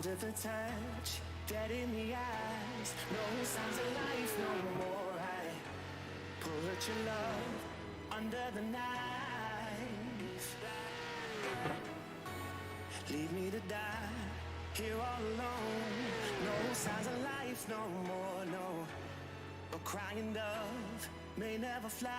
cold at the touch, dead in the eyes, no signs of life no more. I put your love under the knife. Leave me to die here all alone. No signs of life no more, no. A crying dove may never fly.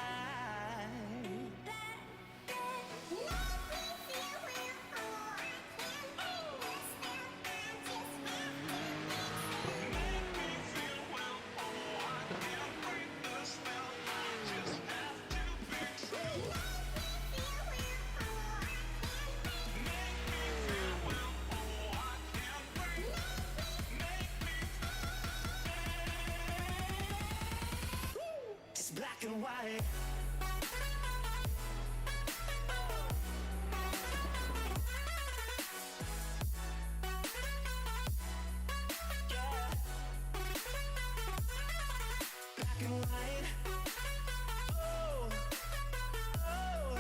Black and white. Yeah. Black and white. Oh, oh, oh,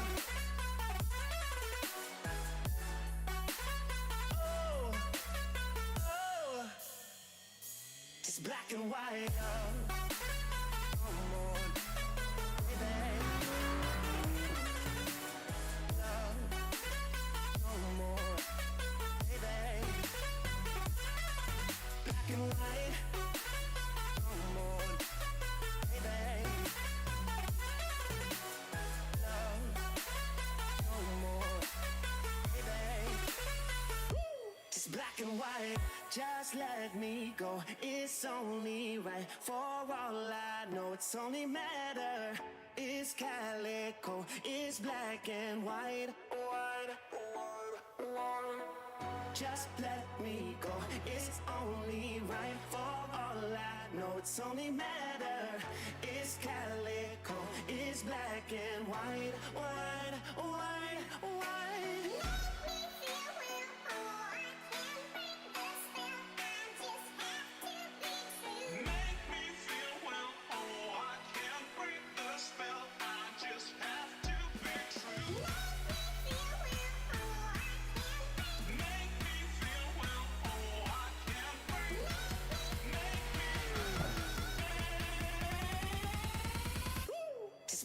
oh. It's black and white. Black and white, just let me go. It's only right. For all I know, it's only matter. It's calico, it's black and white. White, white, white. Just let me go. It's only right. For all I know, it's only matter. It's calico, it's black and white. White, white, white.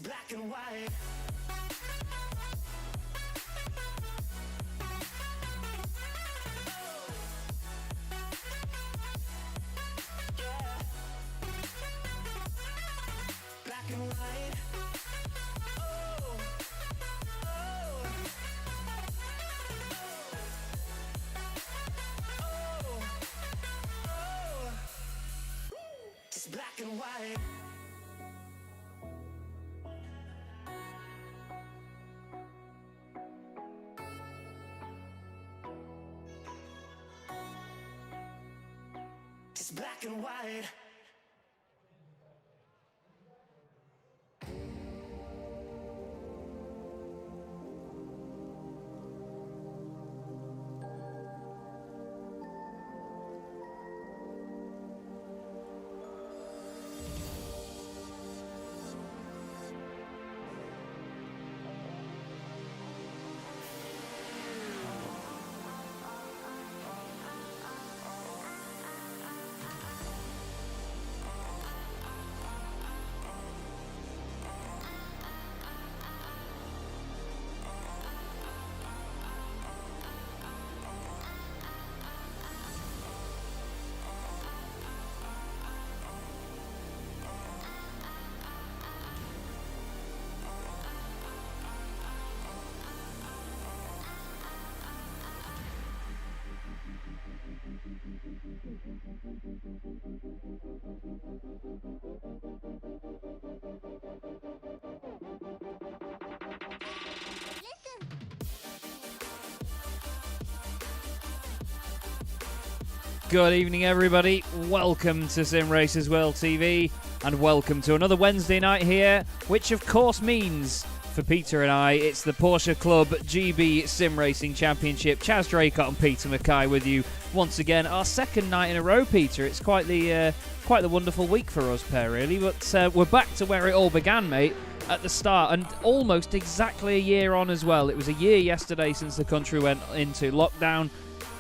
Black and white. Yeah. Black and white. Oh, oh, oh, oh. It's black and white. It's black and white. Good evening, everybody. Welcome to Simracersworld TV, and welcome to another Wednesday night here, which of course means, for Peter and I, it's the Porsche Club GB Sim Racing Championship. Chaz Draycott and Peter MacKay with you once again. Our second night in a row, Peter. It's quite the wonderful week for us pair, really. But we're back to where it all began, mate, at the start, and almost exactly a year on as well. It was a year yesterday since the country went into lockdown.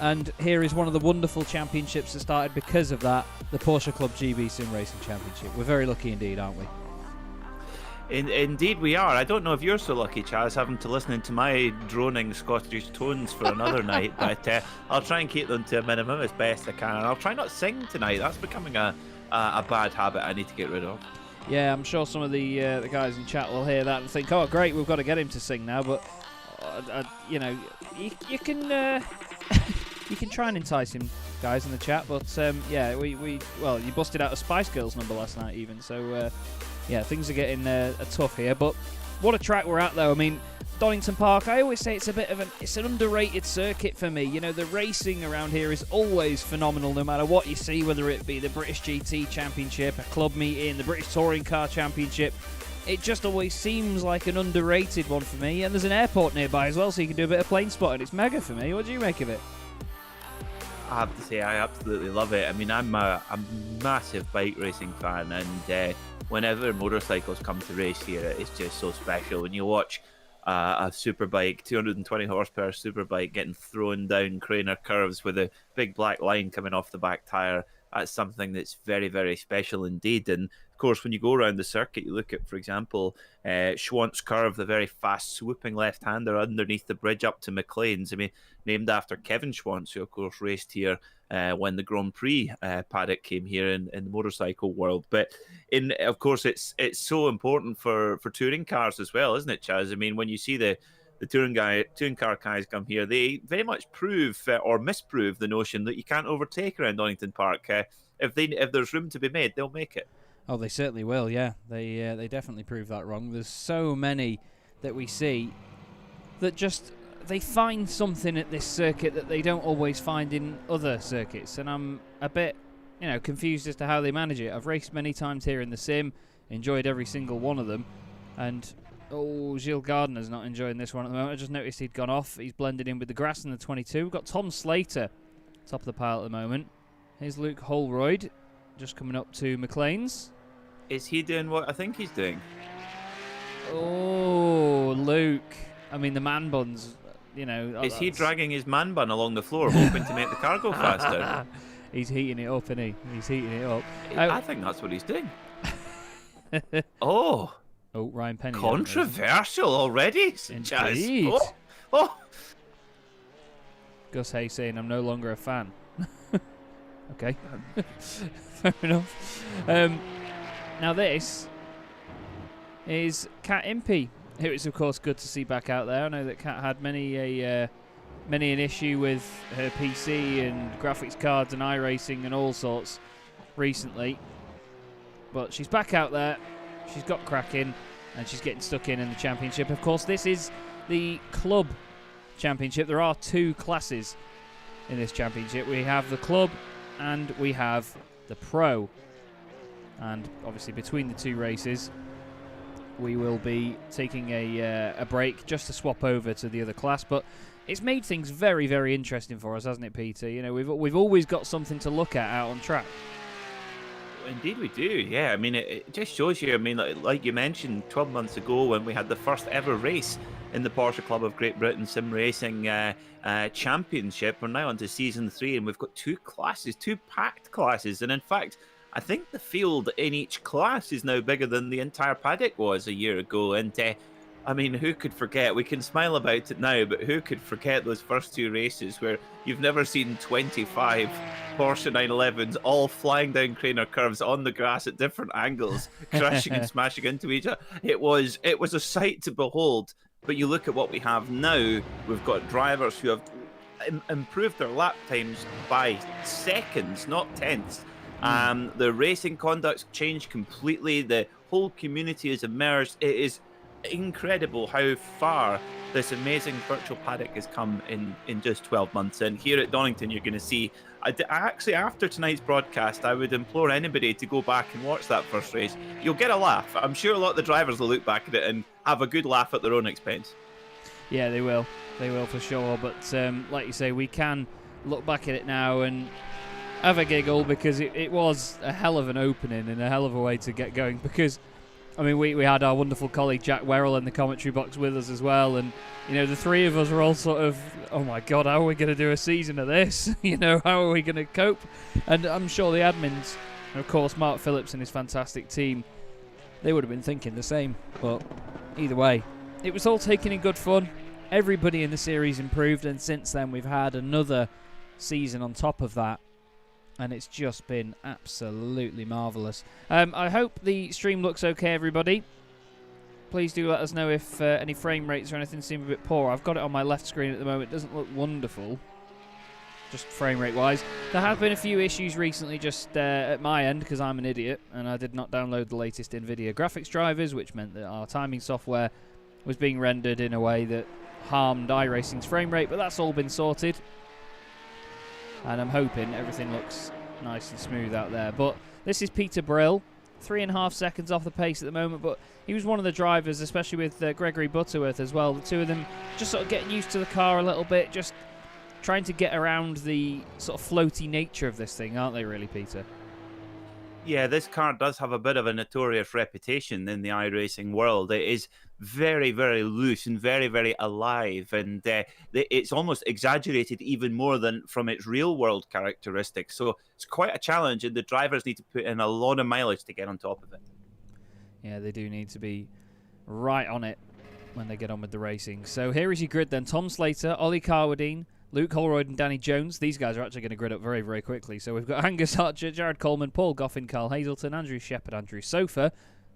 And here is one of the wonderful championships that started because of that, the Porsche Club GB Sim Racing Championship. We're very lucky indeed, aren't we? Indeed we are. I don't know if you're so lucky, Chaz, having to listen to my droning Scottish tones for another night, but I'll try and keep them to a minimum as best I can. And I'll try not to sing tonight. That's becoming a bad habit I need to get rid of. Yeah, I'm sure some of the guys in chat will hear that and think, oh, great, we've got to get him to sing now. But, you know, you can you can try and entice him, guys, in the chat. But, yeah, well, you busted out a Spice Girls number last night even, so... yeah, things are getting tough here, but what a track we're at, though. I mean, Donington Park, I always say it's an underrated circuit for me. You know, the racing around here is always phenomenal, no matter what you see, whether it be the British GT Championship, a club meeting, the British Touring Car Championship. It just always seems like an underrated one for me, and there's an airport nearby as well, so you can do a bit of plane spotting. It's mega for me. What do you make of it? I have to say, I absolutely love it. I mean, I'm a massive bike racing fan, and whenever motorcycles come to race here, it's just so special. When you watch a superbike, 220 horsepower superbike, getting thrown down Craner curves with a big black line coming off the back tyre, that's something that's very, very special indeed. And of course, when you go around the circuit, you look at, for example, Schwantz curve, the very fast swooping left-hander underneath the bridge up to McLean's. I mean, named after Kevin Schwantz, who of course raced here when the Grand Prix paddock came here in the motorcycle world. But of course, it's so important for touring cars as well, isn't it, Chaz? I mean, when you see the touring car guys come here, they very much prove or misprove the notion that you can't overtake around Donington Park. If there's room to be made, they'll make it. Oh, they certainly will, yeah. They definitely prove that wrong. There's so many that we see that just... they find something at this circuit that they don't always find in other circuits, and I'm a bit, confused as to how they manage it. I've raced many times here in the sim, enjoyed every single one of them, and Gilles Gardner's not enjoying this one at the moment. I just noticed he'd gone off. He's blended in with the grass in the 22. We've got Tom Slater top of the pile at the moment. Here's Luke Holroyd just coming up to McLean's. Is he doing what I think he's doing? Oh, Luke. I mean, the man buns... is he dragging his man bun along the floor, hoping to make the car go faster? He's heating it up, isn't he? He's heating it up. I think that's what he's doing. Oh, Ryan Penny. Controversial already, Indeed. Oh. Gus Hay saying, I'm no longer a fan. Okay. Fair enough. Now this is Kat Impey, who is of course good to see back out there. I know that Kat had many an issue with her PC and graphics cards and iRacing and all sorts recently, but she's back out there. She's got cracking and she's getting stuck in the championship. Of course, this is the club championship. There are two classes in this championship. We have the club and we have the pro, and obviously between the two races we will be taking a break just to swap over to the other class. But it's made things very, very interesting for us, hasn't it, Peter? We've always got something to look at out on track. Indeed we do, yeah. I mean, it just shows you, I mean, like you mentioned 12 months ago when we had the first ever race in the Porsche Club of Great Britain Sim Racing Championship. We're now on to Season 3 and we've got two packed classes. And in fact, I think the field in each class is now bigger than the entire paddock was a year ago. And I mean, who could forget? We can smile about it now, but who could forget those first two races where you've never seen 25 Porsche 911s all flying down Craner curves on the grass at different angles, crashing and smashing into each other. It was a sight to behold. But you look at what we have now, we've got drivers who have improved their lap times by seconds, not tenths. The racing conduct's changed completely. The whole community is immersed. It is incredible how far this amazing virtual paddock has come in just 12 months. And here at Donington, you're going to see, actually after tonight's broadcast, I would implore anybody to go back and watch that first race. You'll get a laugh. I'm sure a lot of the drivers will look back at it and have a good laugh at their own expense. Yeah, they will for sure. But like you say, we can look back at it now and have a giggle, because it was a hell of an opening and a hell of a way to get going. Because I mean, we had our wonderful colleague Jack Werrell in the commentary box with us as well, and the three of us were all sort of, oh my God, how are we going to do a season of this? How are we going to cope? And I'm sure the admins, and of course Mark Phillips and his fantastic team, they would have been thinking the same. But either way, it was all taken in good fun. Everybody in the series improved, and since then we've had another season on top of that, and it's just been absolutely marvellous. I hope the stream looks okay, everybody. Please do let us know if any frame rates or anything seem a bit poor. I've got it on my left screen at the moment. It doesn't look wonderful, just frame rate wise. There have been a few issues recently just at my end because I'm an idiot and I did not download the latest NVIDIA graphics drivers, which meant that our timing software was being rendered in a way that harmed iRacing's frame rate, but that's all been sorted. And I'm hoping everything looks nice and smooth out there. But this is Peter Brill, 3.5 seconds off the pace at the moment, but he was one of the drivers, especially with Gregory Butterworth as well. The two of them just sort of getting used to the car a little bit, just trying to get around the sort of floaty nature of this thing, aren't they really, Peter? Yeah, this car does have a bit of a notorious reputation in the iRacing world. It is very, very loose and very, very alive, and it's almost exaggerated even more than from its real-world characteristics. So it's quite a challenge, and the drivers need to put in a lot of mileage to get on top of it. Yeah, they do need to be right on it when they get on with the racing. So here is your grid then. Tom Slater, Ollie Carwadine, Luke Holroyd and Danny Jones. These guys are actually going to grid up very, very quickly. So we've got Angus Archer, Jared Coleman, Paul Goffin, Carl Hazelton, Andrew Shepherd, Andrew Soper.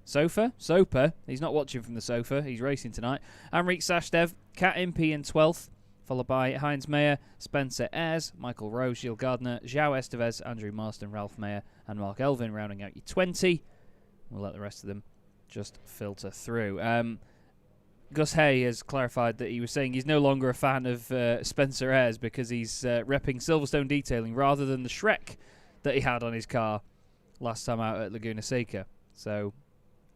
He's not watching from the sofa. He's racing tonight. Amrik Sashdev, Kat Impey in 12th, followed by Heinz Mayer, Spencer Ayres, Michael Rowe, Gilles Gardner, João Estevez, Andrew Marston, Ralph Mayer, and Mark Elvin rounding out your 20. We'll let the rest of them just filter through. Gus Hay has clarified that he was saying he's no longer a fan of Spencer Ayres because he's repping Silverstone Detailing rather than the Shrek that he had on his car last time out at Laguna Seca. So,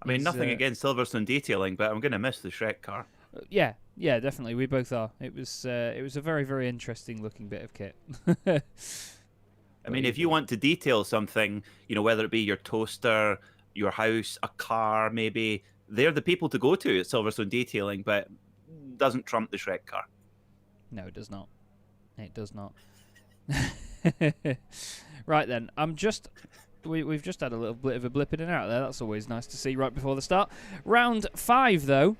I mean, nothing against Silverstone Detailing, but I'm going to miss the Shrek car. Yeah, definitely. We both are. It was a very, very interesting looking bit of kit. I mean, if you want to detail something, whether it be your toaster, your house, a car, maybe, they're the people to go to at Silverstone Detailing, but doesn't trump the Shrek car. No, it does not. It does not. Right then, we've just had a little bit of a blip in and out there. That's always nice to see right before the start. Round 5, though,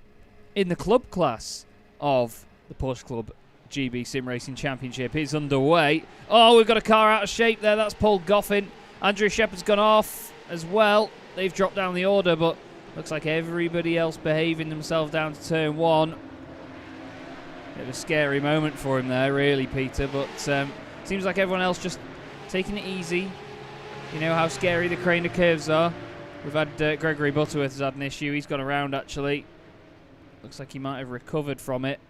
in the club class of the Porsche Club GB Sim Racing Championship is underway. Oh, we've got a car out of shape there. That's Paul Goffin. Andrew Shepherd's gone off as well. They've dropped down the order, but looks like everybody else behaving themselves down to turn 1. Bit of a scary moment for him there, really, Peter, but seems like everyone else just taking it easy. You know how scary the Craner curves are. We've had Gregory Butterworth has had an issue. He's gone around, actually. Looks like he might have recovered from it.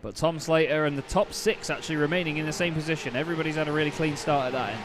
But Tom Slater and the top 6 actually remaining in the same position. Everybody's had a really clean start at that end.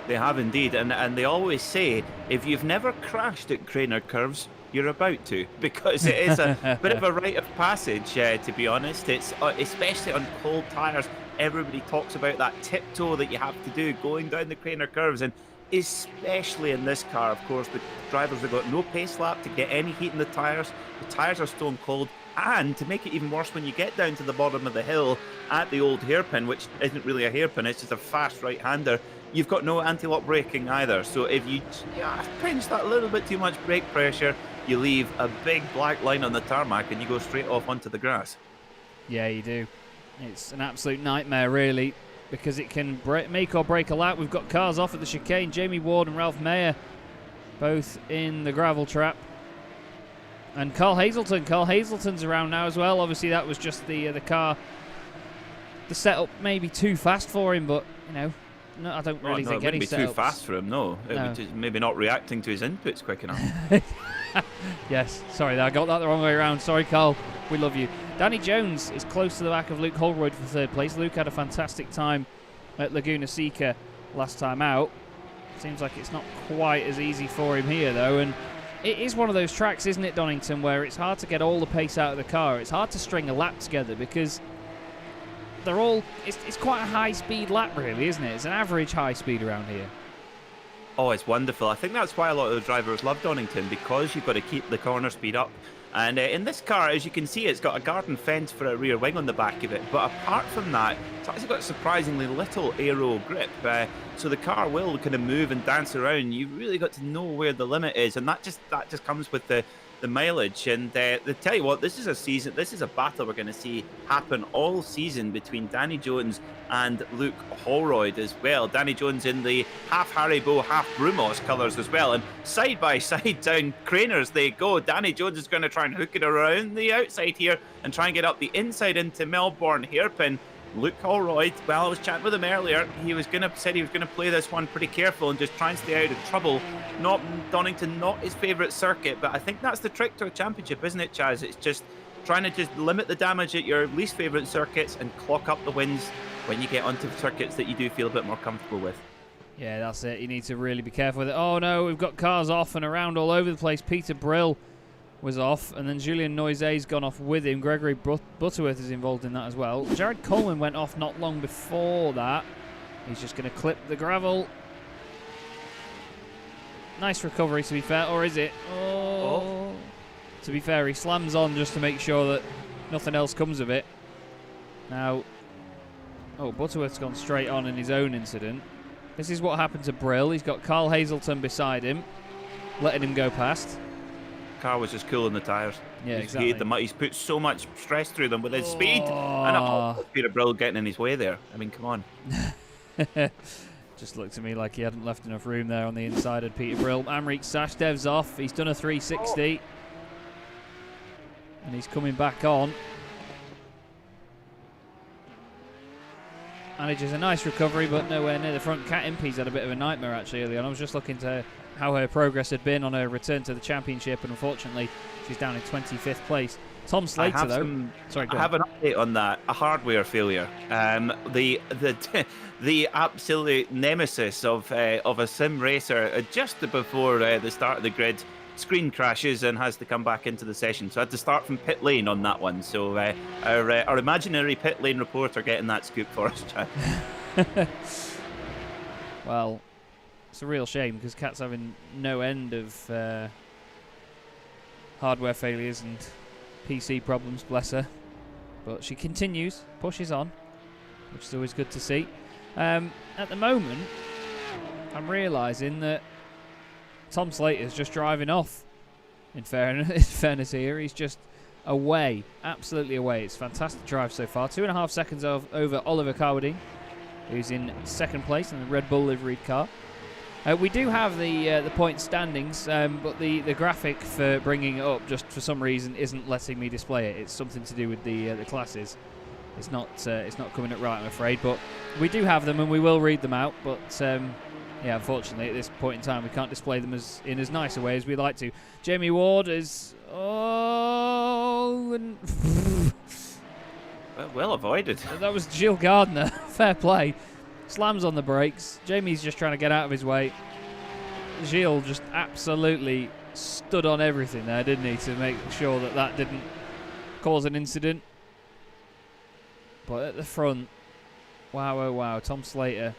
They have indeed, and they always say, if you've never crashed at Craner curves, you're about to, because it is a bit of a rite of passage, to be honest. It's especially on cold tyres. Everybody talks about that tiptoe that you have to do going down the Craner curves, and especially in this car, of course, the drivers have got no pace lap to get any heat in the tyres. The tyres are stone cold, and to make it even worse, when you get down to the bottom of the hill at the old hairpin, which isn't really a hairpin, it's just a fast right-hander, you've got no anti-lock braking either. So if you pinch that little bit too much brake pressure, you leave a big black line on the tarmac and you go straight off onto the grass. Yeah, you do. It's an absolute nightmare, really, because it can make or break a lap. We've got cars off at the chicane. Jamie Ward and Ralph Mayer both in the gravel trap. And Carl Hazelton. Carl Hazelton's around now as well. Obviously, that was just the car. The setup may be too fast for him, but, no, I don't really think any setups. It wouldn't be too fast for him, no. It would just maybe not reacting to his inputs quick enough. Yes, sorry, I got that the wrong way around. Sorry, Carl, we love you. Danny Jones is close to the back of Luke Holroyd for 3rd place. Luke had a fantastic time at Laguna Seca last time out. Seems like it's not quite as easy for him here, though, and it is one of those tracks, isn't it, Donington, where it's hard to get all the pace out of the car. It's hard to string a lap together because they're all... It's quite a high-speed lap, really, isn't it? It's an average high speed around here. Oh, it's wonderful. I think that's why a lot of the drivers love Donington, because you've got to keep the corner speed up. And in this car, as you can see, it's got a garden fence for a rear wing on the back of it. But apart from that, it's actually got surprisingly little aero grip. So the car will kind of move and dance around. You really got to know where the limit is, and that just comes with the mileage. And they tell you what, this is a battle we're going to see happen all season between Danny Jones and Luke Holroyd as well. Danny Jones in the half Haribo, half Brumos colours as well, and side by side down Craners they go. Danny Jones is going to try and hook it around the outside here and try and get up the inside into Melbourne hairpin. Luke Holroyd, well, I was chatting with him earlier. Said he was going to play this one pretty careful and just try and stay out of trouble. Not Donington, not his favourite circuit, but I think that's the trick to a championship, isn't it, Chaz? It's just trying to just limit the damage at your least favourite circuits and clock up the wins when you get onto circuits that you do feel a bit more comfortable with. Yeah, that's it. You need to really be careful with it. Oh no, we've got cars off and around all over the place. Peter Brill was off, and then Julien Noiset's gone off with him. Gregory Butterworth is involved in that as well. Jared Coleman went off not long before that. He's just going to clip the gravel. Nice recovery, to be fair, or is it? Oh. To be fair, he slams on just to make sure that nothing else comes of it. Now, Butterworth's gone straight on in his own incident. This is what happened to Brill. He's got Carl Hazelton beside him, letting him go past. Car was just cooling the tyres. Yeah, exactly. He's put so much stress through them with his speed, and Peter Brill getting in his way there. I mean, come on. Just looked to me like he hadn't left enough room there on the inside of Peter Brill. Amrik Sashdev's off. He's done a 360. And he's coming back on. Manages a nice recovery, but nowhere near the front. Kat Impey's had a bit of a nightmare, actually, early on. I was just looking to how her progress had been on her return to the championship, and unfortunately, she's down in 25th place. Tom Slater, though. I have an update on that. A hardware failure. The absolute nemesis of a sim racer just before the start of the grid screen crashes and has to come back into the session. So I had to start from pit lane on that one. So our imaginary pit lane reporter getting that scoop for us, Chad. Well, it's a real shame because Kat's having no end of hardware failures and PC problems, bless her. But she continues, pushes on, which is always good to see. At the moment, I'm realising that Tom Slater's just driving off. In fairness here, he's just away, absolutely away. It's a fantastic drive so far. 2.5 seconds over Oliver Carwadine, who's in second place in the Red Bull liveried car. We do have the point standings, but the graphic for bringing it up just for some reason isn't letting me display it. It's something to do with the classes. It's not coming up right, I'm afraid. But we do have them, and we will read them out. But yeah, unfortunately, at this point in time, we can't display them in as nice a way as we'd like to. Jamie Ward is well avoided. That was Jill Gardner. Fair play. Slams on the brakes. Jamie's just trying to get out of his way. Gilles just absolutely stood on everything there, didn't he, to make sure that didn't cause an incident. But at the front, wow, oh wow, Tom Slater,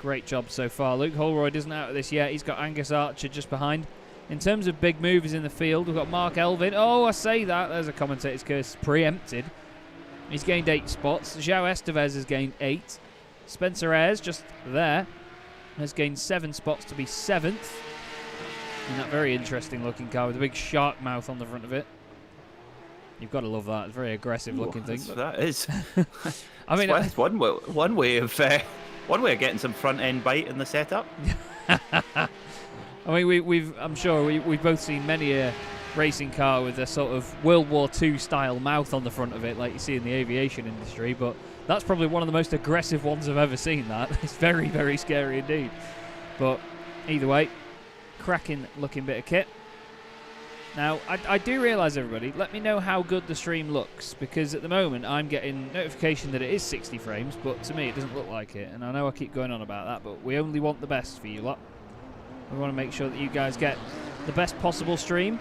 great job so far. Luke Holroyd isn't out of this yet. He's got Angus Archer just behind. In terms of big movers in the field, we've got Mark Elvin. Oh, I say that. There's a commentator's curse. Preempted. He's gained 8 spots. João Estevez has gained 8. Spencer Ayres, just there, has gained 7 spots to be 7th. In that very interesting looking car with a big shark mouth on the front of it. You've got to love that. It's a very aggressive looking thing. That is. I mean, it's one way of getting some front end bite in the setup. I mean, I'm sure we've both seen many a racing car with a sort of World War II style mouth on the front of it, like you see in the aviation industry, but that's probably one of the most aggressive ones I've ever seen. That it's very, very scary indeed. But either way, cracking looking bit of kit. Now, I do realise, everybody, let me know how good the stream looks, because at the moment I'm getting notification that it is 60 frames, but to me it doesn't look like it, and I know I keep going on about that, but we only want the best for you lot. We want to make sure that you guys get the best possible stream,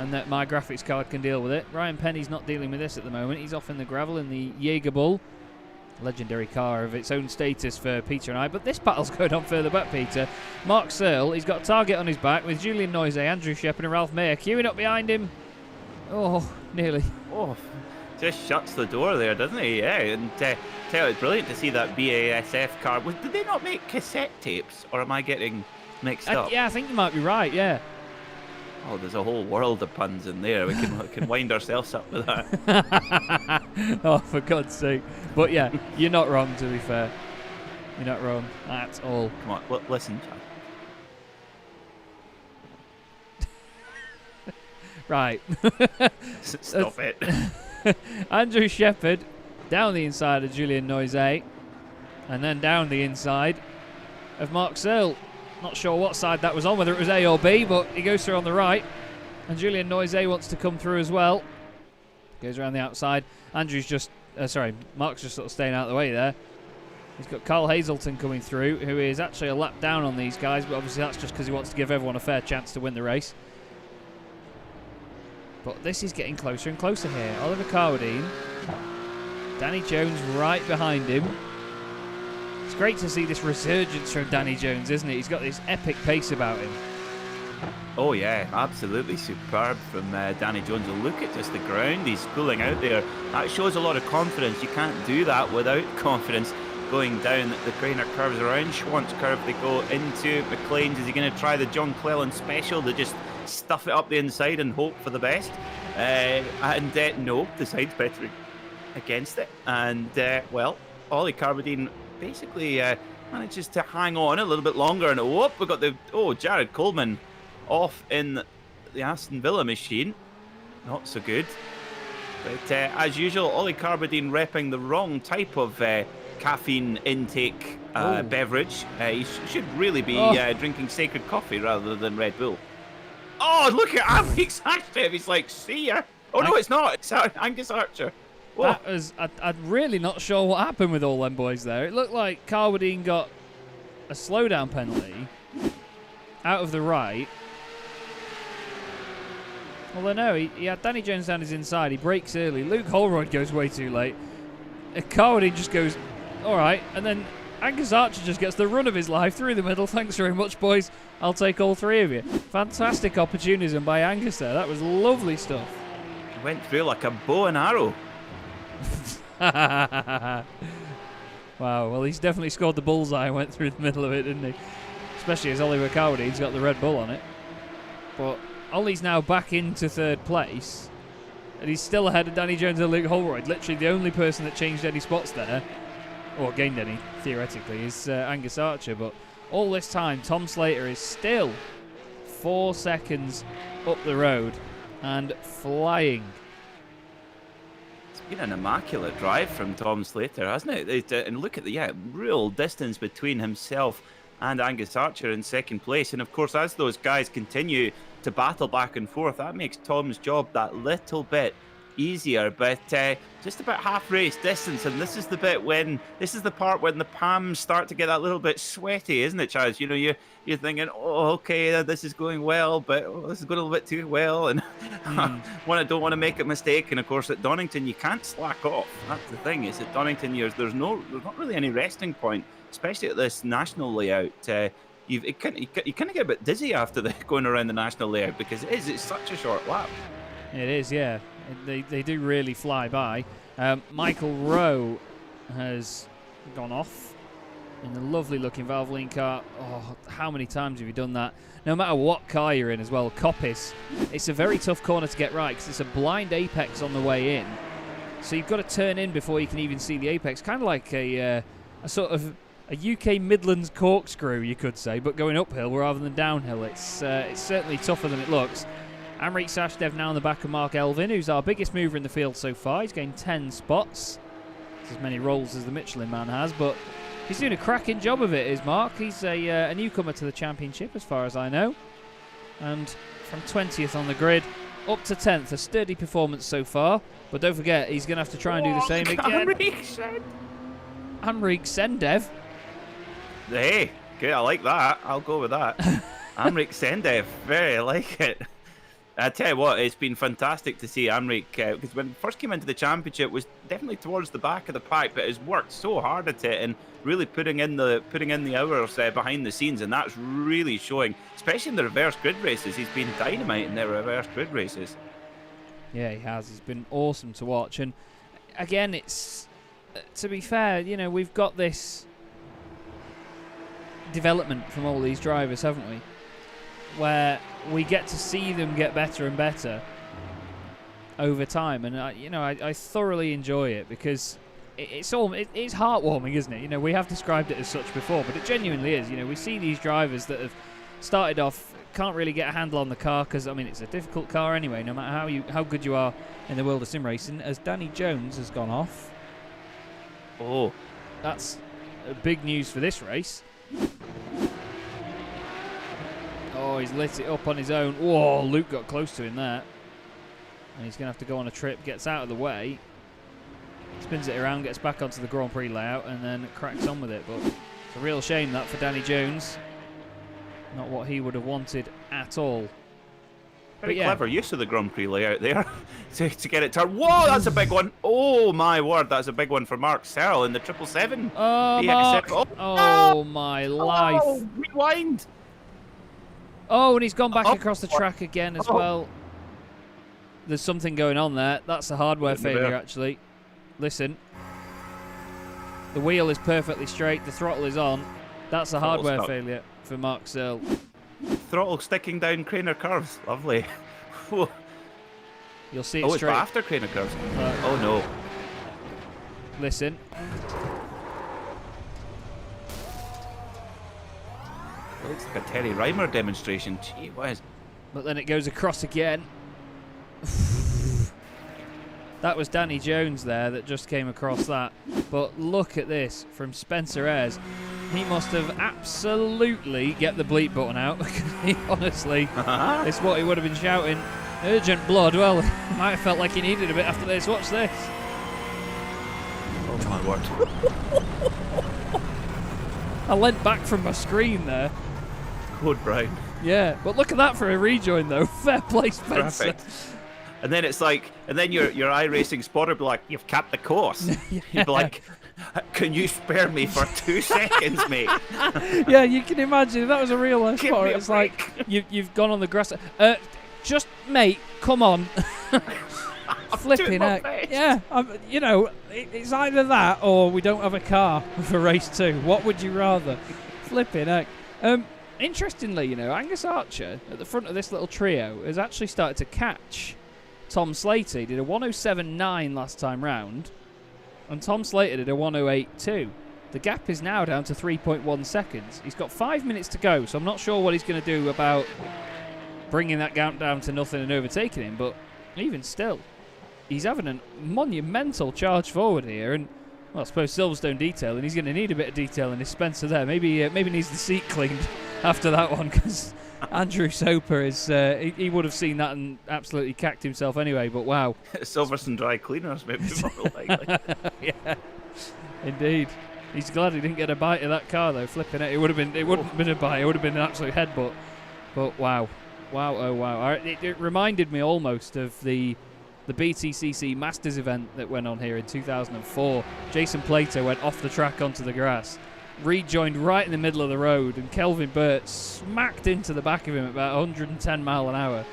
and that my graphics card can deal with it. Ryan Penny's not dealing with this at the moment. He's off in the gravel in the Jaeger Bull. legendary car of its own status for Peter and I. But this battle's going on further back, Peter. Mark Searle, he's got a target on his back with Julian Noise, Andrew Shepherd and Ralph Mayer queuing up behind him. Oh, nearly. Oh, just shuts the door there, doesn't he? Yeah, and tell you, it's brilliant to see that BASF car. Did they not make cassette tapes, or am I getting mixed up? Yeah, I think you might be right, yeah. Oh, there's a whole world of puns in there. We can wind ourselves up with that. Oh, for God's sake. But yeah, you're not wrong, to be fair. You're not wrong at all. Come on, listen, Chad. Right. Stop it. Andrew Shepherd down the inside of Julian Noise, and then down the inside of Mark Searle. Not sure what side that was on, whether it was A or B, but he goes through on the right. And Julian Noise wants to come through as well. Goes around the outside. Mark's just sort of staying out of the way there. He's got Carl Hazelton coming through, who is actually a lap down on these guys, but obviously that's just because he wants to give everyone a fair chance to win the race. But this is getting closer and closer here. Oliver Carwadine. Danny Jones right behind him. It's great to see this resurgence from Danny Jones, isn't it? He's got this epic pace about him. Oh yeah, absolutely superb from Danny Jones. Look at just the ground he's pulling out there. That shows a lot of confidence. You can't do that without confidence. Going down the Craner curves around Schwant's curve, they go into McLean's. Is he going to try the John Cleland special to just stuff it up the inside and hope for the best? No, decides bettering against it. And well, Ollie Carwadine basically manages to hang on a little bit longer. And we've got Jared Coleman off in the Aston Villa machine. Not so good. But as usual, Ollie Carwadine repping the wrong type of caffeine intake beverage. He should really be drinking Sacred Coffee rather than Red Bull. Oh, look at Alex Archer. He's like, see ya. Oh, no, it's not. It's Angus Archer. That was, I'm really not sure what happened with all them boys there. It looked like Carwadine got a slowdown penalty out of the right. Although no, he had Danny Jones down his inside. He breaks early. Luke Holroyd goes way too late. Carwadine just goes, all right. And then Angus Archer just gets the run of his life through the middle. Thanks very much, boys. I'll take all three of you. Fantastic opportunism by Angus there. That was lovely stuff. He went through like a bow and arrow. Wow, well, he's definitely scored the bullseye and went through the middle of it, didn't he? Especially as Oliver Cowdery's got the Red Bull on it. But Ollie's now back into third place, and he's still ahead of Danny Jones and Luke Holroyd. Literally the only person that changed any spots there, or gained any, theoretically, is Angus Archer. But all this time, Tom Slater is still 4 seconds up the road and flying. Been an immaculate drive from Tom Slater, hasn't it? And look at the real distance between himself and Angus Archer in second place. And of course, as those guys continue to battle back and forth, that makes Tom's job that little bit easier. But just about half race distance, and this is the part when the palms start to get that little bit sweaty, isn't it, Chaz? You know, you're thinking, oh, okay, this is going well, but this is going a little bit too well, and I don't want to make a mistake. And of course, at Donington, you can't slack off. That's the thing. Is at Donington, there's not really any resting point, especially at this national layout. You kind of get a bit dizzy after going around the national layout because it's such a short lap. It is, yeah. They do really fly by. Michael Rowe has gone off in the lovely looking Valvoline car. Oh, how many times have you done that? No matter what car you're in as well. Coppice, it's a very tough corner to get right because it's a blind apex on the way in. So you've got to turn in before you can even see the apex. Kind of like a sort of a UK Midlands corkscrew, you could say, but going uphill rather than downhill. It's certainly tougher than it looks. Amrit Sashdev now on the back of Mark Elvin, who's our biggest mover in the field so far. He's gained 10 spots. It's as many rolls as the Michelin man has, but he's doing a cracking job of it, is Mark. He's a newcomer to the championship, as far as I know. And from 20th on the grid, up to 10th. A sturdy performance so far. But don't forget, he's going to have to try and do the same again. Amrit Sendev. Hey, good, I like that. I'll go with that. Amrit Sendev, very like it. I tell you what, it's been fantastic to see Amrik, because when he first came into the championship, it was definitely towards the back of the pack, but has worked so hard at it and really putting in the hours behind the scenes, and that's really showing, especially in the reverse grid races. He's been dynamite in their reverse grid races. Yeah, he has. He's been awesome to watch, and again, it's to be fair, you know, we've got this development from all these drivers, haven't we? Where we get to see them get better and better over time, and I thoroughly enjoy it because it's heartwarming, isn't it? You know, we have described it as such before, but it genuinely is. You know, we see these drivers that have started off, can't really get a handle on the car because I mean it's a difficult car anyway, no matter how good you are in the world of sim racing. As Danny Jones has gone off. Oh, that's big news for this race. Oh, he's lit it up on his own. Whoa, Luke got close to him there. And he's going to have to go on a trip, gets out of the way, spins it around, gets back onto the Grand Prix layout, and then cracks on with it. But it's a real shame that for Danny Jones. Not what he would have wanted at all. Very clever use of the Grand Prix layout there to get it turned. Whoa, that's a big one. Oh, my word, that's a big one for Mark Searle in the 777. Oh, Mark. Oh, my life. Oh, rewind. Oh, and he's gone back across the track again as well. There's something going on there. That's a hardware failure, actually. Listen. The wheel is perfectly straight. The throttle is on. That's a hardware failure for Mark Searle. Throttle sticking down Craner curves. Lovely. You'll see it straight. It's after Craner curves. Oh, no. Listen. It looks like a Terry Reimer demonstration. Gee whiz. But then it goes across again. That was Danny Jones there that just came across that. But look at this from Spencer Ayres. He must have absolutely get the bleep button out because he honestly, it's what he would have been shouting. Urgent blood. Well, he might have felt like he needed a bit after this. Watch this. Oh my word. I leant back from my screen there. Code Brown. Yeah, but look at that for a rejoin though. Fair play, Spencer. Perfect. And then it's like, and then your iRacing spotter be like, you've capped the course. Yeah. You'd be like, can you spare me for 2 seconds, mate? Yeah, you can imagine if that was a real life spotter. It's like you've gone on the grass. Just mate, come on. Flipping heck. Yeah, you know, it's either that or we don't have a car for race 2. What would you rather? Flipping heck. Interestingly, you know, Angus Archer at the front of this little trio has actually started to catch Tom Slater. He did a 107.9 last time round, and Tom Slater did a 108.2. The gap is now down to 3.1 seconds. He's got 5 minutes to go, so I'm not sure what he's going to do about bringing that gap down to nothing and overtaking him, but even still, he's having a monumental charge forward here, and well, I suppose Silverstone detailing, he's going to need a bit of detailing. His Spencer there. Maybe needs the seat cleaned after that one, because Andrew Soper is he would have seen that and absolutely cacked himself anyway. But wow, Silverstone dry cleaners maybe more likely. Yeah, indeed. He's glad he didn't get a bite of that car though. Flipping it, it wouldn't have been a bite. It would have been an absolute headbutt. But wow, oh wow. It reminded me almost of the BTCC Masters event that went on here in 2004. Jason Plato went off the track onto the grass, rejoined right in the middle of the road, and Kelvin Burt smacked into the back of him at about 110 mile an hour.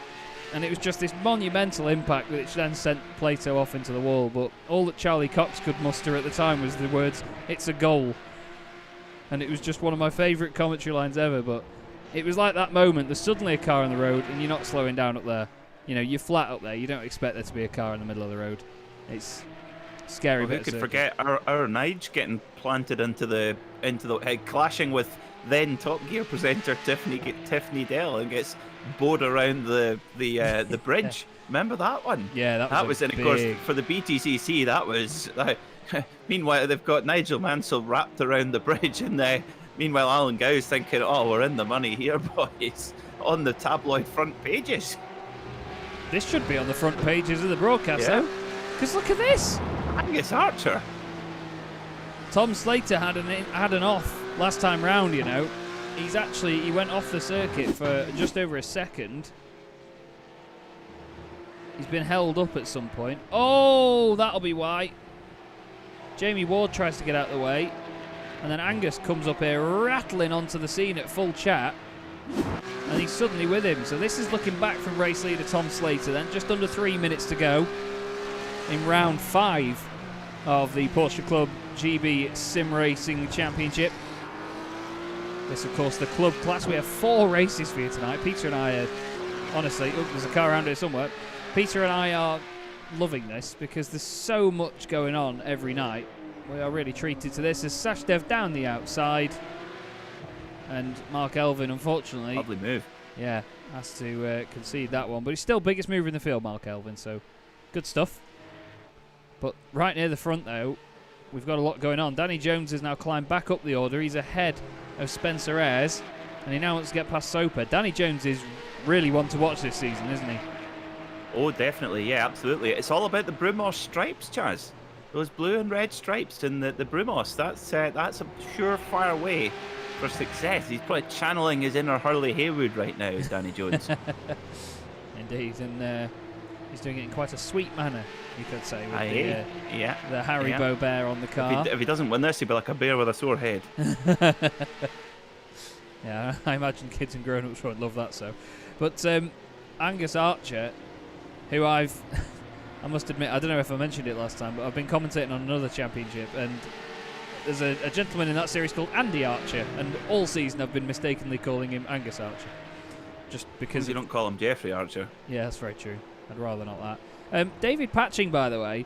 And it was just this monumental impact which then sent Plato off into the wall. But all that Charlie Cox could muster at the time was the words, "It's a goal." And it was just one of my favourite commentary lines ever. But it was like that moment, there's suddenly a car on the road and you're not slowing down up there. You know, you're flat up there. You don't expect there to be a car in the middle of the road. It's scary. Well, who could forget our Nige getting planted into the head, clashing with then Top Gear presenter Tiffany Dell, and gets bowed around the bridge. Remember that one? Yeah, that was and of course for the BTCC that was. Meanwhile, they've got Nigel Mansell wrapped around the bridge, and meanwhile Alan Gow's thinking, "Oh, we're in the money here, boys," on the tabloid front pages. This should be on the front pages of the broadcast, though. Because look at this. Angus Archer. Tom Slater had an off last time round, you know. He went off the circuit for just over a second. He's been held up at some point. Oh, that'll be why. Jamie Ward tries to get out of the way. And then Angus comes up here rattling onto the scene at full chat. And he's suddenly with him. So this is looking back from race leader Tom Slater then. Just under 3 minutes to go in round 5 of the Porsche Club GB Sim Racing Championship. This, of course, the club class. We have 4 races for you tonight. Peter and I are, honestly, there's a car around here somewhere. Peter and I are loving this because there's so much going on every night. We are really treated to this as Sashdev down the outside. And Mark Elvin, unfortunately... Lovely move. Yeah, has to concede that one. But he's still biggest mover in the field, Mark Elvin, so good stuff. But right near the front, though, we've got a lot going on. Danny Jones has now climbed back up the order. He's ahead of Spencer Ayres, and he now wants to get past Soper. Danny Jones is really one to watch this season, isn't he? Oh, definitely. Yeah, absolutely. It's all about the Brumos stripes, Chaz. Those blue and red stripes in the Brumos. That's a surefire way for success. He's probably channeling his inner Hurley Haywood right now, Danny Jones. Indeed, and he's doing it in quite a sweet manner, you could say, with the Haribo bear on the car. If he doesn't win this, he'll be like a bear with a sore head. Yeah, I imagine kids and grown-ups would love that. So, but Angus Archer, who I must admit, I don't know if I mentioned it last time, but I've been commentating on another championship, and there's a gentleman in that series called Andy Archer, and all season I've been mistakenly calling him Angus Archer, just because you don't call him Jeffrey Archer. Yeah, that's very true. I'd rather not that. David Patching, by the way,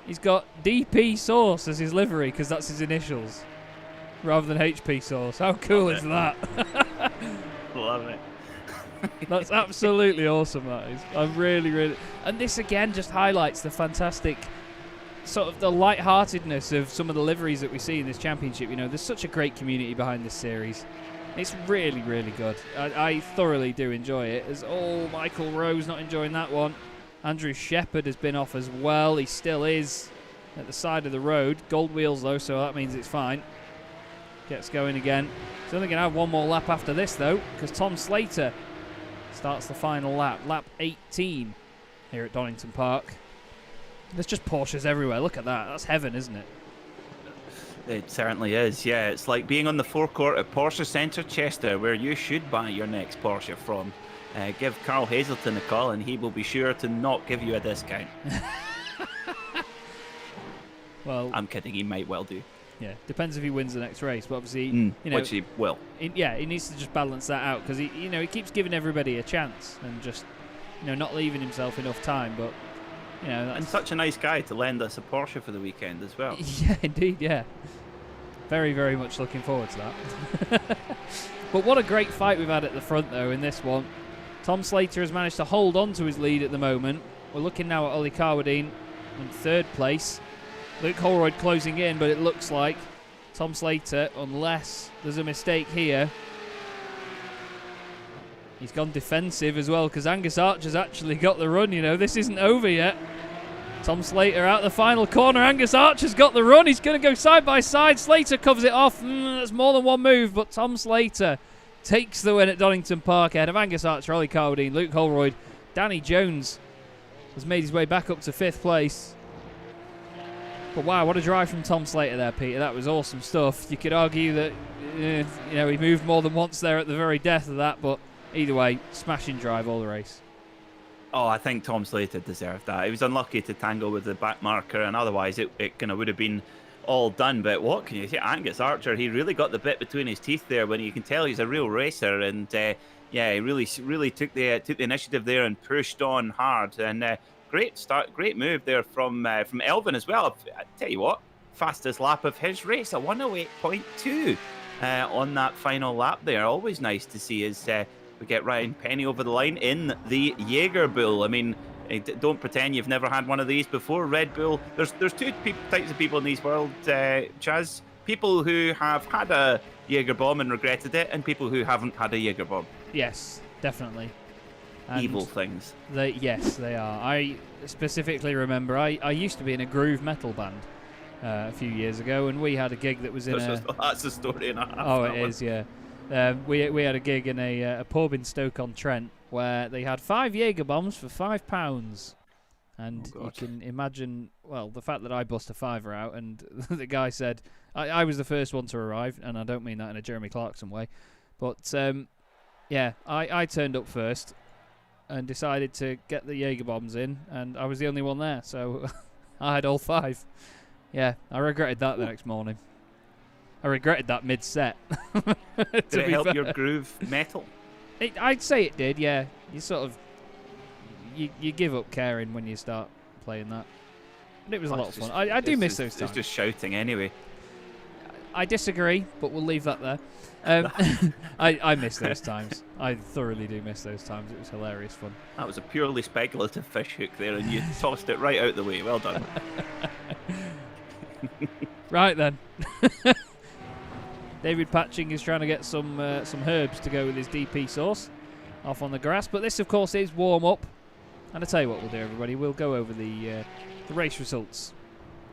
he's got DP Sauce as his livery because that's his initials, rather than HP Sauce. How cool is that? Love it. That's absolutely awesome, that is. I'm really... And this, again, just highlights the fantastic sort of the light-heartedness of some of the liveries that we see in this championship. You know, there's such a great community behind this series. It's really, really good. I thoroughly do enjoy it. Michael Rose not enjoying that one. Andrew Shepherd has been off as well. He still is at the side of the road. Gold wheels, though, so that means it's fine. Gets going again. He's only going to have one more lap after this, though, because Tom Slater starts the final lap. Lap 18 here at Donington Park. There's just Porsches everywhere. Look at that. That's heaven, isn't it? It certainly is, yeah. It's like being on the forecourt at Porsche Centre Chester, where you should buy your next Porsche from. Give Carl Hazelton a call and he will be sure to not give you a discount. Well, I'm kidding, he might well do. Yeah, depends if he wins the next race, but obviously, which he will. He needs to just balance that out because he keeps giving everybody a chance and just not leaving himself enough time. But that's... and such a nice guy to lend us a Porsche for the weekend as well. Yeah, indeed, yeah. Very, very much looking forward to that. But what a great fight we've had at the front, though, in this one. Tom Slater has managed to hold on to his lead at the moment. We're looking now at Ollie Carwadine in 3rd place. Luke Holroyd closing in, but it looks like Tom Slater, unless there's a mistake here. He's gone defensive as well, because Angus Archer's actually got the run, This isn't over yet. Tom Slater out the final corner. Angus Archer's got the run. He's going to go side by side. Slater covers it off. That's more than one move, but Tom Slater takes the win at Donington Park ahead of Angus Archer, Ollie Carwadine, Luke Holroyd. Danny Jones has made his way back up to 5th place. But wow, what a drive from Tom Slater there, Peter. That was awesome stuff. You could argue that he moved more than once there at the very death of that, but either way, smashing drive all the race. Oh, I think Tom Slater deserved that. He was unlucky to tangle with the back marker, and otherwise it kind of would have been all done. But what can you say? Angus Archer, he really got the bit between his teeth there when you can tell he's a real racer, and he really took the initiative there and pushed on hard. And great start, great move there from Elvin as well. I tell you what, fastest lap of his race, a 108.2 on that final lap there. Always nice to see as we get Ryan Penny over the line in the Jaeger Bull. I mean, don't pretend you've never had one of these before. Red Bull. There's two types of people in this world, Chaz. People who have had a Jaeger bomb and regretted it, and people who haven't had a Jaeger bomb. Yes, definitely. And evil things. Yes, they are. I specifically remember I used to be in a groove metal band a few years ago, and we had a gig that was in that's a story and a half. Oh, it is, yeah. We had a gig in a pub in Stoke-on-Trent, where they had 5 Jaeger bombs for £5. And you can imagine, well, the fact that I bust a fiver out, and the guy said, I was the first one to arrive, and I don't mean that in a Jeremy Clarkson way, but yeah, I turned up first and decided to get the Jaeger bombs in, and I was the only one there, so I had all 5. Yeah, I regretted that the next morning. I regretted that mid-set. Did it help your groove metal? I'd say it did, yeah. You sort of... You give up caring when you start playing that. But it was a lot of fun. I do miss those times. It's just shouting anyway. I disagree, but we'll leave that there. I miss those times. I thoroughly do miss those times. It was hilarious fun. That was a purely speculative fish hook there, and you tossed it right out the way. Well done. Right then. David Patching is trying to get some herbs to go with his DP sauce off on the grass. But this, of course, is warm-up. And I tell you what we'll do, everybody. We'll go over the race results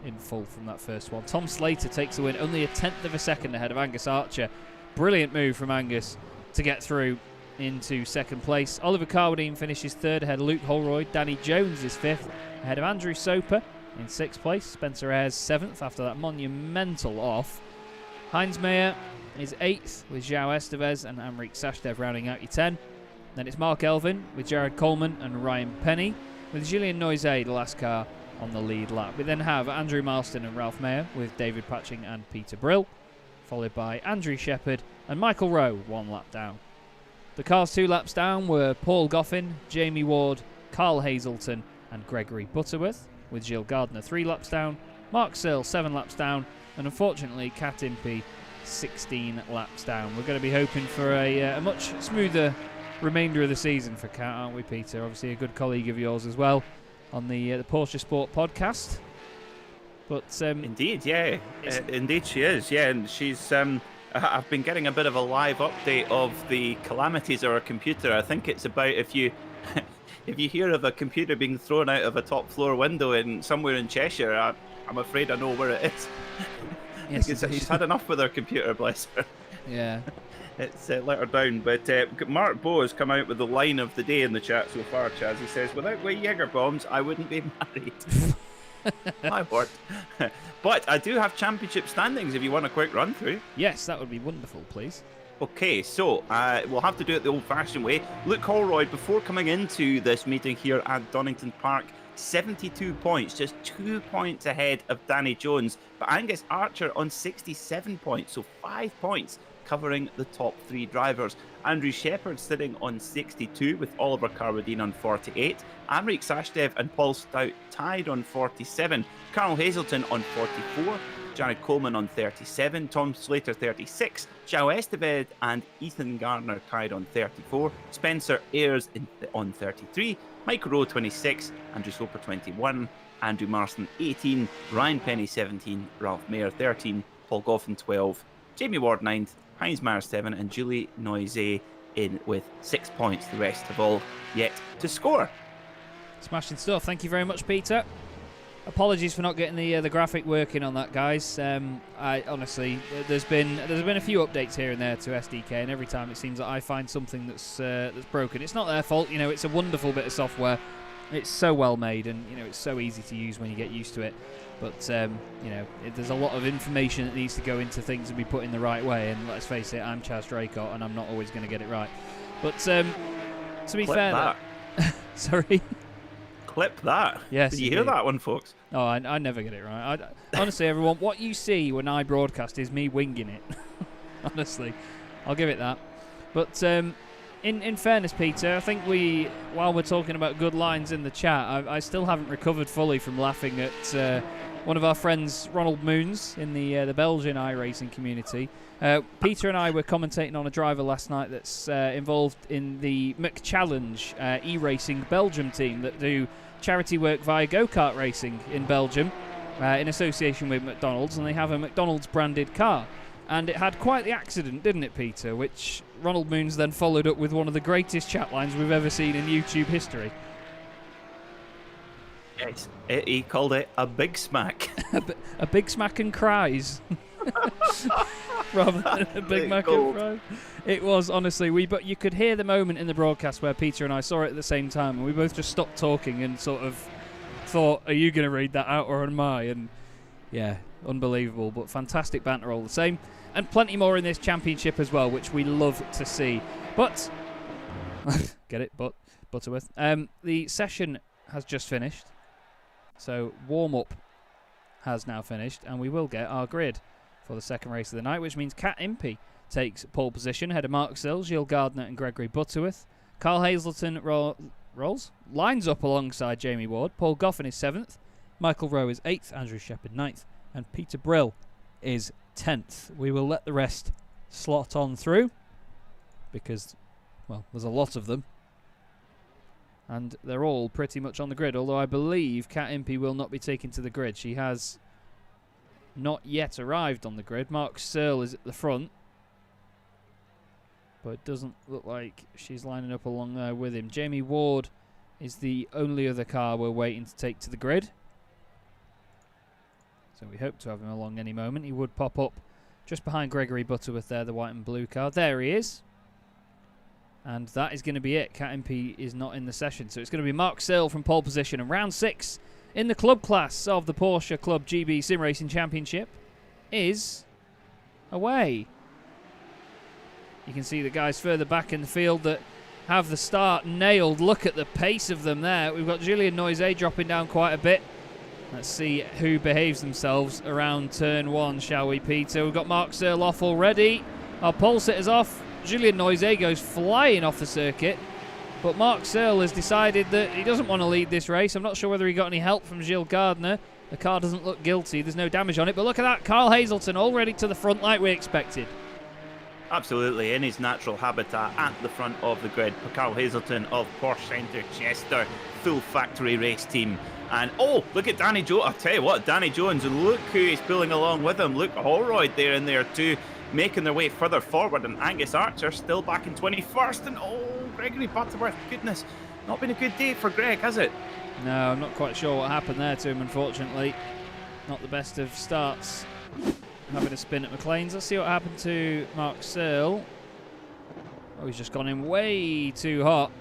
in full from that first one. Tom Slater takes the win, only a 1/10 of a second ahead of Angus Archer. Brilliant move from Angus to get through into second place. Oliver Carwadine finishes third ahead of Luke Holroyd. Danny Jones is fifth ahead of Andrew Soper in sixth place. Spencer Ayres seventh after that monumental off. Heinz Meyer is eighth with João Estevez and Amrik Sashdev rounding out your 10. Then it's Mark Elvin with Jared Coleman and Ryan Penny, with Julien Noizet, the last car, on the lead lap. We then have Andrew Marston and Ralph Mayer with David Patching and Peter Brill, followed by Andrew Shepherd and Michael Rowe 1 lap down. The cars 2 laps down were Paul Goffin, Jamie Ward, Carl Hazelton and Gregory Butterworth, with Gilles Gardner 3 laps down, Mark Searle 7 laps down, and unfortunately Kat Impey 16 laps down. We're going to be hoping for a much smoother remainder of the season for Kat, aren't we, Peter? Obviously a good colleague of yours as well on the Porsche Sport podcast. But indeed, yeah, indeed she is, yeah, and she's. I've been getting a bit of a live update of the calamities of our computer. I think it's about if you hear of a computer being thrown out of a top floor window in somewhere in Cheshire, I'm afraid I know where it is. Yes, she's had enough with her computer, bless her. Yeah. It's let her down. But Mark Bowe has come out with the line of the day in the chat so far, Chaz. He says, without Jaeger bombs, I wouldn't be married. My word. But I do have championship standings if you want a quick run through. Yes, that would be wonderful, please. Okay, so we'll have to do it the old-fashioned way. Luke Holroyd, before coming into this meeting here at Donington Park, 72 points, just 2 points ahead of Danny Jones. But Angus Archer on 67 points, so 5 points covering the top 3 drivers. Andrew Shepherd sitting on 62 with Oliver Carwadine on 48. Amrik Sashdev and Paul Stout tied on 47. Carl Hazelton on 44. Jared Coleman on 37. Tom Slater 36. João Estevez and Ethan Garner tied on 34. Spencer Ayres on 33. Michael Rowe 26. Andrew Soper 21. Andrew Marston 18. Ryan Penny 17. Ralph Mayer 13. Paul Goffin 12. Jamie Ward 9th. Heinz Meyer 7 and Julie Noizet in with 6 points. The rest have all yet to score. Smashing stuff. Thank you very much, Peter. Apologies for not getting the graphic working on that, guys. I honestly, there's been a few updates here and there to SDK, and every time it seems that I find something that's broken. It's not their fault, you know. It's a wonderful bit of software. It's so well made, and you know it's so easy to use when you get used to it. But you know, there's a lot of information that needs to go into things and be put in the right way. And let's face it, I'm Chaz Draycott, and I'm not always going to get it right. But to be fair, sorry. Clip that. Yes. Did you hear that one, folks? Oh, I never get it right. Honestly, everyone, what you see when I broadcast is me winging it. Honestly, I'll give it that. But in fairness, Peter, I think while we're talking about good lines in the chat, I still haven't recovered fully from laughing at one of our friends, Ronald Moons, in the Belgian iRacing community. Peter and I were commentating on a driver last night that's involved in the McChallenge e-racing Belgium team that do charity work via go-kart racing in Belgium in association with McDonald's, and they have a McDonald's branded car. And it had quite the accident, didn't it, Peter? Which Ronald Moons then followed up with one of the greatest chat lines we've ever seen in YouTube history. Yes, he called it a big smack. A big smack and cries. rather than a Big Mac and fries. It was, honestly, but you could hear the moment in the broadcast where Peter and I saw it at the same time, and we both just stopped talking and sort of thought, are you going to read that out or am I? And yeah, unbelievable, but fantastic banter all the same. And plenty more in this championship as well, which we love to see. But, get it, Butterworth. The session has just finished, so warm-up has now finished, and we will get our grid for the second race of the night, which means Cat Impey takes pole position ahead of Mark Sill, Gilles Gardner and Gregory Butterworth. Carl Hazelton lines up alongside Jamie Ward. Paul Goffin is 7th, Michael Rowe is 8th, Andrew Shepherd 9th, and Peter Brill is 10th. We will let the rest slot on through because, well, there's a lot of them. And they're all pretty much on the grid, although I believe Cat Impey will not be taken to the grid. She has not yet arrived on the grid. Mark Searle is at the front, but it doesn't look like she's lining up along there with him. Jamie Ward is the only other car we're waiting to take to the grid. So we hope to have him along any moment. He would pop up just behind Gregory Butterworth there, the white and blue car. There he is. And that is going to be it. Cat Impey is not in the session. So it's going to be Mark Searle from pole position. And round 6 in the club class of the Porsche Club GB Sim Racing Championship is away. You can see the guys further back in the field that have the start nailed. Look at the pace of them there. We've got Julien Noizet dropping down quite a bit. Let's see who behaves themselves around turn 1, shall we, Peter? We've got Mark Searle off already. Our pole sitter's off. Julien Noizet goes flying off the circuit. But Mark Searle has decided that he doesn't want to lead this race. I'm not sure whether he got any help from Gilles Gardner. The car doesn't look guilty. There's no damage on it. But look at that. Carl Hazelton already to the front like we expected. Absolutely, in his natural habitat at the front of the grid. Carl Hazelton of Porsche Centre Chester, full factory race team. And oh, look at Danny Jones. I'll tell you what, Danny Jones, look who he's pulling along with him. Look, Holroyd there in there too, making their way further forward. And Angus Archer still back in 21st. And oh, Gregory Butterworth, goodness, not been a good day for Greg, has it? No, I'm not quite sure what happened there to him, unfortunately. Not the best of starts. Having a spin at McLean's. Let's see what happened to Mark Searle. Oh, he's just gone in way too hot.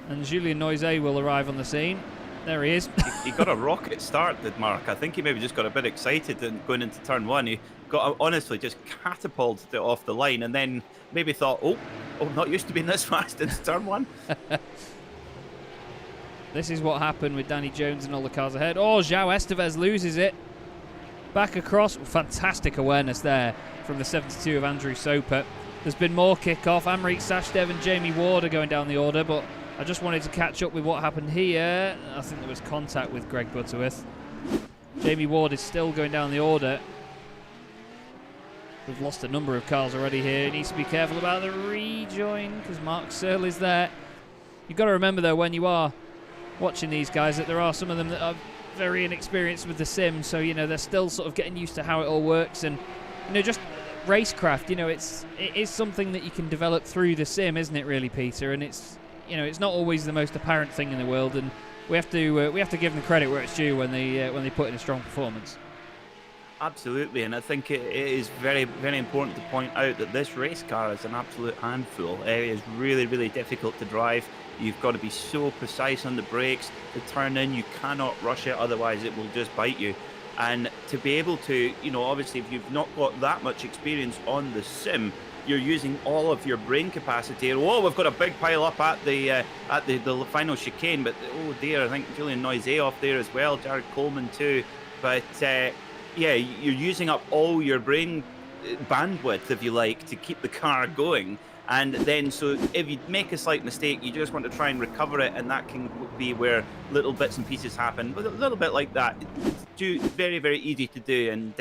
And Julien Noizet will arrive on the scene. There he is. He got a rocket start, did Mark. I think he maybe just got a bit excited and going into turn 1. He got honestly just catapulted it off the line and then maybe thought, oh, not used to being this fast into turn 1. This is what happened with Danny Jones and all the cars ahead. Oh, João Estevez loses it. Back across. Fantastic awareness there from the 72 of Andrew Soper. There's been more kick-off. Amrit Sachdev and Jamie Ward are going down the order, but I just wanted to catch up with what happened here. I think there was contact with Greg Butterworth. Jamie Ward is still going down the order. We've lost a number of cars already here. He needs to be careful about the rejoin because Mark Searle is there. You've got to remember, though, when you are watching these guys, that there are some of them that are very inexperienced with the sim, so they're still sort of getting used to how it all works, and just racecraft. It is something that you can develop through the sim, isn't it, really, Peter? And it's not always the most apparent thing in the world, and we have to give them credit where it's due when they put in a strong performance. Absolutely, and I think it is very, very important to point out that this race car is an absolute handful. It is really, really difficult to drive. You've got to be so precise on the brakes. To turn in, you cannot rush it, otherwise it will just bite you. And to be able to, obviously if you've not got that much experience on the sim, you're using all of your brain capacity. Oh, we've got a big pile up at the final chicane, but oh dear, I think Julien Noizet off there as well, Jared Coleman too. But yeah, you're using up all your brain bandwidth, if you like, to keep the car going. And then, so if you make a slight mistake, you just want to try and recover it, and that can be where little bits and pieces happen. But a little bit like that, it's very, very easy to do, and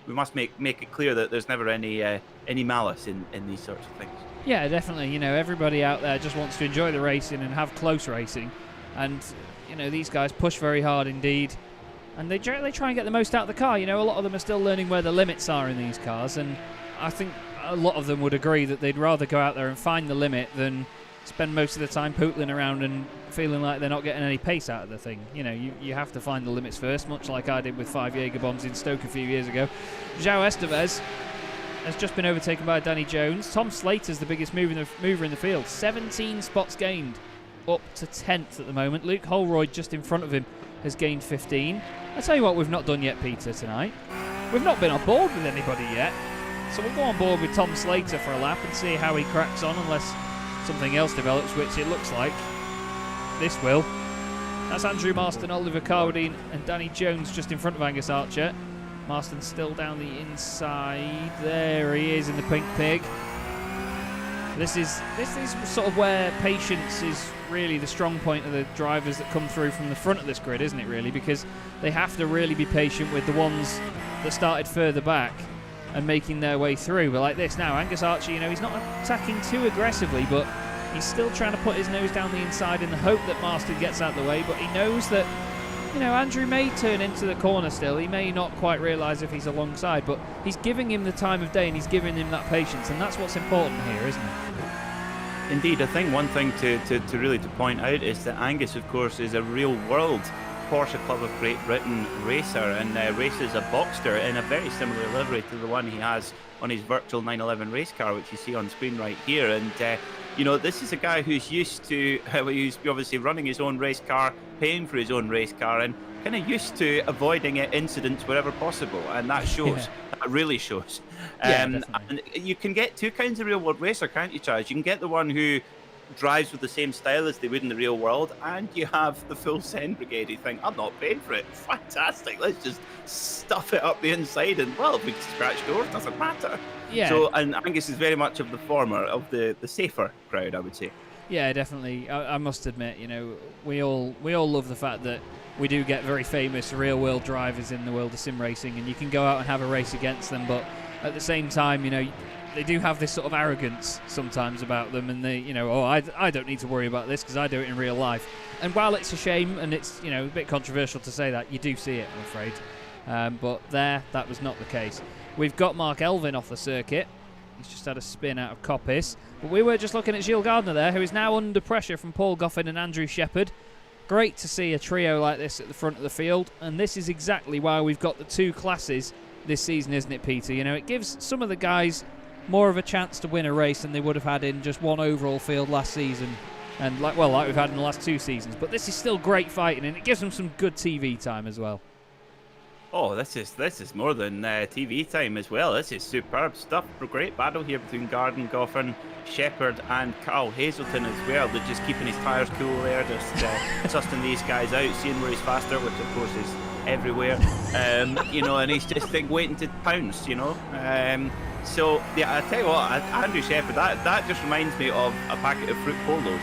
we must make it clear that there's never any malice in these sorts of things. Yeah, definitely. Everybody out there just wants to enjoy the racing and have close racing, and these guys push very hard indeed, and they try and get the most out of the car. A lot of them are still learning where the limits are in these cars, and I think a lot of them would agree that they'd rather go out there and find the limit than spend most of the time pootling around and feeling like they're not getting any pace out of the thing. You know, you have to find the limits first, much like I did with 5 Jaeger bombs in Stoke a few years ago. João Estevez has just been overtaken by Danny Jones. Tom Slater's the biggest mover in the field. 17 spots gained, up to 10th at the moment. Luke Holroyd just in front of him has gained 15. I'll tell you what we've not done yet, Peter, tonight. We've not been on board with anybody yet. So we'll go on board with Tom Slater for a lap and see how he cracks on, unless something else develops, which it looks like this will. That's Andrew Marston, Oliver Carwadine and Danny Jones just in front of Angus Archer. Marston still down the inside. There he is in the pink pig. This is sort of where patience is really the strong point of the drivers that come through from the front of this grid, isn't it, really? Because they have to really be patient with the ones that started further back and making their way through. But like this now, Angus Archer, you know, he's not attacking too aggressively, but he's still trying to put his nose down the inside in the hope that Marston gets out of the way. But he knows that, you know, Andrew may turn into the corner still. He may not quite realise if he's alongside, but he's giving him the time of day and he's giving him that patience, and that's what's important here, isn't it? Indeed, I think one thing to really point out is that Angus, of course, is a real world Porsche Club of Great Britain racer, and races a Boxster in a very similar livery to the one he has on his virtual 911 race car, which you see on screen right here. And you know, this is a guy who's used to, he's obviously running his own race car, paying for his own race car, and kind of used to avoiding incidents wherever possible, and that shows. Yeah. That really shows. And you can get two kinds of real world racer, can't you, Chaz? You can get the one who drives with the same style as they would in the real world, and you have the full send brigade who think, I'm not paying for it, fantastic, let's just stuff it up the inside, and well, if we scratch doors, doesn't matter. Yeah. So, and Angus is very much of the former, of the safer crowd, I would say. Yeah, definitely. I must admit, you know, we all love the fact that we do get very famous real-world drivers in the world of sim racing, and you can go out and have a race against them, but at the same time, you know, they do have this sort of arrogance sometimes about them, and they, you know, oh, I don't need to worry about this because I do it in real life. And while it's a shame, and it's, you know, a bit controversial to say that, you do see it, I'm afraid. But that was not the case. We've got Mark Elvin off the circuit. He's just had a spin out of Coppice. But we were just looking at Gilles Gardner there, who is now under pressure from Paul Goffin and Andrew Shepherd. Great to see a trio like this at the front of the field, and this is exactly why we've got the two classes this season, isn't it, Peter? You know, it gives some of the guys more of a chance to win a race than they would have had in just one overall field last season, and like we've had in the last 2 seasons. But this is still great fighting, and it gives them some good TV time as well. Oh, this is more than TV time as well. This is superb stuff. A great battle here between Garden, Goffin, Shepherd, and Carl Hazelton as well. They're just keeping his tyres cool there, just sussing these guys out, seeing where he's faster, which of course is everywhere. You know, and he's just waiting to pounce. You know. So yeah, I tell you what, Andrew Shepherd, that just reminds me of a packet of fruit polos.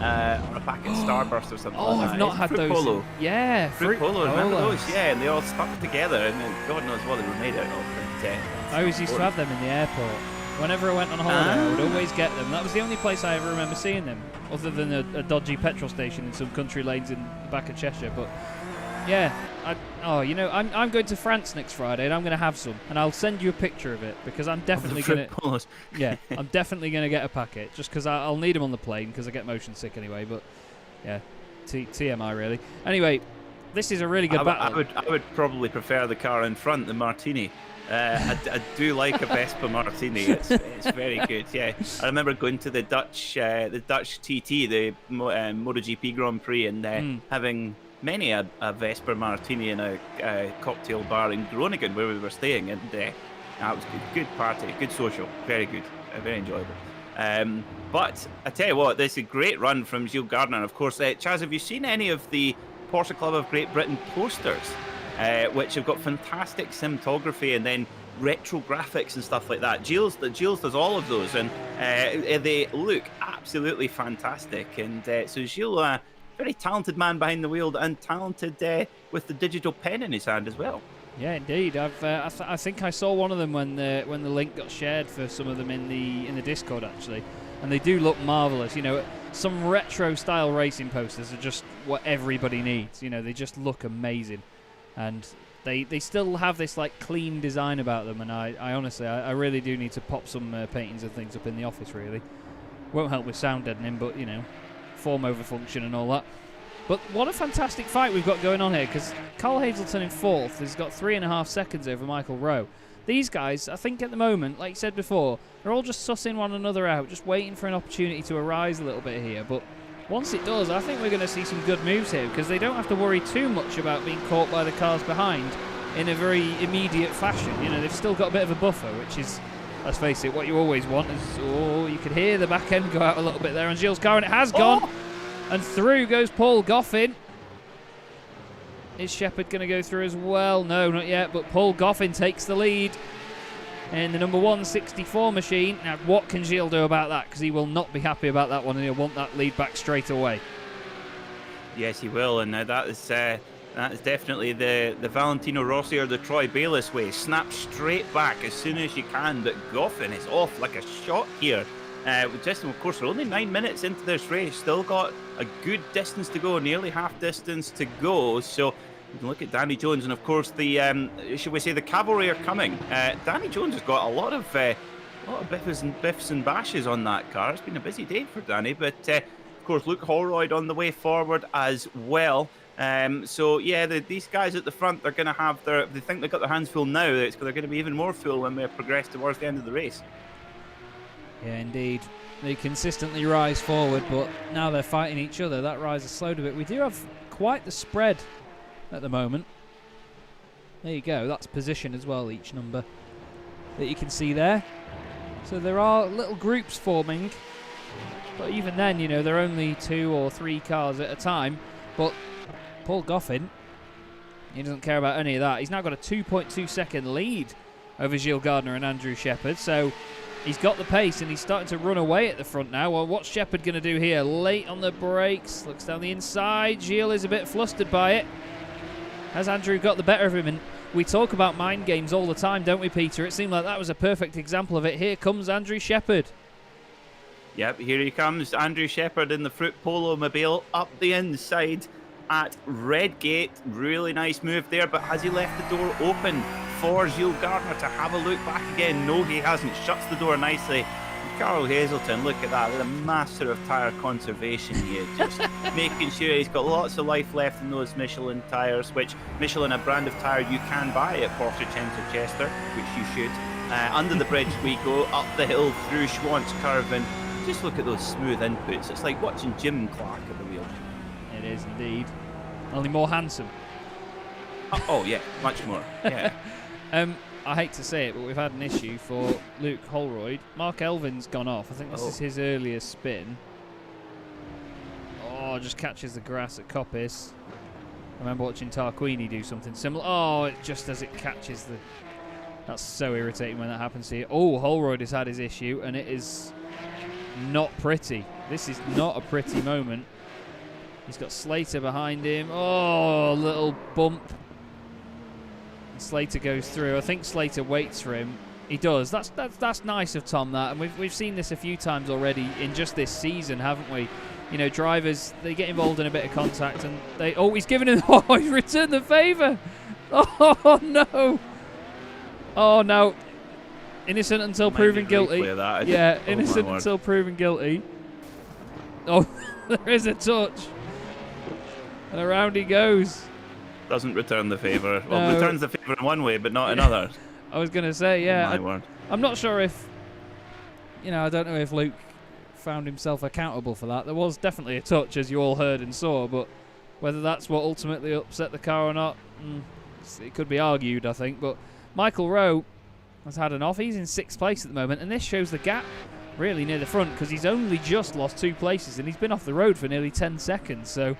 Or a packet of Starburst or something like that. I've not had fruit those. Polo. Yeah, Fruit Polo, remember those? Yeah, and they all stuck together, and God knows what they were made out of. But, I always used to have them in the airport. Whenever I went on holiday, I would always get them. That was the only place I ever remember seeing them, other than a dodgy petrol station in some country lanes in the back of Cheshire. But yeah, I'm going to France next Friday, and I'm going to have some, and I'll send you a picture of it because I'm definitely going to. Yeah, I'm definitely going to get a packet just because I'll need them on the plane because I get motion sick anyway. But yeah, TMI really. Anyway, this is a really good battle. I would probably prefer the car in front, the Martini. I do like a Vespa Martini. It's very good. Yeah, I remember going to the Dutch TT, the MotoGP Grand Prix, and having many a Vespa Martini in a cocktail bar in Groningen where we were staying, and that was good party, good social, very good, very enjoyable. But I tell you what, this is a great run from Gilles Gardner. Of course, Chaz, have you seen any of the Porsche Club of Great Britain posters, which have got fantastic cinematography and then retro graphics and stuff like that? Gilles does all of those, and they look absolutely fantastic. And so Gilles, very talented man behind the wheel, and talented with the digital pen in his hand as well. Yeah, indeed. I think I saw one of them when the link got shared for some of them in the Discord actually, and they do look marvelous. You know, some retro style racing posters are just what everybody needs. You know, they just look amazing, and they still have this like clean design about them. And I honestly, I really do need to pop some paintings and things up in the office really. Won't help with sound deadening, but, you know, form over function and all that. But what a fantastic fight we've got going on here, because Carl Hazelton in 4th has got 3.5 seconds over Michael Rowe. These guys, I think at the moment, like you said before, they're all just sussing one another out, just waiting for an opportunity to arise a little bit here. But once it does, I think we're going to see some good moves here, because they don't have to worry too much about being caught by the cars behind in a very immediate fashion. You know, they've still got a bit of a buffer, which is, let's face it, what you always want is, oh, you could hear the back end go out a little bit there on Gilles' car, and it has gone. And through goes Paul Goffin. Is Shepherd going to go through as well? No, not yet, but Paul Goffin takes the lead in the number 164 machine. Now, what can Gilles do about that? Because he will not be happy about that one, and he'll want that lead back straight away. Yes, he will, and that is definitely the Valentino Rossi or the Troy Bayliss way. Snap straight back as soon as you can, but Goffin is off like a shot here. Just, of course, we're only 9 minutes into this race. Still got a good distance to go, nearly half distance to go. So you can look at Danny Jones, and of course the should we say the cavalry are coming. Danny Jones has got a lot of biffs and bashes on that car. It's been a busy day for Danny, but of course Luke Holroyd on the way forward as well. So yeah, these guys at the front, they're going to have they think they've got their hands full now. They're going to be even more full when we progress towards the end of the race. Yeah, indeed. They consistently rise forward, but now they're fighting each other. That rise has slowed a bit. We do have quite the spread at the moment. There you go. That's position as well, each number that you can see there. So there are little groups forming, but even then, you know, they're only 2 or 3 cars at a time. But Paul Goffin, he doesn't care about any of that. He's now got a 2.2 second lead over Gilles Gardner and Andrew Shepherd. So he's got the pace and he's starting to run away at the front now. Well, what's Shepherd going to do here? Late on the brakes, looks down the inside. Gilles is a bit flustered by it. Has Andrew got the better of him? And we talk about mind games all the time, don't we, Peter? It seemed like that was a perfect example of it. Here comes Andrew Shepherd. Yep, here he comes. Andrew Shepherd in the Fruit Polo Mobile up the inside at Redgate. Really nice move there, but has he left the door open for Gilles Gardner to have a look back again? No, he hasn't. Shuts the door nicely. Carl Hazelton, look at that, the master of tyre conservation here, just making sure he's got lots of life left in those Michelin tyres, which Michelin, a brand of tyre you can buy at Porsche Centre Chester, which you should. Under the bridge we go, up the hill through Schwantz Curve, and just look at those smooth inputs. It's like watching Jim Clark at the wheel. It is indeed. Only more handsome. Oh yeah, much more. Yeah. I hate to say it, but we've had an issue for Luke Holroyd. Mark Elvin's gone off. I think this is his earliest spin. Oh, just catches the grass at Coppice. I remember watching Tarquini do something similar. Oh, it just as it catches the... That's so irritating when that happens here. Oh, Holroyd has had his issue, and it is not pretty. This is not a pretty moment. He's got Slater behind him. Oh, a little bump. Slater goes through. I think Slater waits for him. He does. That's nice of Tom, that. And we've seen this a few times already in just this season, haven't we? You know, drivers, they get involved in a bit of contact and they... Oh, he's given him... Oh, he's returned the favour. Oh, no. Oh, no. Innocent until proven guilty. Yeah, innocent until proven guilty. Oh, there is a touch. And around he goes. Doesn't return the favour. Well, returns the favour in one way, but not another. I was going to say, yeah. Oh, my word. I'm not sure if, you know, I don't know if Luke found himself accountable for that. There was definitely a touch, as you all heard and saw, but whether that's what ultimately upset the car or not, it could be argued, I think. But Michael Rowe has had an off. He's in 6th place at the moment, and this shows the gap really near the front, because he's only just lost 2 places, and he's been off the road for nearly 10 seconds, so...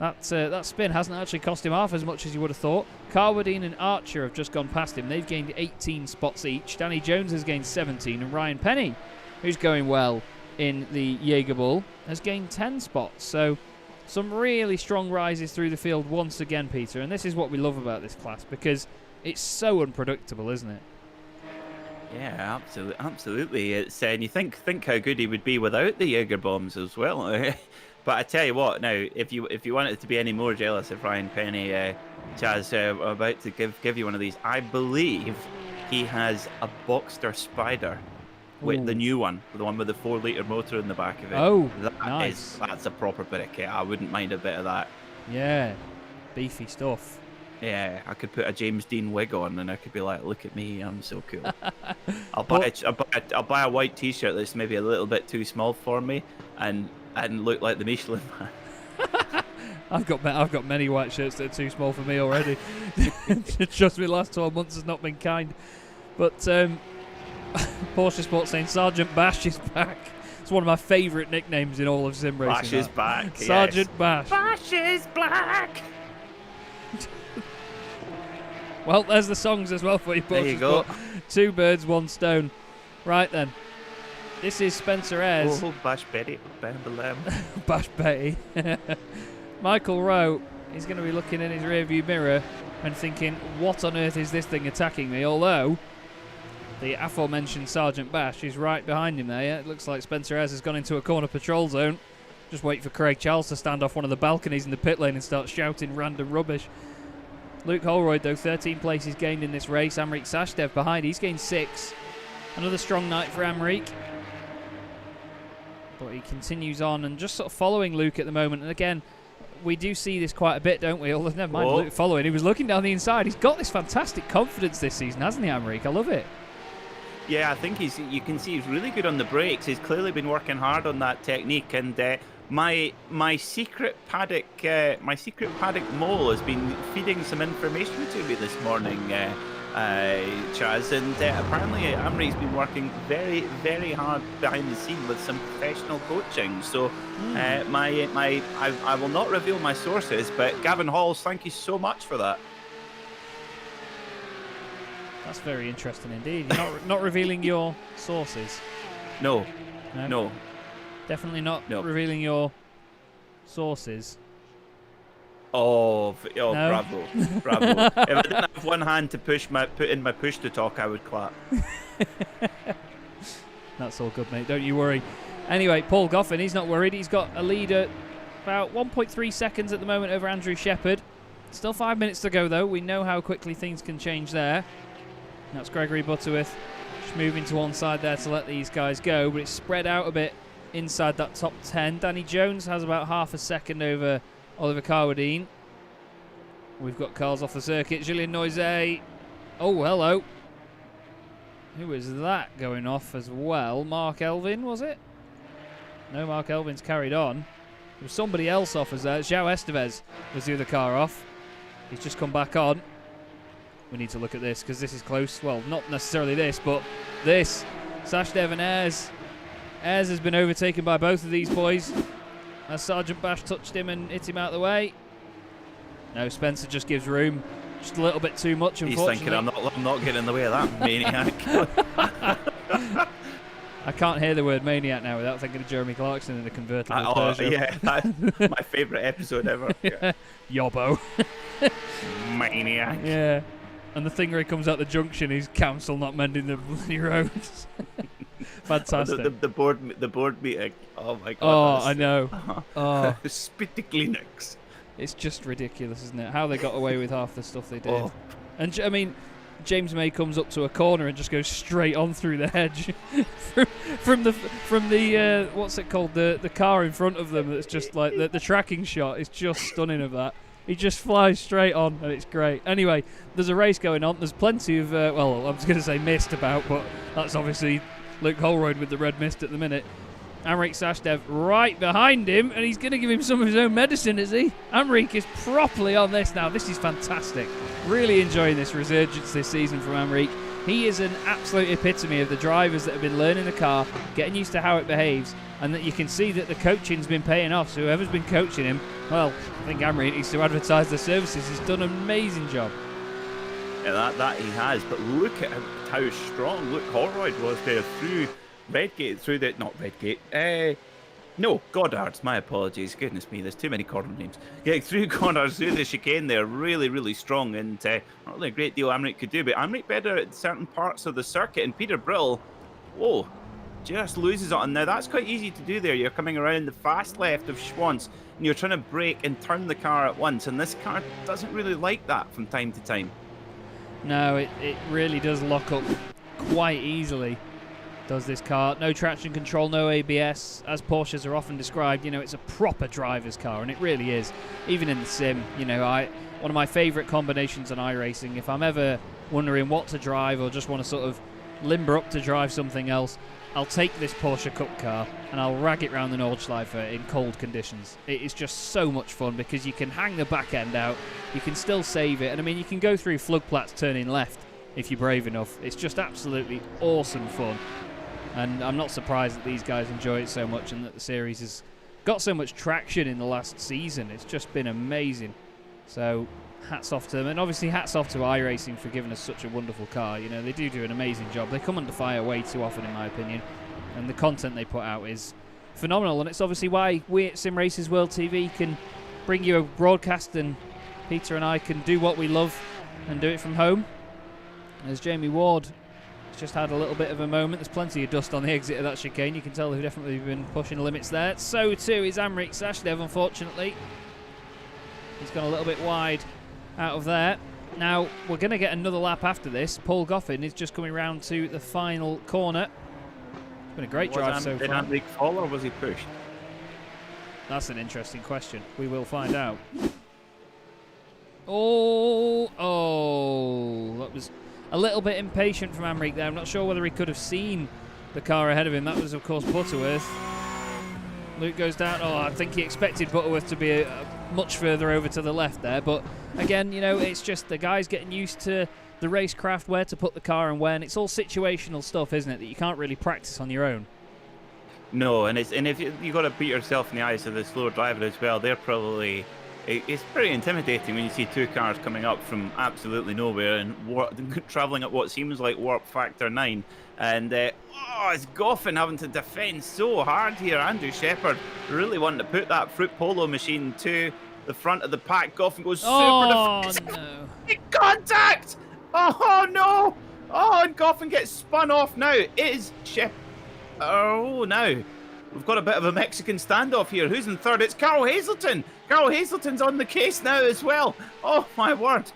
That spin hasn't actually cost him half as much as you would have thought. Carwadine and Archer have just gone past him. They've gained 18 spots each. Danny Jones has gained 17, and Ryan Penny, who's going well in the Jaeger Bull, has gained 10 spots. So some really strong rises through the field once again, Peter. And this is what we love about this class, because it's so unpredictable, isn't it? Yeah, absolutely. It's and you think how good he would be without the Jaeger bombs as well. But I tell you what, now if you wanted to be any more jealous of Ryan Penny, Chaz, I'm about to give you one of these. I believe he has a Boxster Spider with the Ooh. new one, the one with the 4-litre motor in the back of it. Oh, That nice. that's a proper bit of kit. I wouldn't mind a bit of that. Yeah, beefy stuff. Yeah, I could put a James Dean wig on, and I could be like, "Look at me, I'm so cool." I'll buy a white T-shirt that's maybe a little bit too small for me, and look like the Michelin Man. I've got many white shirts that are too small for me already. Trust me, the last 12 months has not been kind. But Porsche Sports saying Sergeant Bash is back. It's one of my favourite nicknames in all of sim racing. Bash is back. Sergeant yes. Bash. Bash is black. Well, there's the songs as well for you, Porsche There you go. Sport. 2 birds, 1 stone. Right then. This is Spencer Ayres. Oh, Bash Betty, Bam Bam. Bash Betty. Michael Rowe is going to be looking in his rearview mirror and thinking, what on earth is this thing attacking me? Although, the aforementioned Sergeant Bash is right behind him there. Yeah? It looks like Spencer Ayres has gone into a corner patrol zone. Just wait for Craig Charles to stand off one of the balconies in the pit lane and start shouting random rubbish. Luke Holroyd, though, 13 places gained in this race. Amrik Sashdev behind. He's gained 6. Another strong night for Amrik. But he continues on and just sort of following Luke at the moment. And again, we do see this quite a bit, don't we? Although, never mind Luke following. He was looking down the inside. He's got this fantastic confidence this season, hasn't he, Amrik? I love it. Yeah, I think you can see he's really good on the brakes. He's clearly been working hard on that technique, and my secret paddock mole has been feeding some information to me this morning, Chaz, and apparently Amri's been working very, very hard behind the scene with some professional coaching. So I will not reveal my sources, but Gavin Halls, thank you so much for that. That's very interesting indeed. You're not revealing your sources. No. Definitely not No. revealing your sources. Oh, No? bravo. If I didn't have one hand to put in my push to talk, I would clap. That's all good, mate. Don't you worry. Anyway, Paul Goffin, he's not worried. He's got a lead at about 1.3 seconds at the moment over Andrew Shepherd. Still 5 minutes to go, though. We know how quickly things can change there. That's Gregory Butterworth just moving to one side there to let these guys go, but it's spread out a bit inside that top 10. Danny Jones has about half a second over Oliver Carwadine. We've got cars off the circuit. Julien Noisy. Oh, hello. Who is that going off as well? Mark Elvin, was it? No, Mark Elvin's carried on. There was somebody else off as there. João Estevez was the other car off. He's just come back on. We need to look at this because this is close. Well, not necessarily this, but this. Sashdev and Ayres. Ayres has been overtaken by both of these boys as Sergeant Bash touched him and hit him out of the way. No, Spencer just gives room. Just a little bit too much, unfortunately. He's thinking, I'm not getting in the way of that maniac. I can't hear the word maniac now without thinking of Jeremy Clarkson in a convertible Peugeot. Yeah, that's my favourite episode ever. Yeah. Yobbo. Maniac. Yeah. And the thing where he comes out the junction, he's council not mending the bloody roads. Fantastic. The board meeting. Oh my god. Oh, I know. Oh, Spit the Kleenex. it's just ridiculous, isn't it? How they got away with half the stuff they did. Oh. And I mean, James May comes up to a corner and just goes straight on through the hedge from the what's it called, the car in front of them. That's just like the tracking shot is just stunning of that. He just flies straight on, and it's great. Anyway, there's a race going on. There's plenty of, well, I was going to say mist about, but that's obviously Luke Holroyd with the red mist at the minute. Amrik Sashdev right behind him, and he's going to give him some of his own medicine, is he? Amrik is properly on this now. This is fantastic. Really enjoying this resurgence this season from Amrik. He is an absolute epitome of the drivers that have been learning the car, getting used to how it behaves, and that you can see that the coaching's been paying off. So whoever's been coaching him, well, I think Amrik needs to advertise the services. He's done an amazing job. Yeah, that he has. But look at how strong Luke Holroyd was there through Redgate, no, Goddard's, my apologies. Goodness me, there's too many corner names. Getting through Goddard's through the chicane there, really, really strong, and not really a great deal Amrik could do, but Amrik better at certain parts of the circuit, and Peter Brill, whoa, just loses it. And now that's quite easy to do there. You're coming around the fast left of Schwantz, and you're trying to brake and turn the car at once, and this car doesn't really like that from time to time. No, it really does lock up quite easily. does this car. No traction control, no ABS. As Porsches are often described, it's a proper driver's car, and it really is. Even in the sim, one of my favourite combinations on iRacing, if I'm ever wondering what to drive or just want to sort of limber up to drive something else, I'll take this Porsche Cup car and I'll rag it round the Nordschleife in cold conditions. It is just so much fun because you can hang the back end out, you can still save it, and you can go through floodplats turning left if you're brave enough. It's just absolutely awesome fun, and I'm not surprised that these guys enjoy it so much and that the series has got so much traction in the last season. It's just been amazing. So hats off to them, and obviously hats off to iRacing for giving us such a wonderful car. They do an amazing job. They come under fire way too often, in my opinion, and the content they put out is phenomenal, and it's obviously why we at Simracersworld TV can bring you a broadcast, and Peter and I can do what we love and do it from home. As Jamie Ward has just had a little bit of a moment, there's plenty of dust on the exit of that chicane. You can tell they've definitely been pushing the limits there. So too is Simracersworld, unfortunately. He's gone a little bit wide out of there. Now, we're going to get another lap after this. Paul Goffin is just coming round to the final corner. It's been a great drive so far. Did Anric fall or was he pushed? That's an interesting question. We will find out. That was a little bit impatient from Anric there. I'm not sure whether he could have seen the car ahead of him. That was, of course, Butterworth. Luke goes down. I think he expected Butterworth to be much further over to the left there, but again, it's just the guys getting used to the racecraft, where to put the car and when. It's all situational stuff, isn't it, that you can't really practice on your own. No, and if you got to beat yourself in the eyes of the slower driver as well, they're probably... It's pretty intimidating when you see two cars coming up from absolutely nowhere and travelling at what seems like warp factor 9. And it's Goffin having to defend so hard here. Andrew Shepherd really wanting to put that Fruit Polo machine to the front of the pack. Goffin goes super defensive. No. Contact! Oh, no! Oh, and Goffin gets spun off now. It is Shepherd. Oh, now. We've got a bit of a Mexican standoff here. Who's in third? It's Carl Hazelton. Carl Hazelton's on the case now as well. Oh, my word.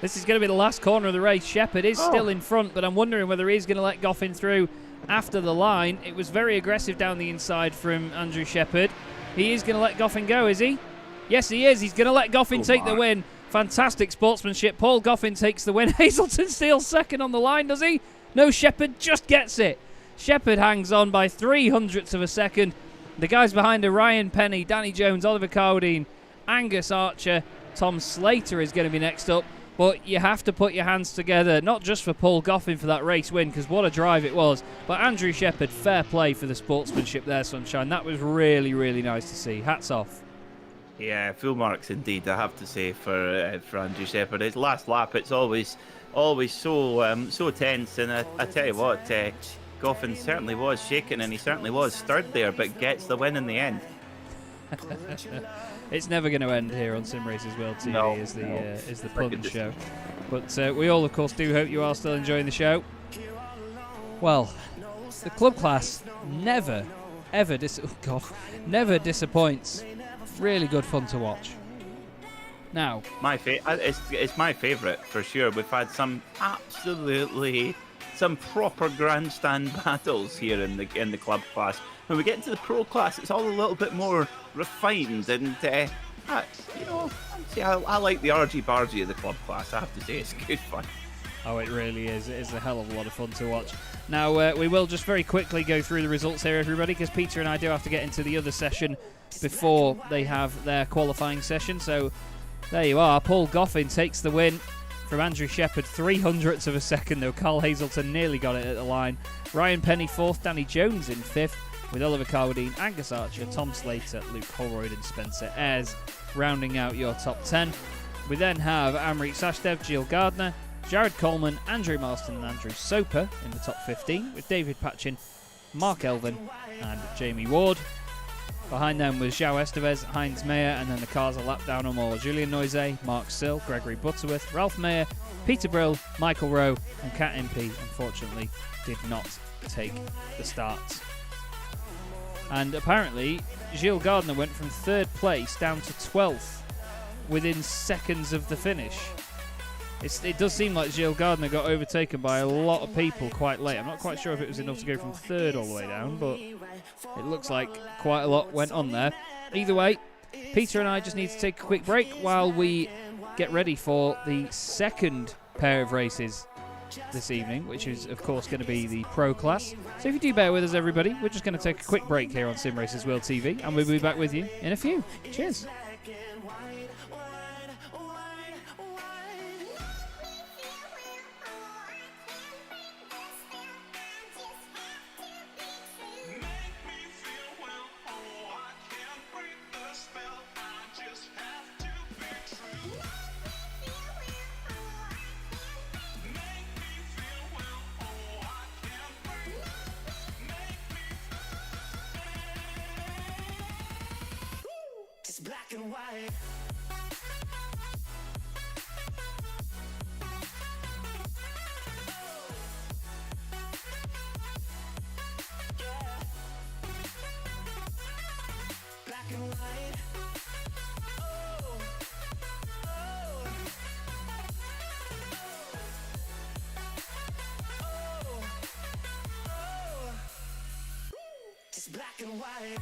This is going to be the last corner of the race. Shepherd is still in front, but I'm wondering whether he's going to let Goffin through after the line. It was very aggressive down the inside from Andrew Shepherd. He is going to let Goffin go, is he? Yes, he is. He's going to let Goffin take the win. Fantastic sportsmanship. Paul Goffin takes the win. Hazelton steals second on the line, does he? No, Shepherd just gets it. Shepherd hangs on by 0.03 of a second. The guys behind are Ryan Penny, Danny Jones, Oliver Cowdean, Angus Archer, Tom Slater is going to be next up. But you have to put your hands together, not just for Paul Goffin for that race win, because what a drive it was, but Andrew Shepherd, fair play for the sportsmanship there, Sunshine. That was really, really nice to see. Hats off. Yeah, full marks indeed, I have to say, for Andrew Shepherd. His last lap, it's always so tense, and I tell you what, Goffin certainly was shaking, and he certainly was stirred there, but gets the win in the end. It's never going to end here on Simracersworld TV is the pun show. But we all, of course, do hope you are still enjoying the show. Well, the club class never disappoints. Really good fun to watch. Now, it's my favourite for sure. We've had some proper grandstand battles here in the club class. When we get into the pro class, it's all a little bit more refined, and I like the argy-bargy of the club class. I have to say, it's good fun. Oh, it really is. It is a hell of a lot of fun to watch. Now, we will just very quickly go through the results here, everybody, because Peter and I do have to get into the other session before they have their qualifying session. So, there you are. Paul Goffin takes the win from Andrew Shepherd, 0.03 of a second, though. Carl Hazelton nearly got it at the line. Ryan Penny fourth, Danny Jones in fifth, with Oliver Cowdean, Angus Archer, Tom Slater, Luke Holroyd and Spencer Ayres rounding out your top 10. We then have Simracersworld, Jill Gardner, Jared Coleman, Andrew Marston and Andrew Soper in the top 15, with David Patchin, Mark Elvin and Jamie Ward. Behind them was João Esteves, Heinz Mayer, and then the cars a lap down or more. Julian Noise, Mark Sill, Gregory Butterworth, Ralph Mayer, Peter Brill, Michael Rowe and Kat Impey unfortunately did not take the start. And apparently Gilles Gardner went from 3rd place down to 12th within seconds of the finish. It does seem like Gilles Gardner got overtaken by a lot of people quite late. I'm not quite sure if it was enough to go from third all the way down, but it looks like quite a lot went on there. Either way, Peter and I just need to take a quick break while we get ready for the second pair of races this evening, which is, of course, going to be the Pro Class. So if you do bear with us, everybody, we're just going to take a quick break here on Sim Racers World TV, and we'll be back with you in a few. Cheers. Black and white. Yeah. Black and white. Oh. Oh. Oh. Oh. Just black and white.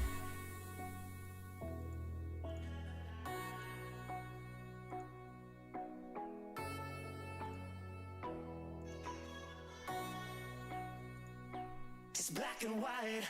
Black and white.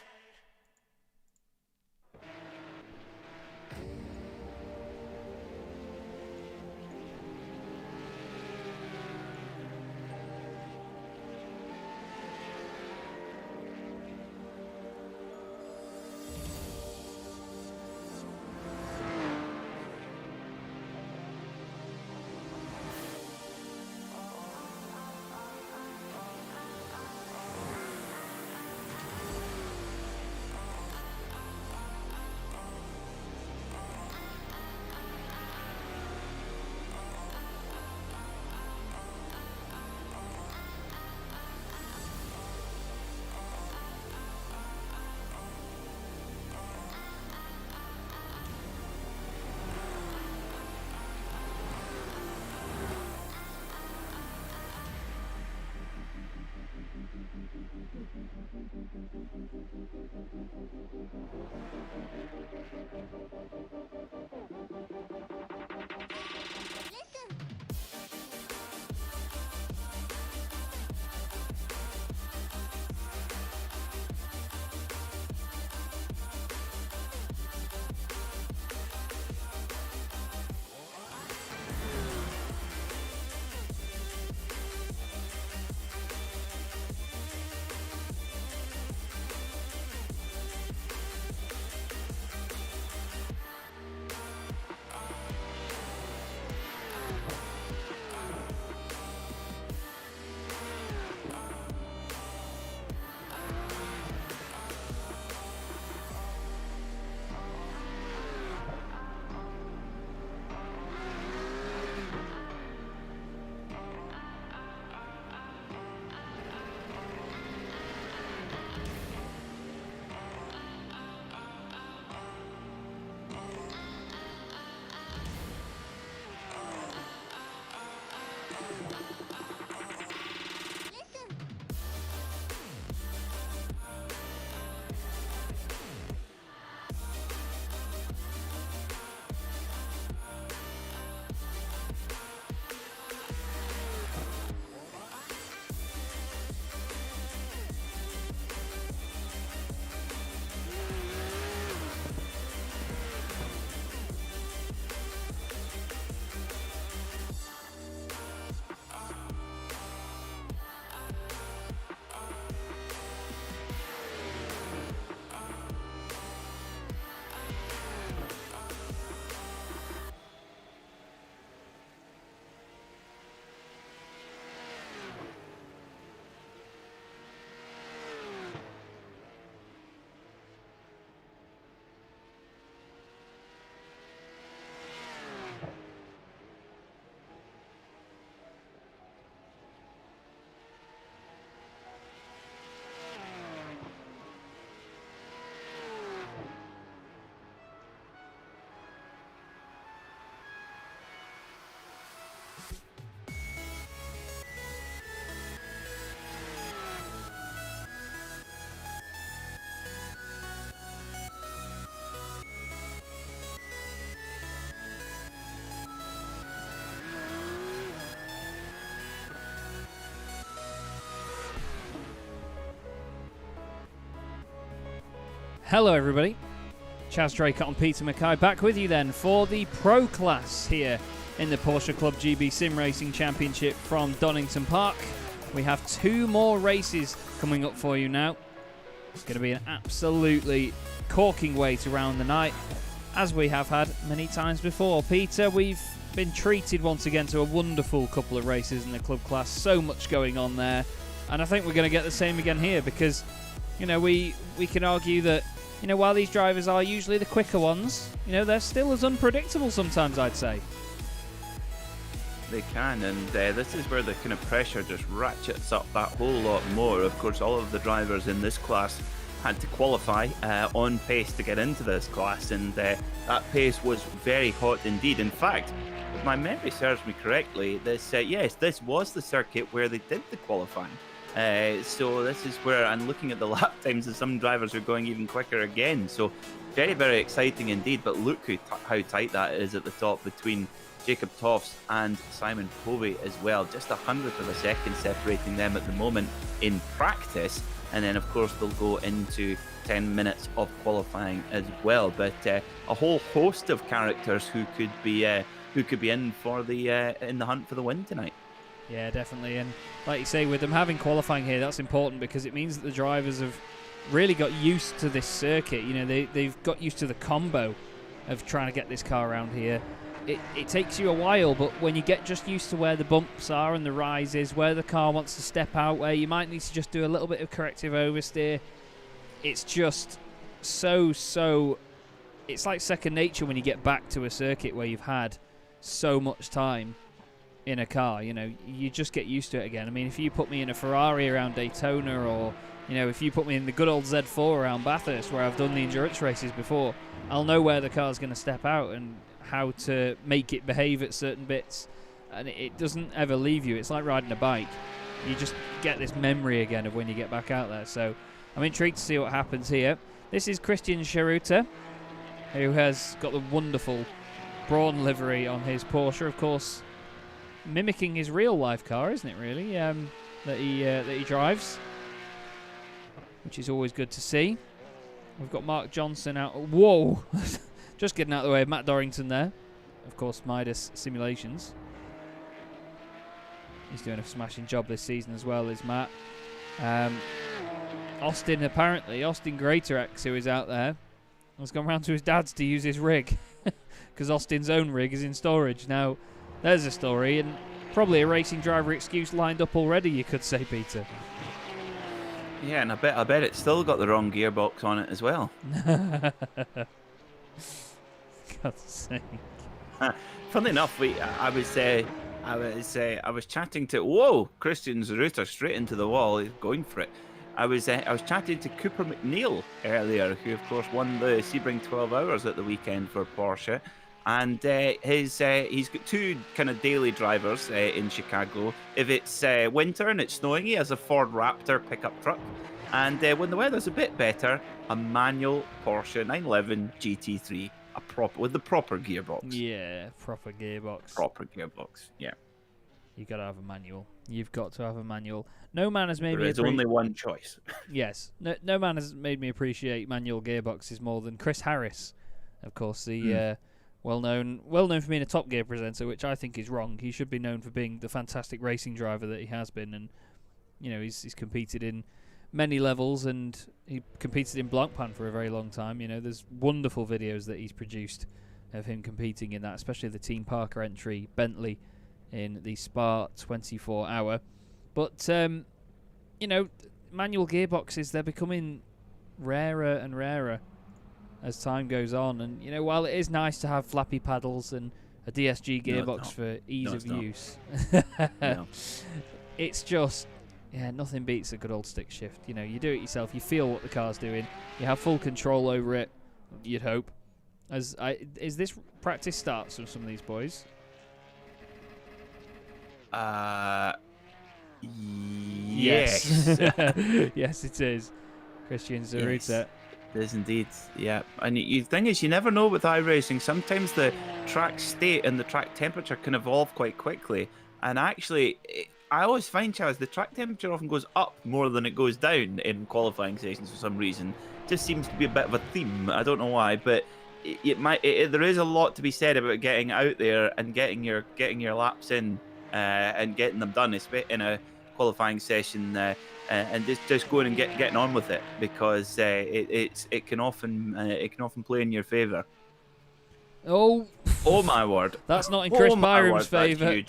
Hello everybody, Chaz Draycott and Peter MacKay back with you then for the Pro Class here in the Porsche Club GB Sim Racing Championship from Donington Park. We have 2 more races coming up for you now. It's going to be an absolutely corking way to round the night, as we have had many times before. Peter, we've been treated once again to a wonderful couple of races in the club class, so much going on there, and I think we're going to get the same again here because, you know, we can argue that, you know, while these drivers are usually the quicker ones, you know, they're still as unpredictable sometimes, I'd say. They can, and this is where the kind of pressure just ratchets up that whole lot more. Of course, all of the drivers in this class had to qualify on pace to get into this class, and that pace was very hot indeed. In fact, if my memory serves me correctly, this was the circuit where they did the qualifying. So this is where, and looking at the lap times, some drivers are going even quicker again. So very, very exciting indeed. But look how tight that is at the top between Jacob Toffs and Simon Povey as well. Just 100th of a second separating them at the moment in practice. And then, of course, they'll go into 10 minutes of qualifying as well. But a whole host of characters who could be in for in the hunt for the win tonight. Yeah, definitely. And like you say, with them having qualifying here, that's important because it means that the drivers have really got used to this circuit. You know, they've got used to the combo of trying to get this car around here. It takes you a while, but when you get just used to where the bumps are and the rises, where the car wants to step out, where you might need to just do a little bit of corrective oversteer, it's just so it's like second nature when you get back to a circuit where you've had so much time in a car. You know, you just get used to it again. I mean, if you put me in a Ferrari around Daytona, or, you know, if you put me in the good old Z4 around Bathurst where I've done the endurance races before, I'll know where the car's going to step out and how to make it behave at certain bits, and it doesn't ever leave you. It's like riding a bike. You just get this memory again of when you get back out there. So I'm intrigued to see what happens here. This is Christian Scheruter, who has got the wonderful Brawn livery on his Porsche, of course, mimicking his real life car, isn't it really, that he drives, which is always good to see. We've got Mark Johnson out. Whoa! Just getting out of the way of Matt Dorrington there. Of course, Midas Simulations. He's doing a smashing job this season as well, is Matt. Austin Greaterex, who is out there, has gone round to his dad's to use his rig. Because Austin's own rig is in storage. Now, there's a story, and probably a racing driver excuse lined up already, you could say, Peter. Yeah, and I bet it's still got the wrong gearbox on it as well. God's sake. Funnily enough, I was chatting to Christian Zeruta straight into the wall. He's going for it. I was chatting to Cooper McNeil earlier, who of course won the Sebring 12 Hours at the weekend for Porsche, and he's got 2 kind of daily drivers in Chicago. If it's winter and it's snowing, he has a Ford Raptor pickup truck, and when the weather's a bit better, a manual Porsche 911 GT3. With the proper gearbox. Yeah, proper gearbox. Proper gearbox, yeah. You've got to have a manual. You've got to have a manual. No man has made me... There is only one choice. Yes. No man has made me appreciate manual gearboxes more than Chris Harris. Of course, the well-known for being a Top Gear presenter, which I think is wrong. He should be known for being the fantastic racing driver that he has been. And, you know, he's competed in many levels, and he competed in Blancpain for a very long time. You know, there's wonderful videos that he's produced of him competing in that, especially the Team Parker entry, Bentley, in the Spa 24 Hour. But, you know, manual gearboxes, they're becoming rarer and rarer as time goes on. And, you know, while it is nice to have flappy paddles and a DSG gearbox for ease of use, it's just... Yeah, nothing beats a good old stick shift. You know, you do it yourself. You feel what the car's doing. You have full control over it, you'd hope. Is this practice starts from some of these boys? Yes. Yes, it is. Christian Zeruta. Yes, it is indeed, yeah. And the thing is, you never know with iRacing. Sometimes the track state and the track temperature can evolve quite quickly. And actually, I always find, Chaz, the track temperature often goes up more than it goes down in qualifying sessions for some reason. Just seems to be a bit of a theme. I don't know why, but there is a lot to be said about getting out there and getting your laps in and getting them done, especially in a qualifying session, and just going and getting on with it, because it can often play in your favour. Oh my word! That's not in Chris Byram's favour.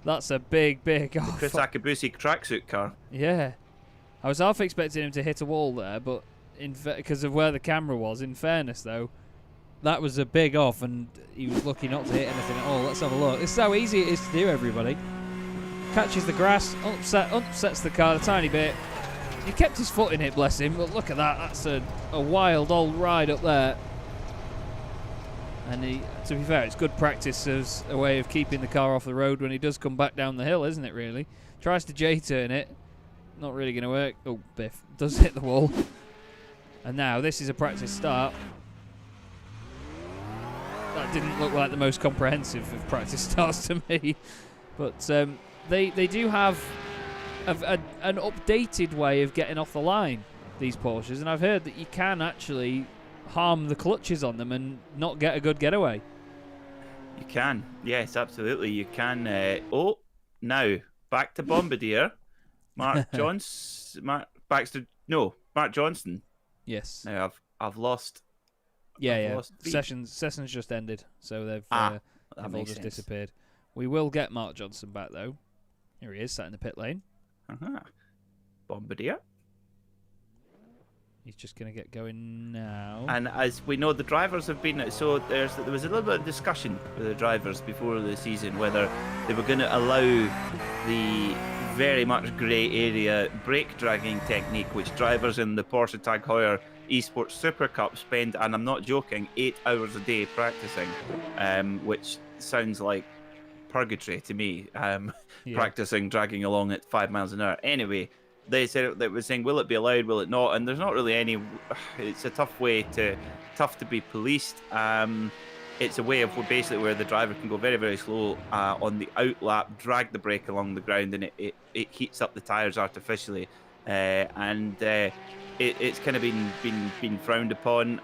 That's That's a big off. Chris Akabusi tracksuit car. Yeah, I was half expecting him to hit a wall there, but because of where the camera was. In fairness, though, that was a big off, and he was lucky not to hit anything at all. Let's have a look. This is how easy it is to do, everybody. Catches the grass, upsets the car a tiny bit. He kept his foot in it, bless him, but look at that. That's a wild old ride up there. And to be fair, it's good practice as a way of keeping the car off the road when he does come back down the hill, isn't it, really? Tries to J-turn it. Not really going to work. Oh, biff. Does hit the wall. And now, this is a practice start. That didn't look like the most comprehensive of practice starts to me. But they do have an updated way of getting off the line, these Porsches. And I've heard that you can actually harm the clutches on them and not get a good getaway. You can, yes, absolutely. You can. Now back to Bombardier. Mark Johnson. Yes. Now I've lost. Lost Sessions just ended, so they've all just disappeared. We will get Mark Johnson back though. Here he is, sat in the pit lane. Bombardier. He's just going to get going now. And as we know, the drivers have been... So there was a little bit of discussion with the drivers before the season whether they were going to allow the very much grey area brake dragging technique, which drivers in the Porsche Tag Heuer Esports Super Cup spend, and I'm not joking, 8 hours a day practicing, which sounds like purgatory to me, practicing dragging along at 5 miles an hour. Anyway, they said, they were saying, will it be allowed, will it not? And there's not really any. It's a tough to be policed. It's a way of basically where the driver can go very, very slow on the outlap, drag the brake along the ground, and it heats up the tires artificially, and it's kind of been frowned upon.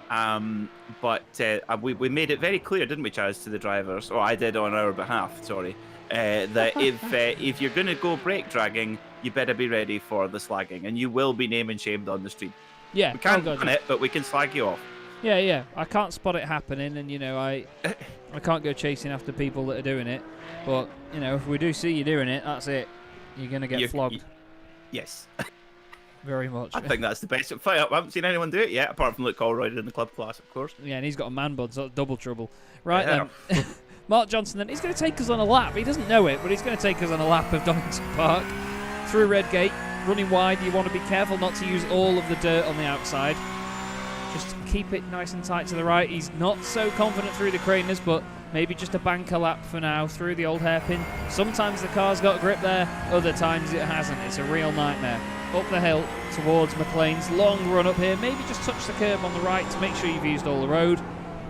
But we made it very clear, didn't we, Chaz, to the drivers? Or I did on our behalf. Sorry. That if you're going to go brake dragging, you better be ready for the slagging, and you will be name and shamed on the street. Yeah, we can't ban it, but we can slag you off. Yeah. I can't spot it happening, and I can't go chasing after people that are doing it. But if we do see you doing it, that's it. You're going to get flogged. Yes. Very much. I think that's the best fight up. I haven't seen anyone do it yet, apart from Luke Colroyd in the club class, of course. Yeah, and he's got a man bun, so that's double trouble. Right then. Mark Johnson then, he's going to take us on a lap. He doesn't know it, but he's going to take us on a lap of Donington Park through Redgate, running wide. You want to be careful not to use all of the dirt on the outside. Just keep it nice and tight to the right. He's not so confident through the craners, but maybe just a banker lap for now through the old hairpin. Sometimes the car's got grip there, other times it hasn't. It's a real nightmare. Up the hill towards McLean's. Long run up here. Maybe just touch the curb on the right to make sure you've used all the road.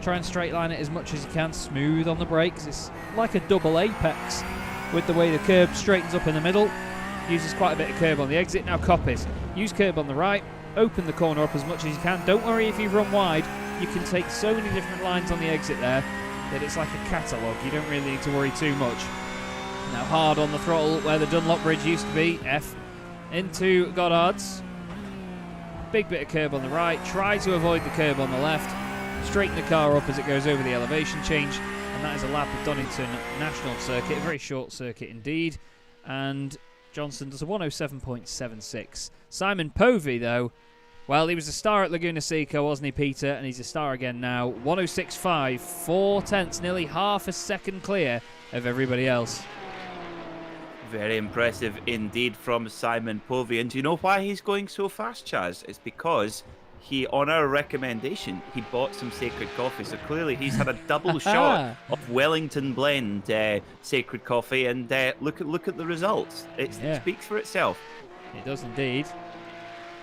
Try and straight line it as much as you can. Smooth on the brakes. It's like a double apex with the way the curb straightens up in the middle. Uses quite a bit of curb on the exit. Now copies. Use curb on the right. Open the corner up as much as you can. Don't worry if you run wide. You can take so many different lines on the exit there that it's like a catalogue. You don't really need to worry too much. Now hard on the throttle where the Dunlop bridge used to be. F. Into Goddard's. Big bit of curb on the right. Try to avoid the curb on the left. Straighten the car up as it goes over the elevation change, and that is a lap of Donington National Circuit, a very short circuit indeed, and Johnson does a 107.76. Simon Povey, though, well, he was a star at Laguna Seca, wasn't he, Peter, and he's a star again now. 106.5, 4/10, nearly half a second clear of everybody else. Very impressive indeed from Simon Povey, and do you know why he's going so fast, Chaz? It's because he, on our recommendation, he bought some Sacred Coffee. So clearly he's had a double shot of Wellington Blend Sacred Coffee, and look at the results. It speaks for itself. It does indeed.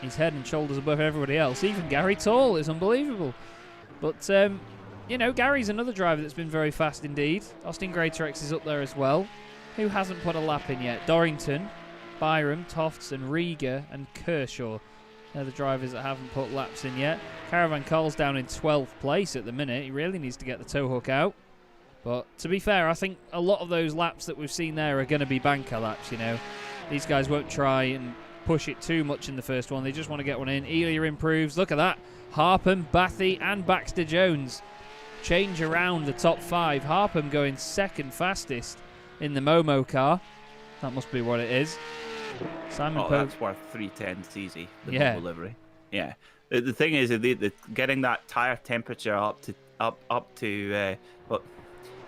He's head and shoulders above everybody else. Even Gary Tall is unbelievable. But, Gary's another driver that's been very fast indeed. Austin Greatorex is up there as well. Who hasn't put a lap in yet? Dorrington, Byram, Tofts and Rieger and Kershaw. They're the drivers that haven't put laps in yet. Caravan Cole's down in 12th place at the minute. He really needs to get the tow hook out. But to be fair, I think a lot of those laps that we've seen there are going to be banker laps, you know. These guys won't try and push it too much in the first one. They just want to get one in. Elia improves. Look at that. Harpham, Bathy and Baxter Jones change around the top 5. Harpham going second fastest in the Momo car. That must be what it is. Simon Pope. That's worth 310s easy. The Yeah. Momo livery. Yeah. The thing is, getting that tire temperature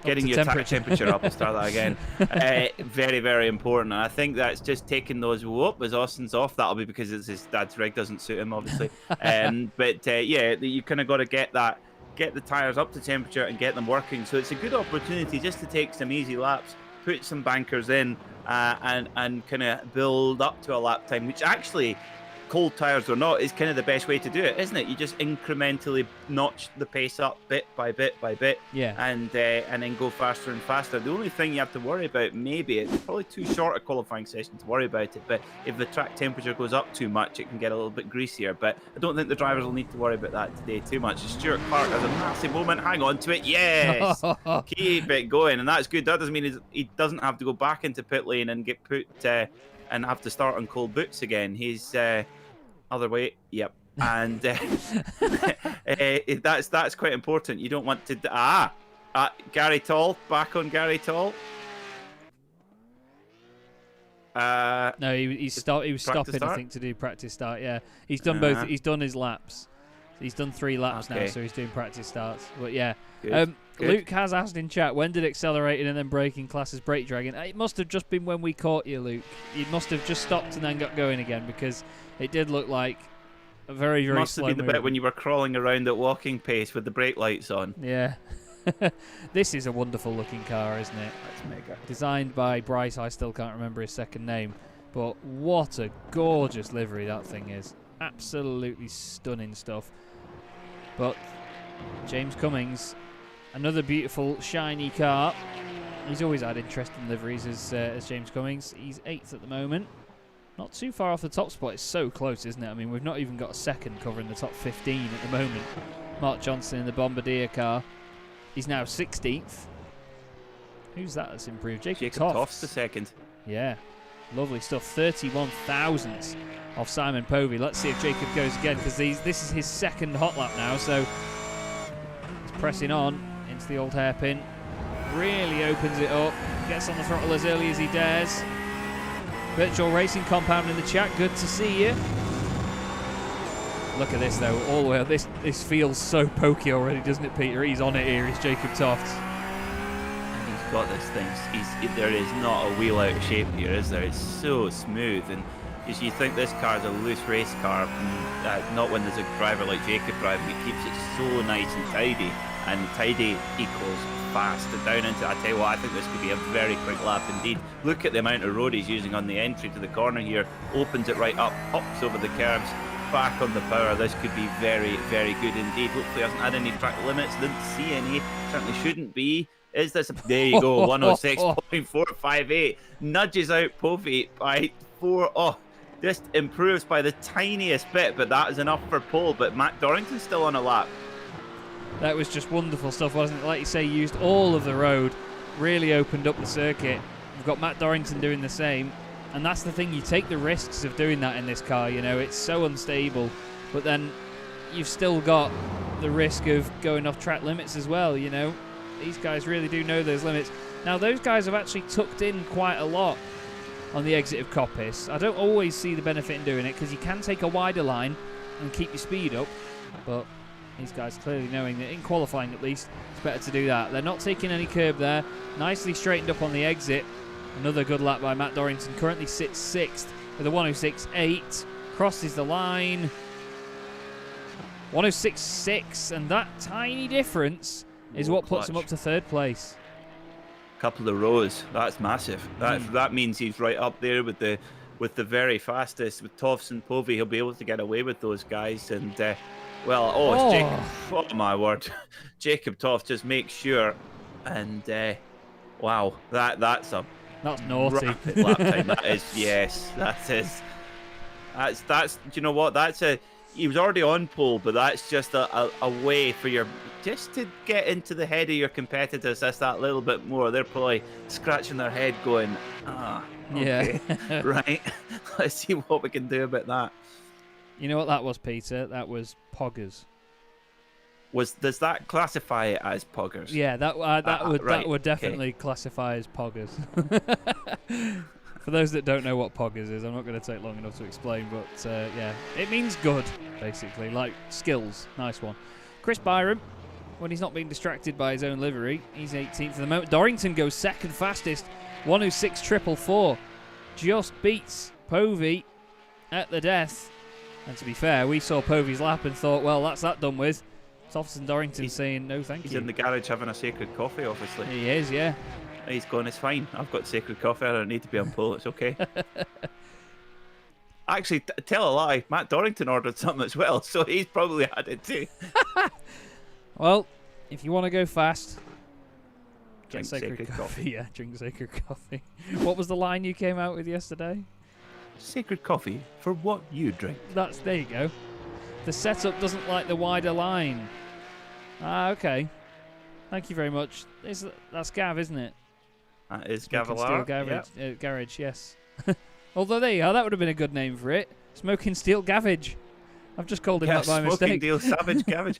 getting your tire temperature up, I'll start that again. Very, very important. And I think that's just taking those, as Austin's off, that'll be because it's his dad's rig doesn't suit him, obviously. Yeah, you kind of got to get the tires up to temperature and get them working. So it's a good opportunity just to take some easy laps, put some bankers in, and kind of build up to a lap time, which actually, cold tires or not, is kind of the best way to do it, isn't it? You just incrementally notch the pace up bit by bit by bit, yeah, and then go faster and faster. The only thing you have to worry about, maybe, it's probably too short a qualifying session to worry about it, but if the track temperature goes up too much, it can get a little bit greasier. But I don't think the drivers will need to worry about that today too much. Stuart Clark has a massive moment. Hang on to it. Yes! Keep it going, and that's good. That doesn't mean he doesn't have to go back into pit lane and get put and have to start on cold boots again. He's other way, yep. And that's quite important. You don't want to. Gary Tall, back on Gary Tall. No, he was stopping, I think, to do practice start. Yeah, he's done both. He's done his laps. He's done 3 laps now, so he's doing practice starts. But yeah, good. Luke has asked in chat, when did accelerating and then braking classes brake dragging? It must have just been when we caught you, Luke. You must have just stopped and then got going again, because it did look like a very, very must slow have been the bit when you were crawling around at walking pace with the brake lights on. Yeah. This is a wonderful looking car, isn't it? That's mega. Designed by Bryce, I still can't remember his second name, but what a gorgeous livery that thing is. Absolutely stunning stuff. But James Cummings, another beautiful shiny car. He's always had interesting liveries as James Cummings. He's 8th at the moment. Not too far off the top spot. It's so close, isn't it? I mean, we've not even got a second covering the top 15 at the moment. Mark Johnson in the Bombardier car. He's now 16th. Who's that that's improved? Jacob Toft's the second. Yeah. Lovely stuff. 31 thousandths off Simon Povey. Let's see if Jacob goes again, because this is his second hot lap now. So he's pressing on into the old hairpin. Really opens it up. Gets on the throttle as early as he dares. Virtual Racing Compound in the chat. Good to see you. Look at this, though. All the way up. This feels so pokey already, doesn't it, Peter? He's on it here. He's Jacob Toft. He's got this thing. There is not a wheel out of shape here, is there? It's so smooth. And as you think this car is a loose race car, not when there's a driver like Jacob driving. He keeps it so nice and tidy. And tidy equals fast. And down into, I tell you what, I think this could be a very quick lap indeed. Look at the amount of road he's using on the entry to the corner here. Opens it right up, hops over the curbs, back on the power. This could be very, very good indeed. Hopefully hasn't had any track limits. Didn't see any. Certainly shouldn't be. Is this? There you go. 106.458. Nudges out Povey by 4. Oh, just improves by the tiniest bit, but that is enough for pole. But Matt Dorrington's still on a lap. That was just wonderful stuff, wasn't it? Like you say, used all of the road. Really opened up the circuit. We've got Matt Dorrington doing the same. And that's the thing, you take the risks of doing that in this car, you know, it's so unstable, but then you've still got the risk of going off track limits as well, you know. These guys really do know those limits. Now, those guys have actually tucked in quite a lot on the exit of Coppice. I don't always see the benefit in doing it, because you can take a wider line and keep your speed up, but these guys clearly knowing that in qualifying at least, it's better to do that. They're not taking any curb there, nicely straightened up on the exit. Another good lap by Matt Dorrington. Currently sits 6th with a 106.8. Crosses the line. 106.6. And that tiny difference is what puts him up to 3rd place. Couple of rows. That's massive. That means he's right up there with the very fastest. With Tofts and Povey, he'll be able to get away with those guys. And, it's Jacob. Oh, my word. Jacob Toft just makes sure. And, wow, that's a That's naughty. Rapid lap time. That is, yes, that is. That's. Do you know what? He was already on pole, but that's just a way for just to get into the head of your competitors. That's that little bit more. They're probably scratching their head, going, okay, yeah, right. Let's see what we can do about that. You know what that was, Peter? That was poggers. Does that classify it as poggers? Yeah, that would definitely okay. classify as poggers. For those that don't know what poggers is, I'm not going to take long enough to explain, but yeah, it means good, basically, like skills. Nice one. Chris Byram, when he's not being distracted by his own livery, he's 18th at the moment. Dorrington goes second fastest, 1:06.444. Just beats Povey at the death. And to be fair, we saw Povey's lap and thought, well, that's that done with. Tofts and Dorrington saying no thank you. He's in the garage having a sacred coffee, obviously. He is, yeah. He's going, it's fine. I've got sacred coffee. I don't need to be on pole. It's okay. Actually, tell a lie. Matt Dorrington ordered something as well, so he's probably had it too. Well, if you want to go fast, Drink get sacred sacred coffee. Yeah, drink sacred coffee. What was the line you came out with yesterday? Sacred coffee for what you drink. There you go. The setup doesn't like the wider line. Ah, okay. Thank you very much. That's Gav, isn't it? That is Smoking Gavilar. Steel Garage, yes. Although there you are, that would have been a good name for it. Smoking Steel Gavage. I've just called him that by mistake. Smoking Steel Savage Garage.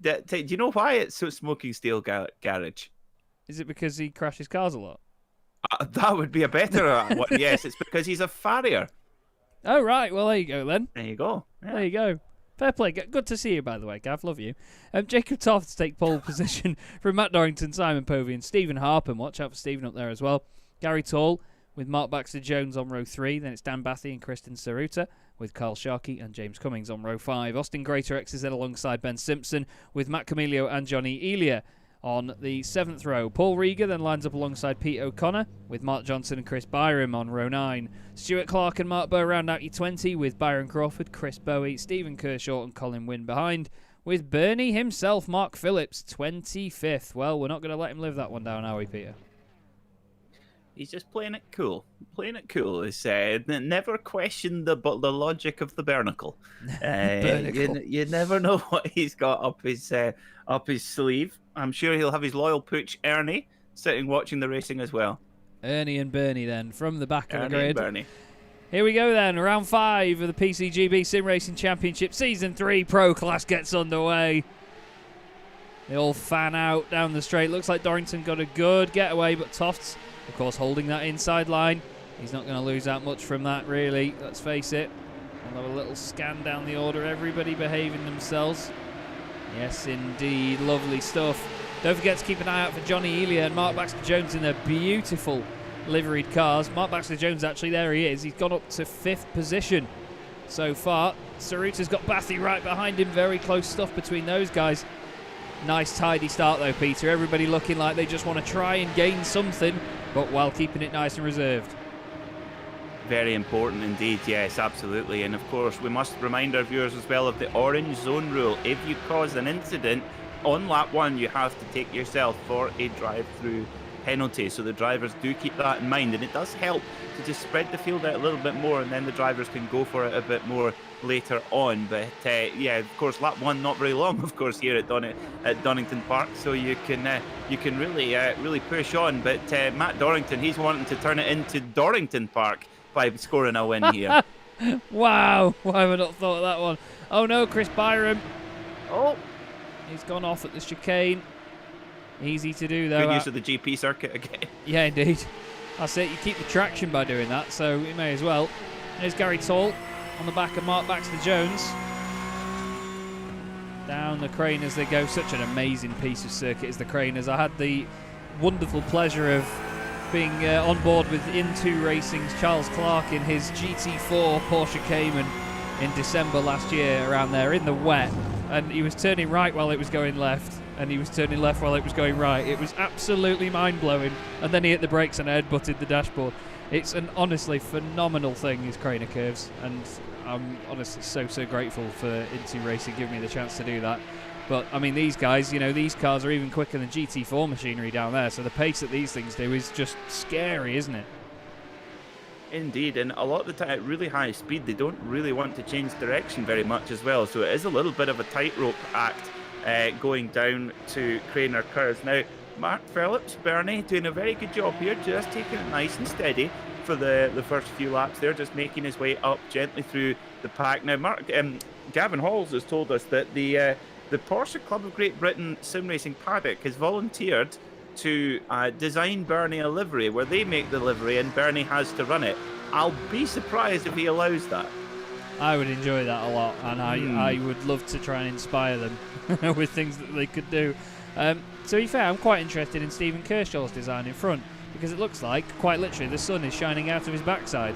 Do you know why it's so Smoking Steel Garage? Is it because he crashes cars a lot? That would be a better one. Yes, it's because he's a farrier. Oh, right. Well, there you go, then. There you go. Yeah. There you go. Fair play. Good to see you, by the way, Gav. Love you. Jacob Tofts take pole position from Matt Dorrington, Simon Povey, and Stephen Harpen. Watch out for Stephen up there as well. Gary Tall with Mark Baxter-Jones on row 3. Then it's Dan Bathy and Kristen Saruta with Carl Sharkey and James Cummings on row 5. Austin Greater X is then alongside Ben Simpson with Matt Camilio and Johnny Elia on the 7th row. Paul Rieger then lines up alongside Pete O'Connor with Mark Johnson and Chris Byram on row 9. Stuart Clark and Mark Bowe round out your 20 with Byron Crawford, Chris Bowie, Stephen Kershaw and Colin Wynn behind, with Bernie himself, Mark Phillips, 25th. Well, we're not going to let him live that one down, are we, Peter? He's just playing it cool. Playing it cool is never question the logic of the Bernacle. You never know what he's got up his sleeve. I'm sure he'll have his loyal pooch Ernie sitting watching the racing as well. Ernie and Bernie then from the back Ernie of the grid. And Bernie. Here we go then, round 5 of the PCGB Sim Racing Championship Season 3 Pro Class gets underway. They all fan out down the straight. Looks like Dorrington got a good getaway, but Tofts, of course, holding that inside line. He's not going to lose out much from that, really. Let's face it. We'll have a little scan down the order. Everybody behaving themselves. Yes, indeed. Lovely stuff. Don't forget to keep an eye out for Johnny Elia and Mark Baxter-Jones in their beautiful liveried cars. Mark Baxter-Jones, actually, there he is. He's gone up to 5th position so far. Saruta's got Bathy right behind him. Very close stuff between those guys. Nice tidy start though, Peter. Everybody looking like they just want to try and gain something, but while keeping it nice and reserved. Very important indeed, yes, absolutely. And of course, we must remind our viewers as well of the orange zone rule. If you cause an incident on lap 1, you have to take yourself for a drive-through penalty. So the drivers do keep that in mind, and it does help to just spread the field out a little bit more, and then the drivers can go for it a bit more later on. But yeah, of course, lap 1 not very long, of course, here at Donington Park, so you can really push on. But Matt Dorrington, he's wanting to turn it into Dorrington Park by scoring a win here. Wow, why have I not thought of that one? Oh no, Chris Byram. Oh, he's gone off at the chicane. Easy to do though. Good use of the GP circuit again. Yeah, indeed. That's it. You keep the traction by doing that, so you may as well. There's Gary Tall on the back of Mark Baxter-Jones. Down the crane as they go. Such an amazing piece of circuit is the crane, as I had the wonderful pleasure of being on board with In2 Racing's Charles Clark in his GT4 Porsche Cayman in December last year, around there in the wet, and he was turning right while it was going left, and he was turning left while it was going right. It was absolutely mind-blowing, and then he hit the brakes and headbutted the dashboard. It's an honestly phenomenal thing, his craner curves, and I'm honestly so grateful for Into Racing giving me the chance to do that. But I mean, these guys, these cars are even quicker than GT4 machinery down there, so the pace that these things do is just scary, isn't it? Indeed, and a lot of the time at really high speed, they don't really want to change direction very much as well, so it is a little bit of a tightrope act going down to Craner Curves. Now, Mark Phillips, Bernie, doing a very good job here, just taking it nice and steady for the first few laps there, just making his way up gently through the pack. Now, Gavin Halls has told us that the Porsche Club of Great Britain Sim Racing Paddock has volunteered to design Bernie a livery where they make the livery and Bernie has to run it. I'll be surprised if he allows that. I would enjoy that a lot, and I would love to try and inspire them with things that they could do. To be fair, I'm quite interested in Stephen Kershaw's design in front, because it looks like, quite literally, the sun is shining out of his backside,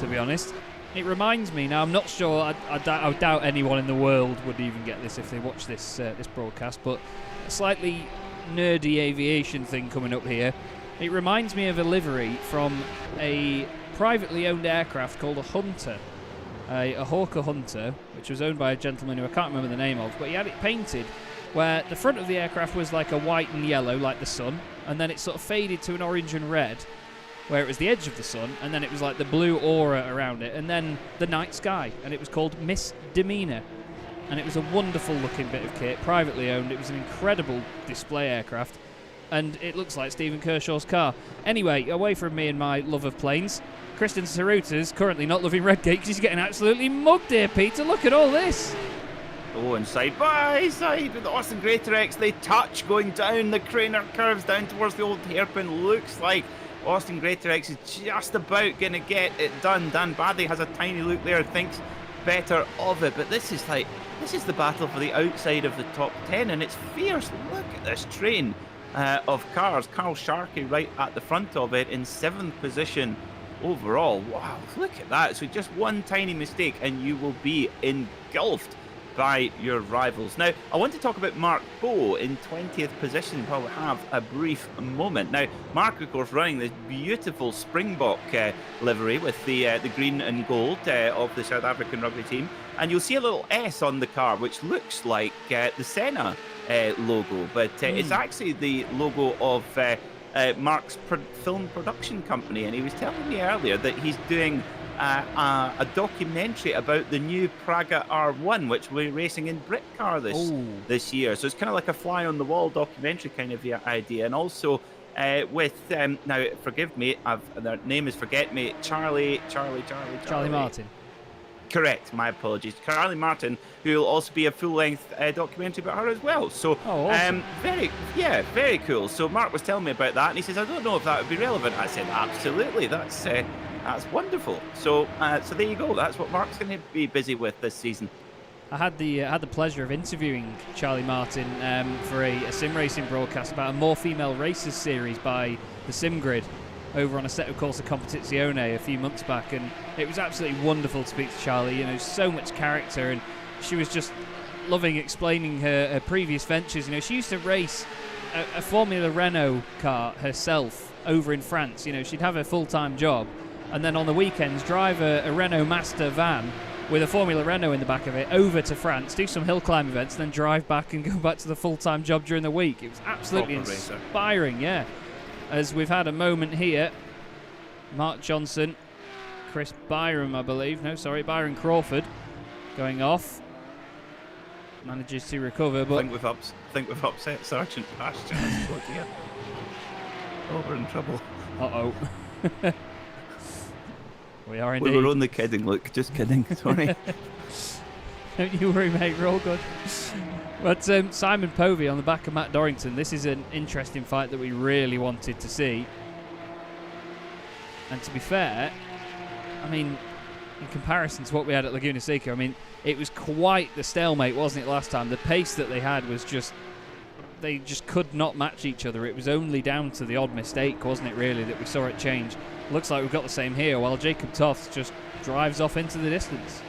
to be honest. It reminds me, now I'm not sure, I doubt anyone in the world would even get this if they watch this broadcast, but a slightly nerdy aviation thing coming up here. It reminds me of a livery from a privately owned aircraft called a Hunter, a Hawker Hunter, which was owned by a gentleman who I can't remember the name of, but he had it painted where the front of the aircraft was like a white and yellow, like the sun, and then it sort of faded to an orange and red, where it was the edge of the sun, and then it was like the blue aura around it, and then the night sky, and it was called Misdemeanor. And it was a wonderful looking bit of kit, privately owned. It was an incredible display aircraft, and it looks like Stephen Kershaw's car. Anyway, away from me and my love of planes, Kristen Saruta's currently not loving Redgate because he's getting absolutely mugged here, Peter. Look at all this. Oh, and side by side with the Austin Greatorex, they touch going down the Craner Curves down towards the old hairpin. Looks like Austin Greatorex is just about going to get it done. Dan Badley has a tiny look there, thinks better of it, but this is the battle for the outside of the top 10, and it's fierce. Look at this train of cars. Carl Sharkey right at the front of it in 7th position overall. Wow, look at that. So just one tiny mistake and you will be engulfed by your rivals. Now, I want to talk about Mark Bowe in 20th position while we have a brief moment. Now, Mark, of course, running this beautiful Springbok livery with the green and gold of the South African rugby team. And you'll see a little S on the car, which looks like the Senna logo, but it's actually the logo of Mark's film production company. And he was telling me earlier that he's doing a documentary about the new Praga R1, which we're racing in Britcar this year. So it's kind of like a fly on the wall documentary kind of idea. And also with now forgive me, their name is forget me, Charlie Martin. Correct, my apologies. Charlie Martin, who will also be a full-length documentary about her as well. So, awesome. Very cool. So Mark was telling me about that, and he says, I don't know if that would be relevant. I said, absolutely, that's wonderful. So there you go. That's what Mark's going to be busy with this season. I had the pleasure of interviewing Charlie Martin for a sim racing broadcast about a More Female Racers series by the Sim Grid over on a set of Corsa Competizione a few months back, and it was absolutely wonderful to speak to Charlie. You know, so much character, and she was just loving explaining her previous ventures. You know, she used to race a Formula Renault car herself over in France. You know, she'd have her full-time job, and then on the weekends drive a Renault Master van with a Formula Renault in the back of it over to France, do some hill climb events, then drive back and go back to the full-time job during the week. It was absolutely inspiring, yeah. As we've had a moment here, Mark Johnson, Chris Byron, I believe. No, sorry, Byron Crawford going off. Manages to recover, but I think we've upset Sergeant Pasture. Oh, we're in trouble. Uh-oh. We are indeed. We were only kidding, look, just kidding, sorry. Don't you worry, mate, we're all good. But Simon Povey on the back of Matt Dorrington, this is an interesting fight that we really wanted to see. And to be fair, I mean, in comparison to what we had at Laguna Seca, I mean, it was quite the stalemate, wasn't it, last time? The pace that they had was just, they just could not match each other. It was only down to the odd mistake, wasn't it, really, that we saw it change. Looks like we've got the same here, while Jacob Tofts just drives off into the distance.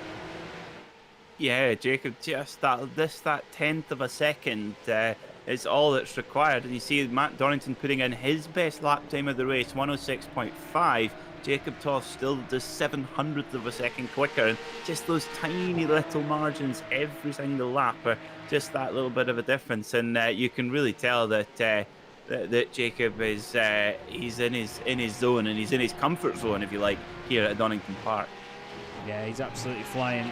Yeah, Jacob, just that tenth of a second is all that's required. And you see Matt Dorrington putting in his best lap time of the race, 106.5. Jacob Toss still does 700th of a second quicker, and just those tiny little margins every single lap are just that little bit of a difference. And you can really tell that that Jacob is he's in his zone, and he's in his comfort zone, if you like, here at Donington Park. Yeah, he's absolutely flying.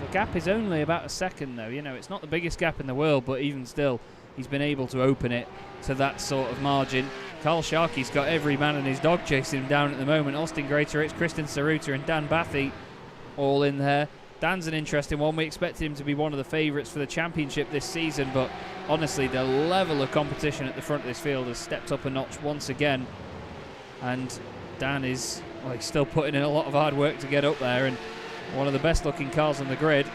The gap is only about a second, though. You know, it's not the biggest gap in the world, but even still, he's been able to open it to that sort of margin. Carl Sharkey's got every man and his dog chasing him down at the moment. Austin Greatorex, Kristen Saruta and Dan Bathy all in there. Dan's an interesting one. We expected him to be one of the favourites for the championship this season, but honestly, the level of competition at the front of this field has stepped up a notch once again. And Dan is, well, he's still putting in a lot of hard work to get up there, and one of the best looking cars on the grid.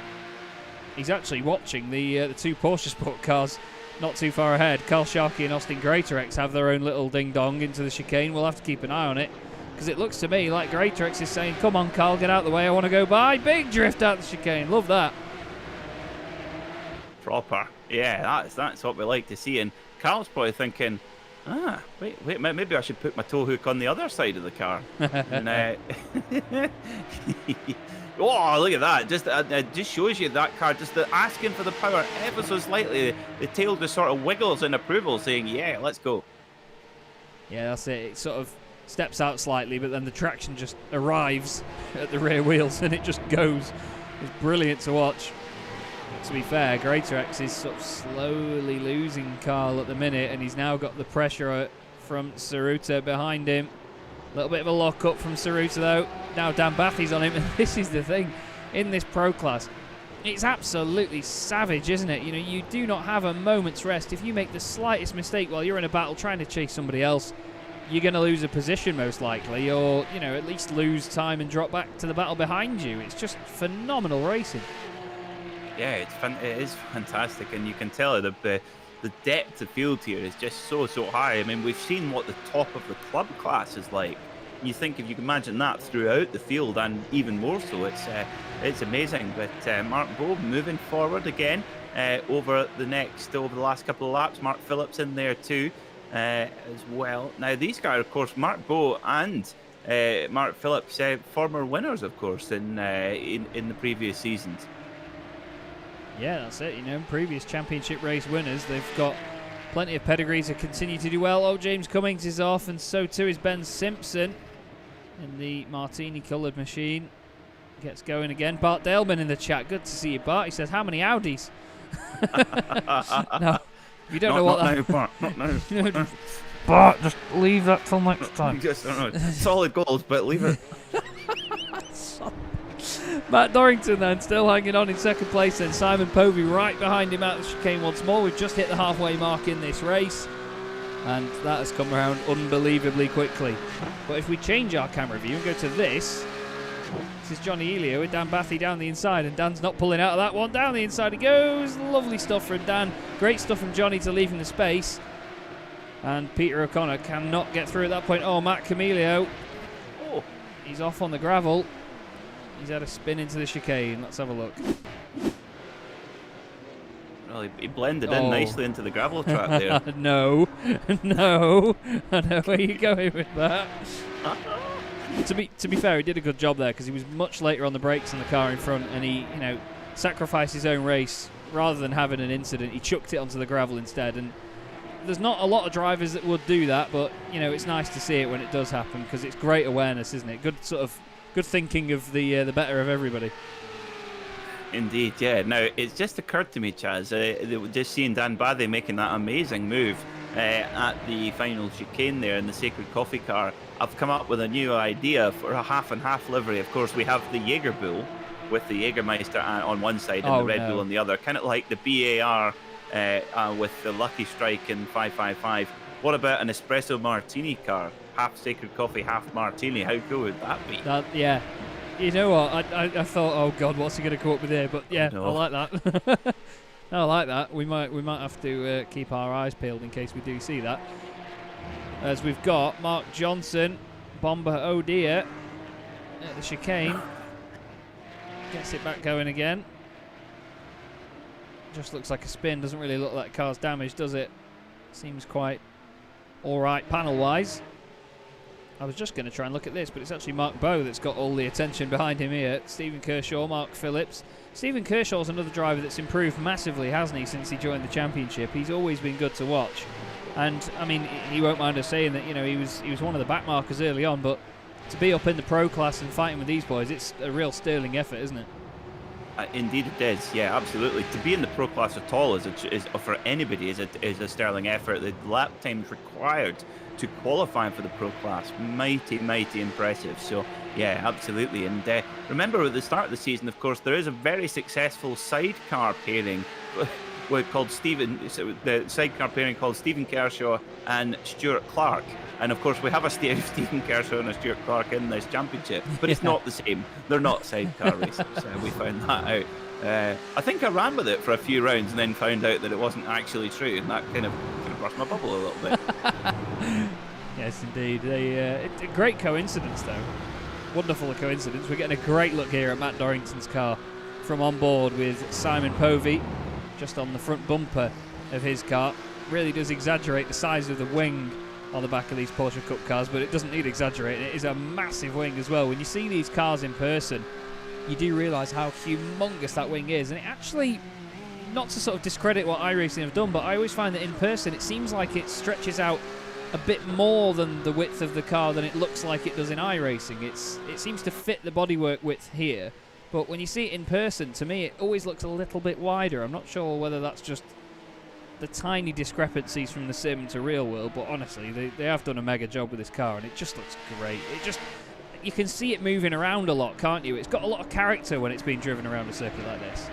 He's actually watching the two Porsche Sport cars not too far ahead. Carl Sharkey and Austin Greatorex have their own little ding-dong into the chicane. We'll have to keep an eye on it, because it looks to me like Greatorex is saying, come on, Carl, get out of the way, I want to go by. Big drift out the chicane. Love that. Proper. Yeah, that's what we like to see. And Carl's probably thinking, wait, maybe I should put my tow hook on the other side of the car. And, oh, look at that. Just shows you that car, just asking for the power ever so slightly. The tail just sort of wiggles in approval, saying, yeah, let's go. Yeah, that's it. It sort of steps out slightly, but then the traction just arrives at the rear wheels and it just goes. It's brilliant to watch. To be fair, Greatorex is sort of slowly losing Carl at the minute, and he's now got the pressure from Saruta behind him. A little bit of a lock-up from Saruta, though. Now Dan Bathy's on him, and this is the thing. In this Pro Class, it's absolutely savage, isn't it? You know, you do not have a moment's rest. If you make the slightest mistake while you're in a battle trying to chase somebody else, you're going to lose a position most likely, or, you know, at least lose time and drop back to the battle behind you. It's just phenomenal racing. Yeah, it is fantastic, and you can tell the depth of field here is just so high. I mean, we've seen what the top of the club class is like. You think if you can imagine that throughout the field, and even more so, it's amazing. But Mark Bowe moving forward again over the last couple of laps. Mark Phillips in there too as well. Now these guys, of course, Mark Bowe and Mark Phillips, former winners, of course, in the previous seasons. Yeah, that's it. You know, previous championship race winners. They've got plenty of pedigrees to continue to do well. Oh, James Cummings is off, and so too is Ben Simpson in the martini-coloured machine. Gets going again. Bart Daleman in the chat. Good to see you, Bart. He says, how many Audis? No, you don't know what that... Now, Bart. Not now. Bart, just leave that till next time. Just, I don't know. Solid goals, but leave it. Matt Dorrington then still hanging on in second place, then Simon Povey right behind him out the chicane once more. We've just hit the halfway mark in this race, and that has come around unbelievably quickly. But if we change our camera view and go to this is Johnny Elio with Dan Bathy down the inside, and Dan's not pulling out of that one. Down the inside he goes. Lovely stuff from Dan. Great stuff from Johnny to leave him the space. And Peter O'Connor cannot get through at that point. Oh, Matt Camilio. Oh, he's off on the gravel. He's had a spin into the chicane. Let's have a look. Well, he blended in nicely into the gravel trap there. No. I know where you're going with that. To be fair, he did a good job there, because he was much later on the brakes than the car in front, and he, you know, sacrificed his own race rather than having an incident. He chucked it onto the gravel instead, and there's not a lot of drivers that would do that, but you know, it's nice to see it when it does happen, because it's great awareness, isn't it? Good thinking of the better of everybody. Indeed, yeah. Now, it's just occurred to me, Chaz, just seeing Dan Bathy making that amazing move at the final chicane there in the Sacred Coffee car, I've come up with a new idea for a half and half livery. Of course, we have the Jaeger Bull with the Jägermeister on one side and the Red Bull on the other, kind of like the BAR with the Lucky Strike and 555. What about an espresso martini car? Half Sacred Coffee, half martini. How cool would that be? Yeah. You know what? I thought, oh God, what's he going to come up with here? But yeah, no. I like that. I like that. We might have to keep our eyes peeled in case we do see that. As we've got Mark Johnson, Bomber O'Dear at the chicane. Gets it back going again. Just looks like a spin. Doesn't really look like the car's damaged, does it? Seems quite all right panel-wise. I was just going to try and look at this, but it's actually Mark Bowe that's got all the attention behind him here. Stephen Kershaw, Mark Phillips. Stephen Kershaw's another driver that's improved massively, hasn't he, since he joined the championship? He's always been good to watch. And, I mean, he won't mind us saying that, he was one of the backmarkers early on, but to be up in the pro class and fighting with these boys, it's a real sterling effort, isn't it? Indeed it is, yeah, absolutely. To be in the pro class at all is for anybody is a sterling effort. The lap times required to qualify for the pro class, mighty impressive. So yeah, absolutely. And remember at the start of the season, of course, there is a very successful sidecar pairing the sidecar pairing called Stephen Kershaw and Stuart Clark. And of course, we have a Stephen Kershaw and a Stuart Clark in this championship, but it's not the same. They're not sidecar racers. We found that out. I think I ran with it for a few rounds and then found out that it wasn't actually true, and that kind of burst my bubble a little bit. Yes, indeed. A great coincidence, though. Wonderful coincidence. We're getting a great look here at Matt Dorrington's car from on board with Simon Povey just on the front bumper of his car. Really does exaggerate the size of the wing on the back of these Porsche Cup cars, but it doesn't need exaggerating. It is a massive wing as well. When you see these cars in person, you do realise how humongous that wing is. And it actually, not to sort of discredit what iRacing have done, but I always find that in person it seems like it stretches out a bit more than the width of the car than it looks like it does in iRacing. It seems to fit the bodywork width here, but when you see it in person, to me it always looks a little bit wider. I'm not sure whether that's just the tiny discrepancies from the sim to real world, but honestly they have done a mega job with this car, and it just looks great. You can see it moving around a lot, can't you? It's got a lot of character when it's being driven around a circuit like this.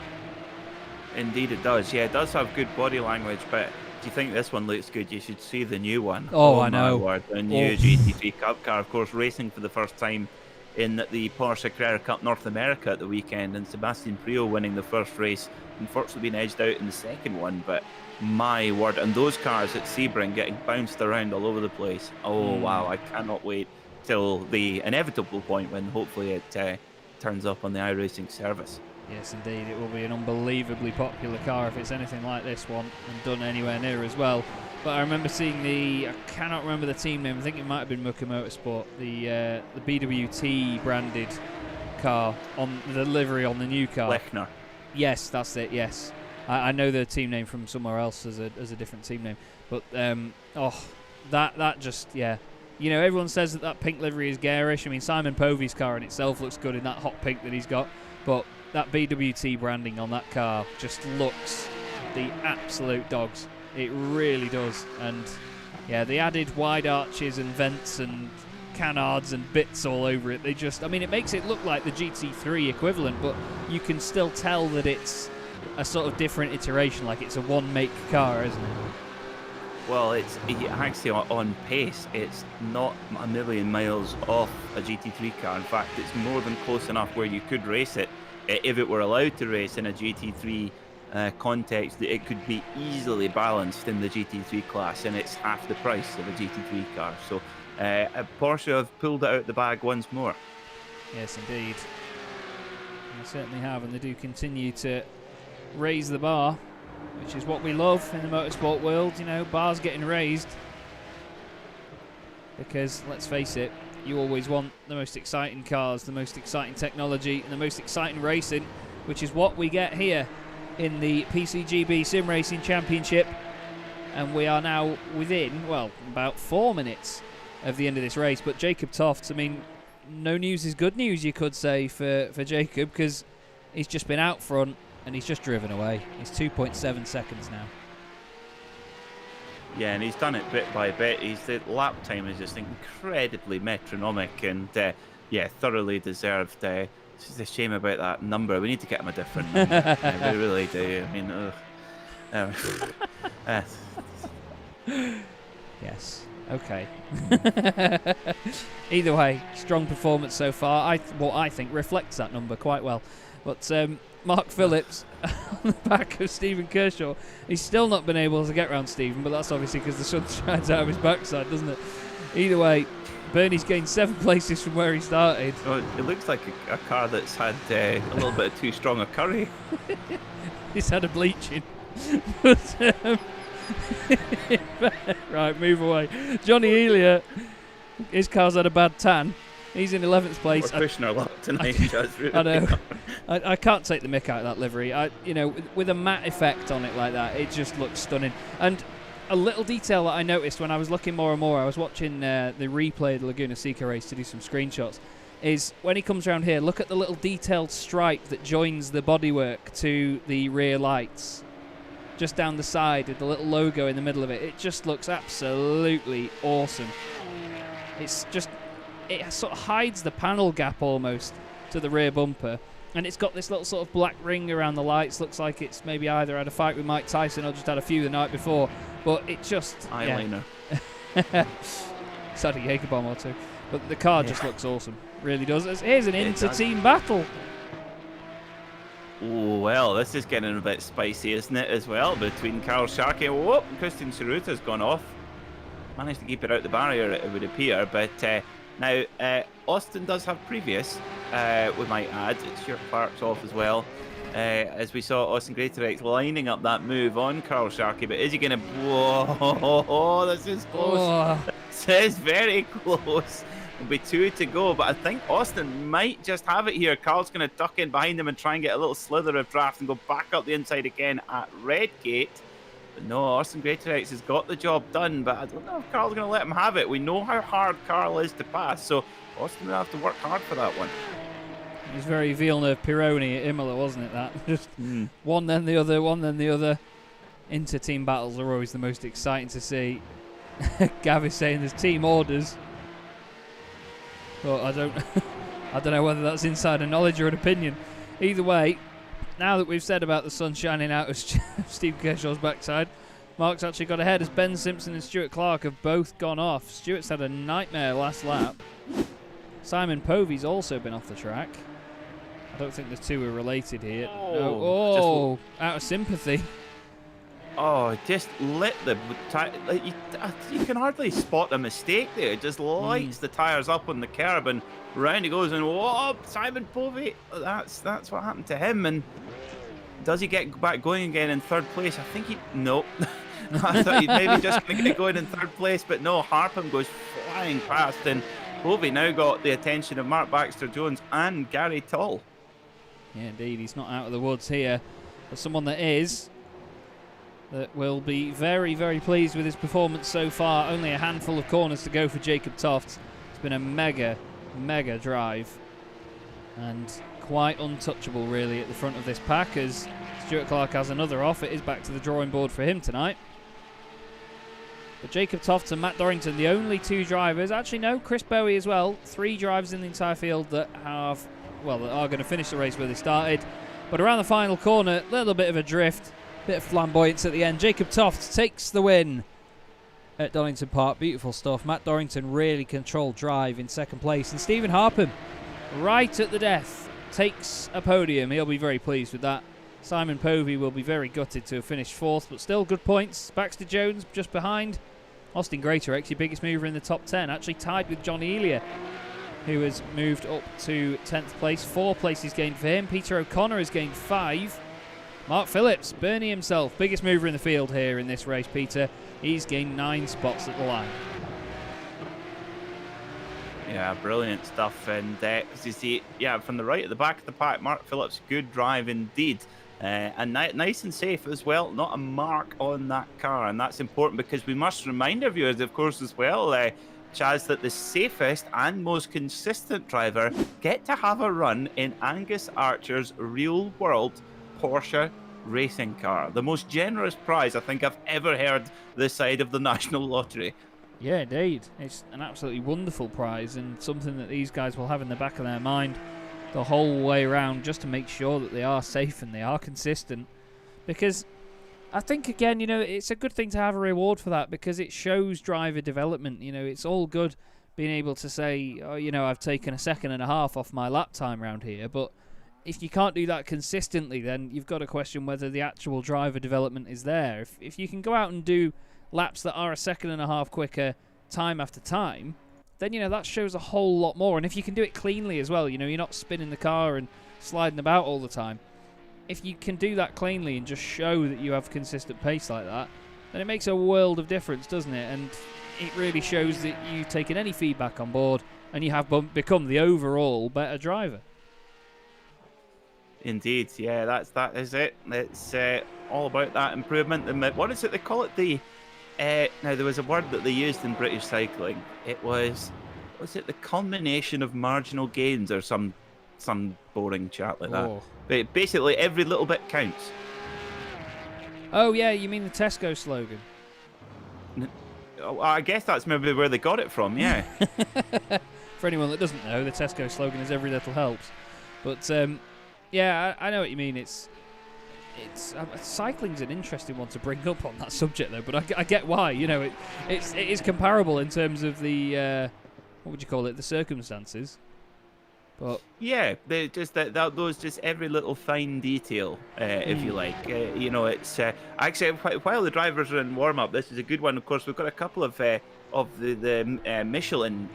Indeed it does. Yeah, it does have good body language, but if you think this one looks good, you should see the new one. Oh, I know. My word. The new GT3 Cup car, of course, racing for the first time in the Porsche Carrera Cup North America at the weekend, and Sebastian Priaulx winning the first race, unfortunately being edged out in the second one, but my word. And those cars at Sebring getting bounced around all over the place. Oh, wow, I cannot wait till the inevitable point when hopefully it turns up on the iRacing service. Yes, indeed, it will be an unbelievably popular car if it's anything like this one, and done anywhere near as well. But I remember seeing I cannot remember the team name, I think it might have been Muka Motorsport, the BWT branded car on the livery on the new car. Lechner. Yes, that's it, yes. I know the team name from somewhere else as a different team name. But, that just, yeah. You know, everyone says that pink livery is garish. I mean, Simon Povey's car in itself looks good in that hot pink that he's got. But that BWT branding on that car just looks the absolute dogs. It really does. And yeah, the added wide arches and vents and canards and bits all over it, it makes it look like the GT3 equivalent, but you can still tell that it's a sort of different iteration, like it's a one make car, isn't it? Well, it's actually on pace. It's not a million miles off a GT3 car. In fact, it's more than close enough where you could race it if it were allowed to race in a GT3 context. That it could be easily balanced in the GT3 class, and it's half the price of a GT3 car. So Porsche have pulled it out the bag once more. Yes, indeed. They certainly have, and they do continue to raise the bar, which is what we love in the motorsport world. You know, bars getting raised, because let's face it, you always want the most exciting cars, the most exciting technology, and the most exciting racing, which is what we get here in the PCGB Sim Racing Championship. And we are now within, well, about 4 minutes of the end of this race. But Jacob Toft, I mean, no news is good news, you could say, for Jacob, because he's just been out front and he's just driven away. He's 2.7 seconds now. Yeah, and he's done it bit by bit. The lap time is just incredibly metronomic, and thoroughly deserved. It's just a shame about that number. We need to get him a different number. We really do. I mean, yes. Okay. Either way, strong performance so far. I think reflects that number quite well. But Mark Phillips on the back of Stephen Kershaw. He's still not been able to get round Stephen, but that's obviously because the sun shines out of his backside, doesn't it? Either way, Bernie's gained 7 places from where he started. Oh, it looks like a car that's had a little bit too strong a curry. He's had a bleaching. But, right, move away. Johnny Elia His car's had a bad tan. He's in 11th place. We're pushing our luck tonight, Chaz, really. I know. I can't take the mick out of that livery. With a matte effect on it like that, it just looks stunning. And a little detail that I noticed when I was looking more and more, I was watching the replay of the Laguna Seca race to do some screenshots, is when he comes around here, look at the little detailed stripe that joins the bodywork to the rear lights. Just down the side with the little logo in the middle of it. It just looks absolutely awesome. It sort of hides the panel gap almost to the rear bumper. And it's got this little sort of black ring around the lights. Looks like it's maybe either had a fight with Mike Tyson or just had a few the night before. But it just... Eyeliner. Yeah. Sad a Jaeger bomb or two. But the car just looks awesome. Really does. Here's an inter-team battle. Oh, well, this is getting a bit spicy, isn't it, as well, between Carl Sharkey. Whoop, Christian Ceruta's gone off. Managed to keep it out the barrier, it would appear. But now, Austin does have previous, we might add. Stuart Clark's off as well. As we saw Austin Greatorex lining up that move on Carl Sharkey. But is he going to... Whoa, this is close. Oh. This is very close. There'll be 2 to go, but I think Austin might just have it here. Carl's going to duck in behind him and try and get a little slither of draft and go back up the inside again at Redgate. But no, Austin Greatorex has got the job done, but I don't know if Carl's going to let him have it. We know how hard Carl is to pass, so Austin will have to work hard for that one. It was very Villeneuve-Pironi at Imola, wasn't it, that? Just one then the other, one then the other. Inter-team battles are always the most exciting to see. Gav is saying there's team orders. But I don't know whether that's insider knowledge or an opinion. Either way, now that we've said about the sun shining out of Steve Kershaw's backside, Mark's actually got ahead as Ben Simpson and Stuart Clark have both gone off. Stuart's had a nightmare last lap. Simon Povey's also been off the track. I don't think the two are related here. No. Out of sympathy. Oh, just lit the you can hardly spot a mistake there. It just lights the tyres up on the curb and round he goes, and whoa, Simon Povey. That's what happened to him. And does he get back going again in third place? I think no. I thought he'd maybe just going to get going in third place, but no. Harpham goes flying past, and Povey now got the attention of Mark Baxter-Jones and Gary Tull. Yeah, indeed, he's not out of the woods here, but someone that will be very, very pleased with his performance so far. Only a handful of corners to go for Jacob Toft. It's been a mega drive and quite untouchable really at the front of this pack, as Stuart Clark has another off. It is back to the drawing board for him tonight. But Jacob Toft and Matt Dorrington, the only 2 drivers. Actually, no, Chris Bowie as well. 3 drivers in the entire field that are going to finish the race where they started. But around the final corner, a little bit of a drift. Bit of flamboyance at the end. Jacob Toft takes the win at Donington Park. Beautiful stuff. Matt Dorrington really controlled drive in second place. And Stephen Harpham, right at the death, takes a podium. He'll be very pleased with that. Simon Povey will be very gutted to have finished 4th, but still good points. Baxter-Jones just behind. Austin Greatorex, your biggest mover in the top 10, actually tied with John Elia, who has moved up to 10th place. 4 places gained for him. Peter O'Connor has gained 5. Mark Phillips, Bernie himself, biggest mover in the field here in this race, Peter. He's gained 9 spots at the line. Yeah, brilliant stuff. And as you see, from the right at the back of the pack, Mark Phillips, good drive indeed. And nice and safe as well. Not a mark on that car. And that's important because we must remind our viewers, of course, as well, Chaz, that the safest and most consistent driver get to have a run in Angus Archer's real world Porsche racing car. The most generous prize I think I've ever heard this side of the National Lottery. Yeah, indeed. It's an absolutely wonderful prize and something that these guys will have in the back of their mind the whole way around, just to make sure that they are safe and they are consistent. Because I think, again, it's a good thing to have a reward for that, because it shows driver development. It's all good being able to say, I've taken a 1.5 seconds off my lap time around here, but if you can't do that consistently, then you've got to question whether the actual driver development is there. If you can go out and do laps that are 1.5 seconds quicker time after time, then, that shows a whole lot more. And if you can do it cleanly as well, you're not spinning the car and sliding about all the time. If you can do that cleanly and just show that you have consistent pace like that, then it makes a world of difference, doesn't it? And it really shows that you've taken any feedback on board and you have become the overall better driver. Indeed, yeah, that is it. It's all about that improvement. What is it they call it? Now there was a word that they used in British cycling. It was it the culmination of marginal gains or some boring chat like that. But basically, every little bit counts. Oh yeah, you mean the Tesco slogan? I guess that's maybe where they got it from. Yeah. For anyone that doesn't know, the Tesco slogan is "Every little helps." But yeah, I know what you mean. It's cycling's an interesting one to bring up on that subject, though. But I get why. You know, it is comparable in terms of the what would you call it? The circumstances. But yeah, they just those just every little fine detail, if you like. You know, it's actually while the drivers are in warm up, this is a good one. Of course, we've got a couple of the Michelin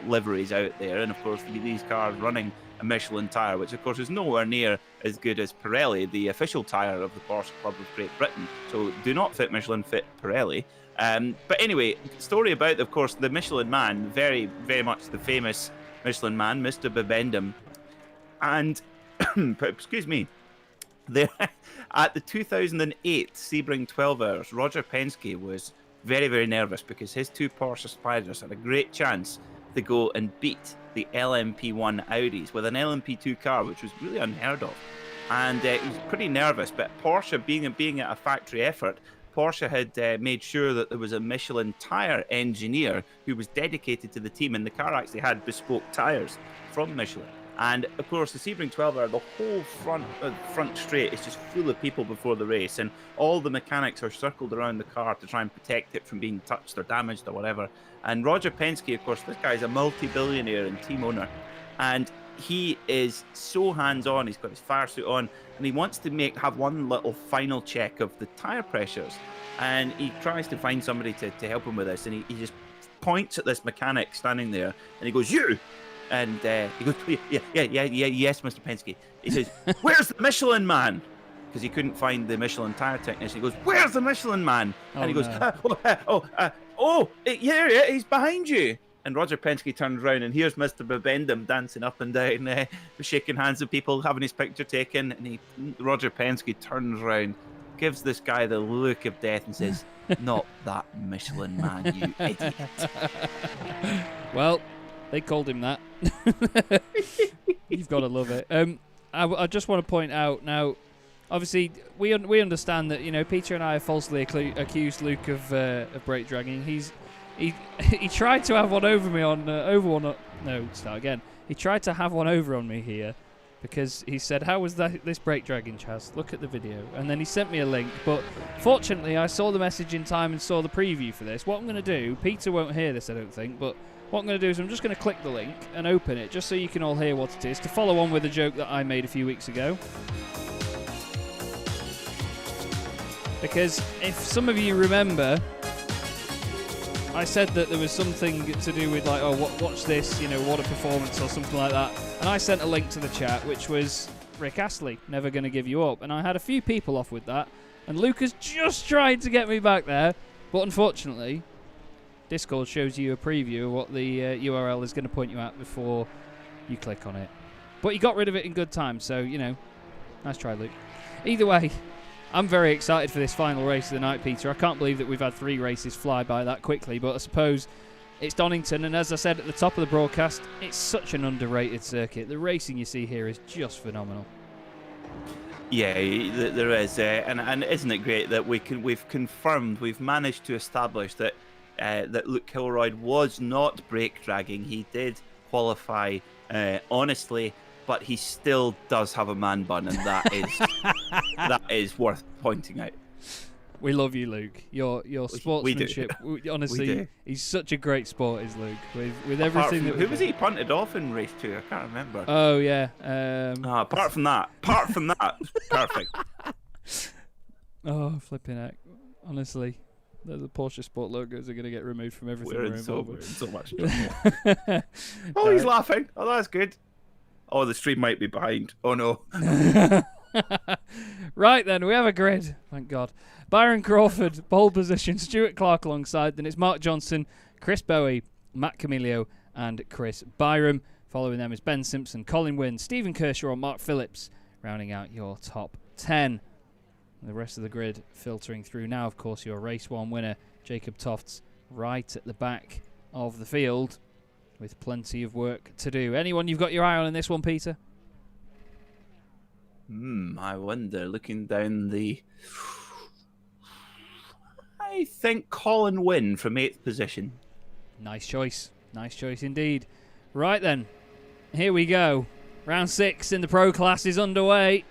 liveries out there, and of course these cars running a Michelin tyre, which of course is nowhere near as good as Pirelli, the official tyre of the Porsche Club of Great Britain. So do not fit Michelin, fit Pirelli. But anyway, story about, of course, the Michelin Man, very, very much the famous Michelin Man, Mr. Bibendum. And, excuse me, there, at the 2008 Sebring 12 Hours, Roger Penske was very, very nervous because his two Porsche Spiders had a great chance to go and beat the LMP1 Audis with an LMP2 car, which was really unheard of. And he was pretty nervous, but Porsche, being at a factory effort, Porsche had made sure that there was a Michelin tyre engineer who was dedicated to the team, and the car actually had bespoke tyres from Michelin. And of course, the Sebring 12 Hour, the whole front straight is just full of people before the race, and all the mechanics are circled around the car to try and protect it from being touched or damaged or whatever. And Roger Penske, of course, this guy's a multi-billionaire and team owner, and he is so hands-on. He's got his fire suit on, and he wants to have one little final check of the tyre pressures. And he tries to find somebody to help him with this, and he just points at this mechanic standing there, and he goes, "You!" And he goes, yes, Mr. Penske. He says, "Where's the Michelin Man?" Because he couldn't find the Michelin tyre technician. He goes, "Where's the Michelin Man?" And he goes, "Yeah, he's behind you." And Roger Penske turns around, and here's Mr. Bibendum dancing up and down, shaking hands with people, having his picture taken. And Roger Penske turns around, gives this guy the look of death, and says, "Not that Michelin Man, you idiot." Well, they called him that. You've got to love it. I just want to point out now. Obviously, we understand that, you know, Peter and I have falsely accused Luke of brake dragging. He tried to have one over me on He tried to have one over on me here because he said, "How was this brake dragging, Chaz? Look at the video." And then he sent me a link, but fortunately I saw the message in time and saw the preview for this. What I'm going to do, Peter won't hear this I don't think, but what I'm going to do is I'm just going to click the link and open it just so you can all hear what it is, to follow on with a joke that I made a few weeks ago. Because if some of you remember, I said that there was something to do with like, oh, watch this, you know, what a performance or something like that. And I sent a link to the chat, which was Rick Astley, Never Gonna Give You Up. And I had a few people off with that. And Lucas just tried to get me back there. But unfortunately, Discord shows you a preview of what the URL is going to point you at before you click on it. But you got rid of it in good time, so, you know, nice try, Luke. Either way, I'm very excited for this final race of the night, Peter. I can't believe that we've had 3 races fly by that quickly, but I suppose it's Donington, and as I said at the top of the broadcast, it's such an underrated circuit. The racing you see here is just phenomenal. Yeah, there is, and isn't it great that we've managed to establish that that Luke Kilroyd was not brake dragging. He did qualify honestly, but he still does have a man bun, and that is worth pointing out. We love you, Luke. Your sportsmanship. Honestly, he's such a great sport, is Luke. With everything. Who was he punted off in race 2? I can't remember. Oh yeah. Apart from that, perfect. Oh, flipping heck! Honestly, the Porsche Sport logos are going to get removed from everything we're involved with. So much trouble. Oh, he's laughing. Oh, that's good. Oh, the stream might be behind. Oh no. Right then, we have a grid. Thank God. Byron Crawford, pole position. Stuart Clark alongside. Then it's Mark Johnson, Chris Bowie, Matt Camilio, and Chris Byram. Following them is Ben Simpson, Colin Wynn, Stephen Kershaw, and Mark Phillips, rounding out your top 10. The rest of the grid filtering through now. Of course, your race 1 winner, Jacob Tofts, right at the back of the field with plenty of work to do. Anyone you've got your eye on in this one, Peter? I wonder, looking down the... I think Colin Wynn from 8th position. Nice choice. Nice choice indeed. Right then, here we go. Round 6 in the pro class is underway.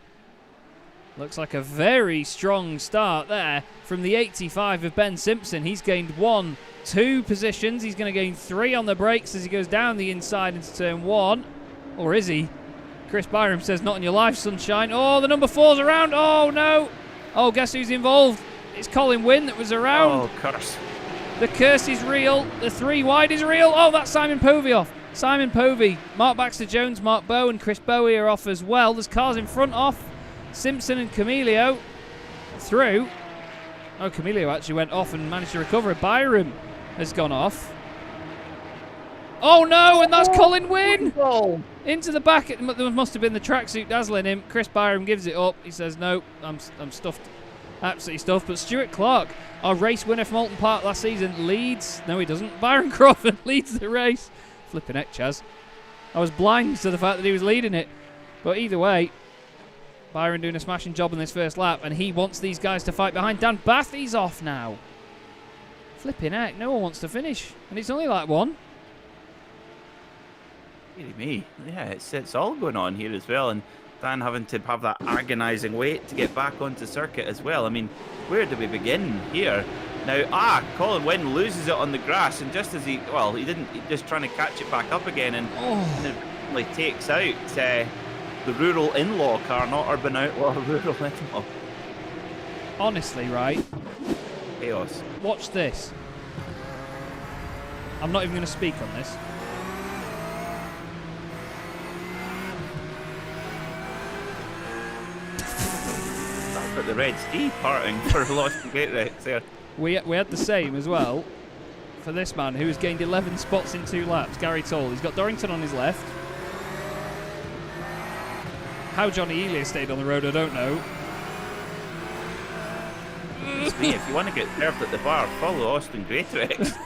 Looks like a very strong start there from the 85 of Ben Simpson. He's gained 2 positions. He's going to gain 3 on the brakes as he goes down the inside into turn 1. Or is he? Chris Byram says, not in your life, sunshine. Oh, the number 4's around. Oh, no. Oh, guess who's involved? It's Colin Wynn that was around. Oh, curse. The curse is real. The 3 wide is real. Oh, that's Simon Povey off. Simon Povey, Mark Baxter-Jones, Mark Bowe and Chris Bowie are off as well. There's cars in front off. Simpson and Camilio through. Oh, Camilio actually went off and managed to recover. Byram has gone off. Oh no, and that's Colin Wynn! Into the back. There must have been the tracksuit dazzling him. Chris Byram gives it up. He says, no, I'm stuffed. Absolutely stuffed. But Stuart Clark, our race winner from Alton Park last season, leads. No, he doesn't. Byron Crawford leads the race. Flipping heck, Chaz. I was blind to the fact that he was leading it. But either way, Byron doing a smashing job on this first lap, and he wants these guys to fight behind. Dan Bathy's off now. Flipping heck, no one wants to finish. And it's only like 1. Really me. Yeah, it's all going on here as well. And Dan having to have that agonising wait to get back onto circuit as well. I mean, where do we begin here? Now, Colin Wynn loses it on the grass, and just as he just trying to catch it back up again, and it takes out the rural in-law car, not urban outlaw, rural in-law. Honestly, right? Chaos. Watch this. I'm not even going to speak on this. That's got the red Steve parting for lost and gate wrecks there. We had the same as well for this man who has gained 11 spots in 2 laps, Gary Toll. He's got Dorrington on his left. How Johnny Elia stayed on the road, I don't know. It's me, if you want to get served at the bar, follow Austin Greatrex.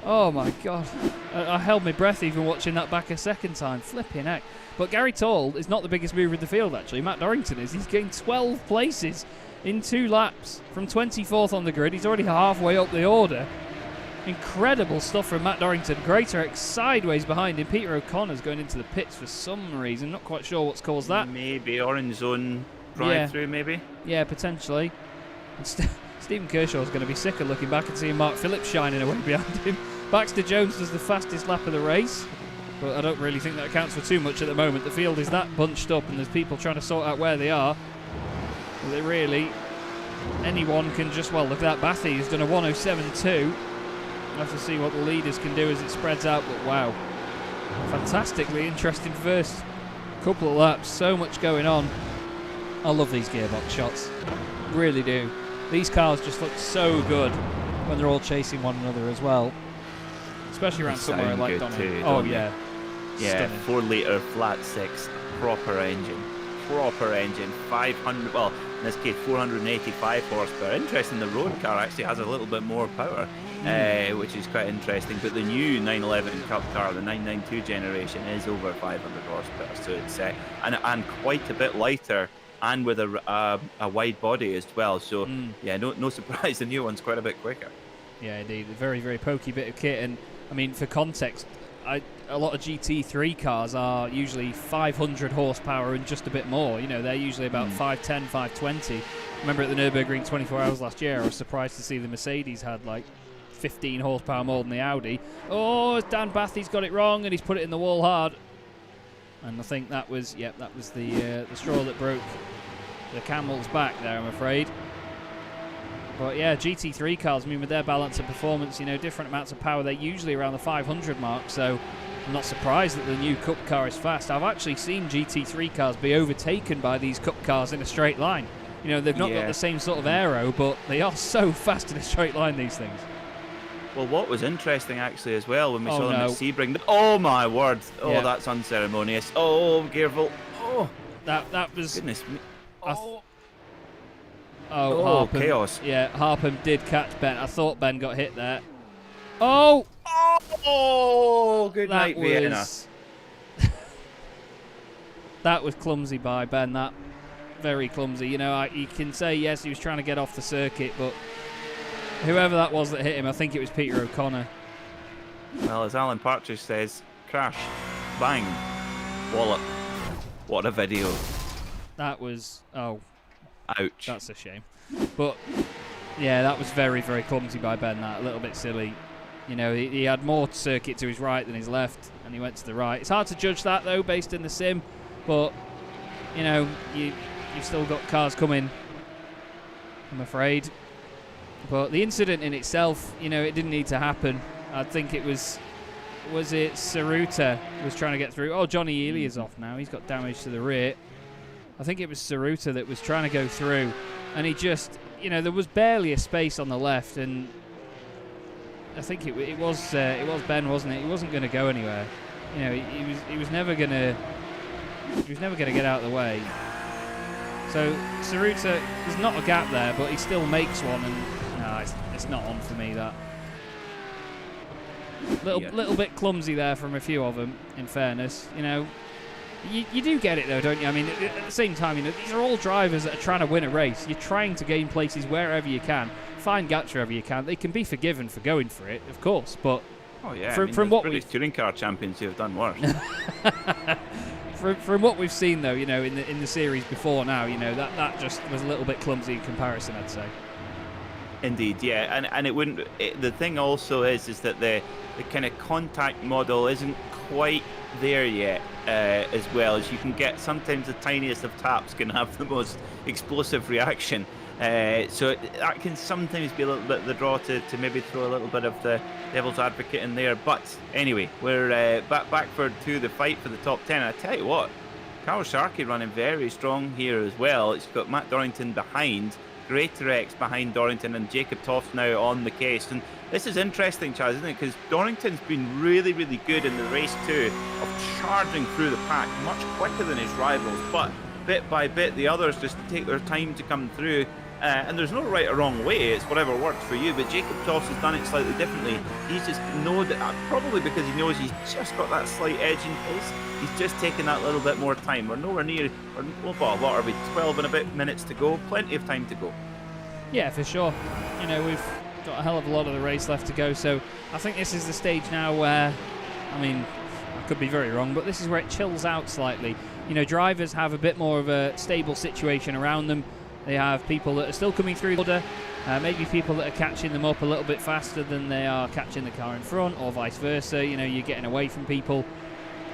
Oh my God. I held my breath even watching that back a second time. Flipping heck. But Gary Toll is not the biggest mover in the field, actually. Matt Dorrington is. He's gained 12 places in 2 laps from 24th on the grid. He's already halfway up the order. Incredible stuff from Matt Dorrington. Greatrex sideways behind him. Peter O'Connor's going into the pits for some reason. Not quite sure what's caused that. Maybe orange zone drive-through, maybe? Yeah, potentially. And Stephen Kershaw's going to be sick of looking back and seeing Mark Phillips shining away behind him. Baxter-Jones does the fastest lap of the race, but I don't really think that counts for too much at the moment. The field is that bunched up and there's people trying to sort out where they are. They really, anyone can just, well, look at that. Bathy has done a 107.2. We'll have to see what the leaders can do as it spreads out, but wow. Fantastically interesting first couple of laps. So much going on. I love these gearbox shots. Really do. These cars just look so good when they're all chasing one another as well. Especially around somewhere like Donington. Oh, yeah. Yeah, 4-litre flat 6, proper engine. 500, well, in this case, 485 horsepower. Interesting, the road car actually has a little bit more power, which is quite interesting. But the new 911 Cup car, the 992 generation, is over 500 horsepower. So it's and quite a bit lighter, and with a wide body as well. So yeah, no surprise, the new one's quite a bit quicker. Yeah, indeed, a very, very pokey bit of kit. And I mean, for context, a lot of GT3 cars are usually 500 horsepower and just a bit more. You know, they're usually about 510, 520. Remember at the Nürburgring 24 Hours last year, I was surprised to see the Mercedes had like 15 horsepower more than the Audi. Oh, Dan Bathy's got it wrong and he's put it in the wall hard. And I think that was, the straw that broke the camel's back there, I'm afraid. But yeah, GT3 cars, I mean, with their balance of performance, you know, different amounts of power, they're usually around the 500 mark. So I'm not surprised that the new Cup car is fast. I've actually seen GT3 cars be overtaken by these Cup cars in a straight line. You know, they've not got the same sort of aero, but they are so fast in a straight line, these things. Well, what was interesting actually as well when we saw them at Sebring. Oh my word! Oh, that's unceremonious. Oh, careful! Oh, that was goodness me! Harpham, chaos! Yeah, Harpham did catch Ben. I thought Ben got hit there. Oh! Good night, Vienna. That was clumsy by Ben. That very clumsy. You know, you can say yes, he was trying to get off the circuit, but whoever that was that hit him, I think it was Peter O'Connor. Well, as Alan Partridge says, crash, bang, wallop. What a video. That was ouch. That's a shame. But yeah, that was very, very clumsy by Ben. That a little bit silly. You know, he had more circuit to his right than his left, and he went to the right. It's hard to judge that though, based in the sim. But you know, you've still got cars coming, I'm afraid. But the incident in itself, you know, it didn't need to happen. I think it was it Saruta was trying to get through? Oh, Johnny Ely is off now. He's got damage to the rear. I think it was Saruta that was trying to go through, and he just, you know, there was barely a space on the left, and I think it was Ben, wasn't it? He wasn't going to go anywhere. You know, he was never going to get out of the way. So Saruta, there's not a gap there, but he still makes one, and no, it's not on for me. That little bit clumsy there from a few of them. In fairness, you know, you do get it though, don't you? I mean, at the same time, you know, these are all drivers that are trying to win a race. You're trying to gain places wherever you can, find gaps wherever you can. They can be forgiven for going for it, of course, but from what British touring car champions who have done worse. From what we've seen, though, you know, in the series before now, you know, that just was a little bit clumsy in comparison, I'd say. Indeed, yeah, and it wouldn't. The thing also is that the kind of contact model isn't quite there yet, as well as you can get. Sometimes the tiniest of taps can have the most explosive reaction. So that can sometimes be a little bit of the draw to maybe throw a little bit of the devil's advocate in there. But anyway, we're backward to the fight for the top 10. And I tell you what, Carl Sharkey running very strong here as well. It's got Matt Dorrington behind, Greatorex behind Dorrington, and Jacob Toft now on the case. And this is interesting, Chaz, isn't it? Because Dorrington's been really, really good in the race too, of charging through the pack much quicker than his rivals. But bit by bit, the others just take their time to come through. And there's no right or wrong way, it's whatever works for you. But Jacob Toft has done it slightly differently. He's just probably because he knows he's just got that slight edge in pace. He's just taking that little bit more time. We're nowhere near, what are we, 12 and a bit minutes to go? Plenty of time to go. Yeah, for sure. You know, we've got a hell of a lot of the race left to go. So I think this is the stage now where, I mean, I could be very wrong, but this is where it chills out slightly. You know, drivers have a bit more of a stable situation around them. They have people that are still coming through the order, maybe people that are catching them up a little bit faster than they are catching the car in front, or vice versa. You know, you're getting away from people.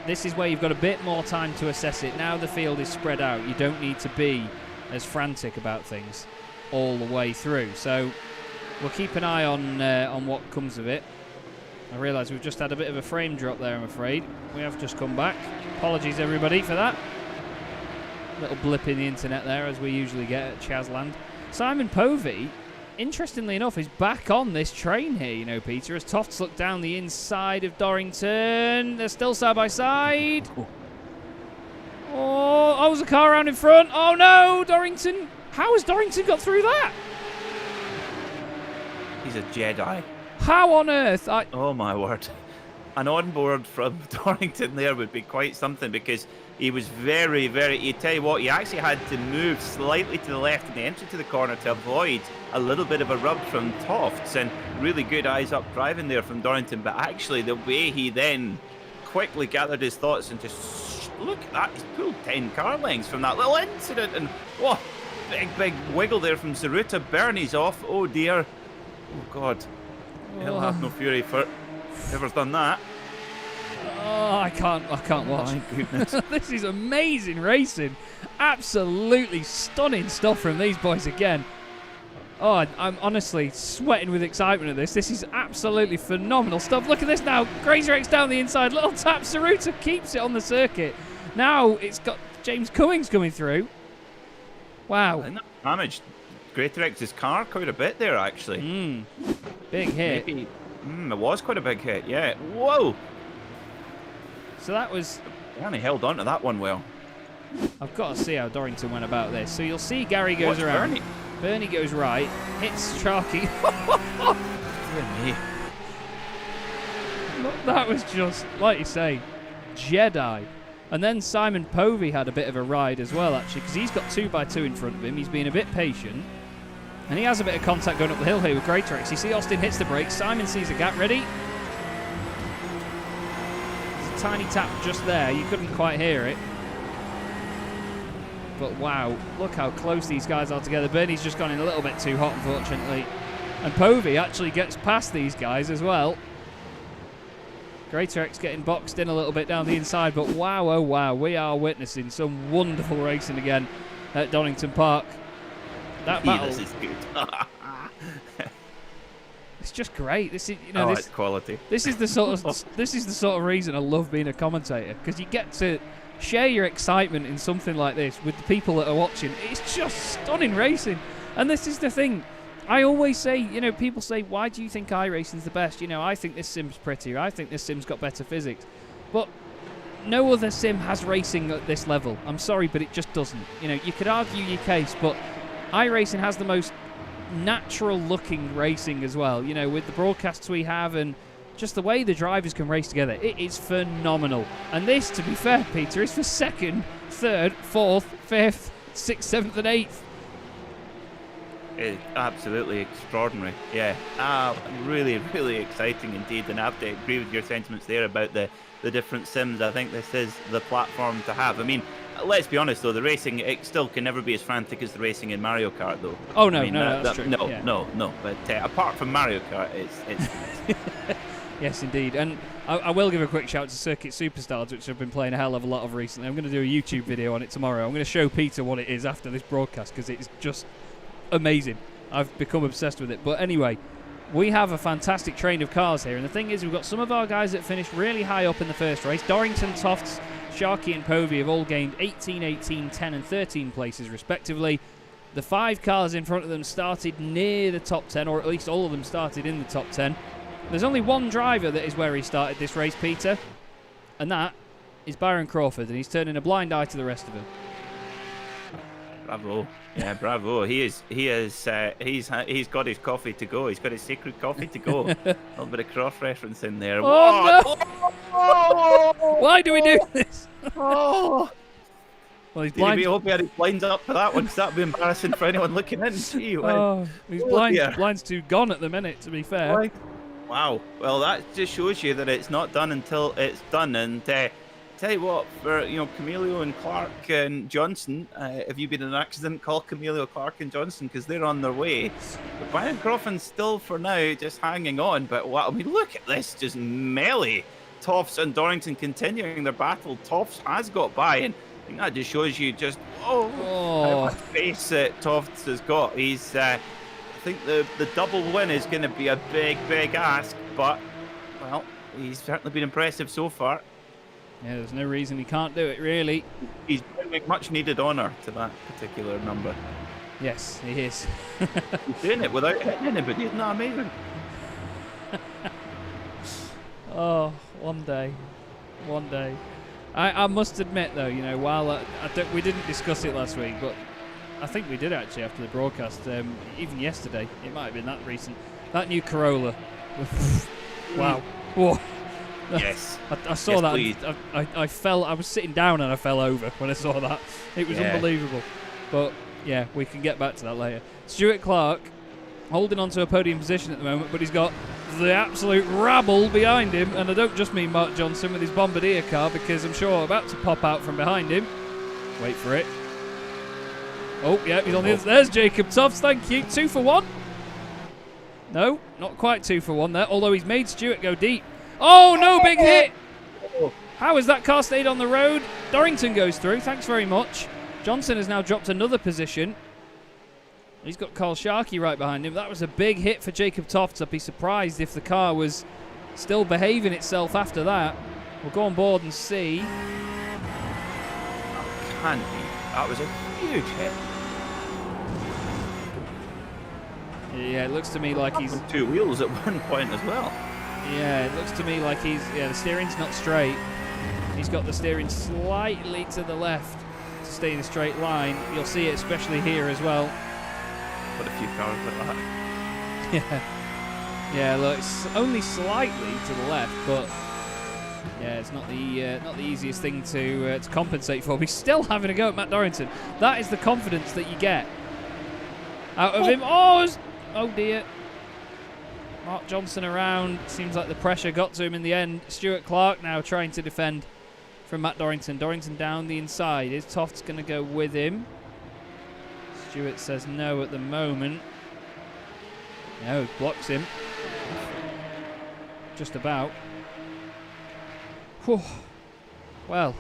This is where you've got a bit more time to assess it. Now the field is spread out. You don't need to be as frantic about things all the way through. So we'll keep an eye on what comes of it. I realise we've just had a bit of a frame drop there, I'm afraid. We have just come back. Apologies, everybody, for that. Little blip in the internet there, as we usually get at Chazland. Simon Povey, interestingly enough, is back on this train here, you know, Peter, as Tofts look down the inside of Dorrington. They're still side by side. Oh, there's a car around in front. Oh no, Dorrington. How has Dorrington got through that? He's a Jedi. How on earth? Oh my word. An onboard from Dorrington there would be quite something, because he was very, very... You tell you what, he actually had to move slightly to the left in the entry to the corner to avoid a little bit of a rub from Tofts, and really good eyes up driving there from Dorrington. But actually, the way he then quickly gathered his thoughts and just look at that, he's pulled 10 car lengths from that little incident, and whoa, big wiggle there from Saruta. Bernie's off. Oh dear. Oh God. He'll have no fury for whoever's done that. Oh, I can't watch. My goodness. This is amazing racing. Absolutely stunning stuff from these boys again. Oh, I'm honestly sweating with excitement at this. This is absolutely phenomenal stuff. Look at this now. Grazer X down the inside. Little tap. Saruta keeps it on the circuit. Now it's got James Cummings coming through. Wow. And that damaged Greater X's car quite a bit there, actually. Big hit. Maybe, it was quite a big hit, yeah. Whoa! So that was... And he held on to that one well. I've got to see how Dorrington went about this. So you'll see Gary goes around. Bernie goes right, hits Sharky. That was just, like you say, Jedi. And then Simon Povey had a bit of a ride as well, actually, because he's got 2x2 in front of him. He's been a bit patient. And he has a bit of contact going up the hill here with Greater X. You see Austin hits the brakes. Simon sees a gap. Ready? There's a tiny tap just there. You couldn't quite hear it. But wow, look how close these guys are together. Bernie's just gone in a little bit too hot, unfortunately. And Povey actually gets past these guys as well. Greater X getting boxed in a little bit down the inside, but wow, oh wow, we are witnessing some wonderful racing again at Donington Park. That battle, this is good. it's just great. This is, it's quality. This is the sort of reason I love being a commentator, because you get to share your excitement in something like this with the people that are watching. It's just stunning racing. And this is the thing. I always say, people say, why do you think iRacing's the best? I think this sim's prettier. I think this sim's got better physics. But no other sim has racing at this level. I'm sorry, but it just doesn't. You could argue your case, but iRacing has the most natural-looking racing as well. With the broadcasts we have and just the way the drivers can race together, it is phenomenal. And this, to be fair, Peter, is for 2nd, 3rd, 4th, 5th, 6th, 7th and 8th. It's absolutely extraordinary. Yeah, really, really exciting indeed. And I have to agree with your sentiments there about the different sims. I think this is the platform to have. I mean, let's be honest though, the racing, it still can never be as frantic as the racing in Mario Kart though. Oh no, that's true. No. But apart from Mario Kart, it's Yes, indeed. And I will give a quick shout to Circuit Superstars, which I've been playing a hell of a lot of recently. I'm going to do a YouTube video on it tomorrow. I'm going to show Peter what it is after this broadcast, because it's just amazing. I've become obsessed with it. But anyway, we have a fantastic train of cars here. And the thing is, we've got some of our guys that finished really high up in the first race. Dorrington, Tofts, Sharky and Povey have all gained 18, 18, 10 and 13 places respectively. The 5 cars in front of them started near the top 10, or at least all of them started in the top 10. There's only one driver that is where he started this race, Peter, and that is Byron Crawford, and he's turning a blind eye to the rest of them. Bravo. Yeah, bravo. He's got his coffee to go. He's got his secret coffee to go. A little bit of cross reference in there. Oh, no. Oh! Why do we do this? Oh! Well, he's blind. I hope he had his blinds up for that one, because that'd be embarrassing for anyone looking in. Gee, his blind's too gone at the minute, to be fair. Right. Wow. Well, that just shows you that it's not done until it's done. And tell you what, for Camilio and Clark and Johnson, have you been in an accident, call Camilio, Clark and Johnson, because they're on their way. But Brian Crofton's still for now just hanging on. But look at this, just melee. Tofts and Dorrington continuing their battle. Tofts has got by, and I think that just shows you just how much pace that Tofts has got. He's I think the double win is going to be a big ask, but well, he's certainly been impressive so far. Yeah, there's no reason he can't do it, really. He's bringing much needed honour to that particular number. Yes, he is. He's doing it without hitting anybody. Isn't that amazing? Oh, one day. I must admit, though, while we didn't discuss it last week, but I think we did actually after the broadcast. Even yesterday, it might have been that recent. That new Corolla. Wow. Whoa. Yes. I saw that. Please. I fell. I was sitting down and I fell over when I saw that. It was unbelievable. But yeah, we can get back to that later. Stuart Clark holding on to a podium position at the moment, but he's got the absolute rabble behind him. And I don't just mean Mark Johnson with his Bombardier car, because I'm sure about to pop out from behind him. Wait for it. Oh, yeah, he's on the other. There's Jacob Tofts, thank you. 2 for 1. No, not quite 2 for 1 there, although he's made Stewart go deep. Oh, no, big hit. How has that car stayed on the road? Dorrington goes through, thanks very much. Johnson has now dropped another position. He's got Carl Sharkey right behind him. That was a big hit for Jacob Tofts. I'd be surprised if the car was still behaving itself after that. We'll go on board and see. Can't be. That was a huge hit. Yeah, it looks to me like he's... on 2 wheels at one point as well. Yeah, it looks to me like he's... Yeah, the steering's not straight. He's got the steering slightly to the left to stay in a straight line. You'll see it especially here as well. But a few cars like that. Yeah, look, it's only slightly to the left, but yeah, it's not the easiest thing to compensate for. But he's still having a go at Matt Dorrington. That is the confidence that you get out of him. Oh dear. Mark Johnson around. Seems like the pressure got to him in the end. Stuart Clark now trying to defend from Matt Dorrington. Dorrington down the inside. Is Tofts going to go with him? Stuart says no at the moment. No, blocks him. Just about. Whew. Well,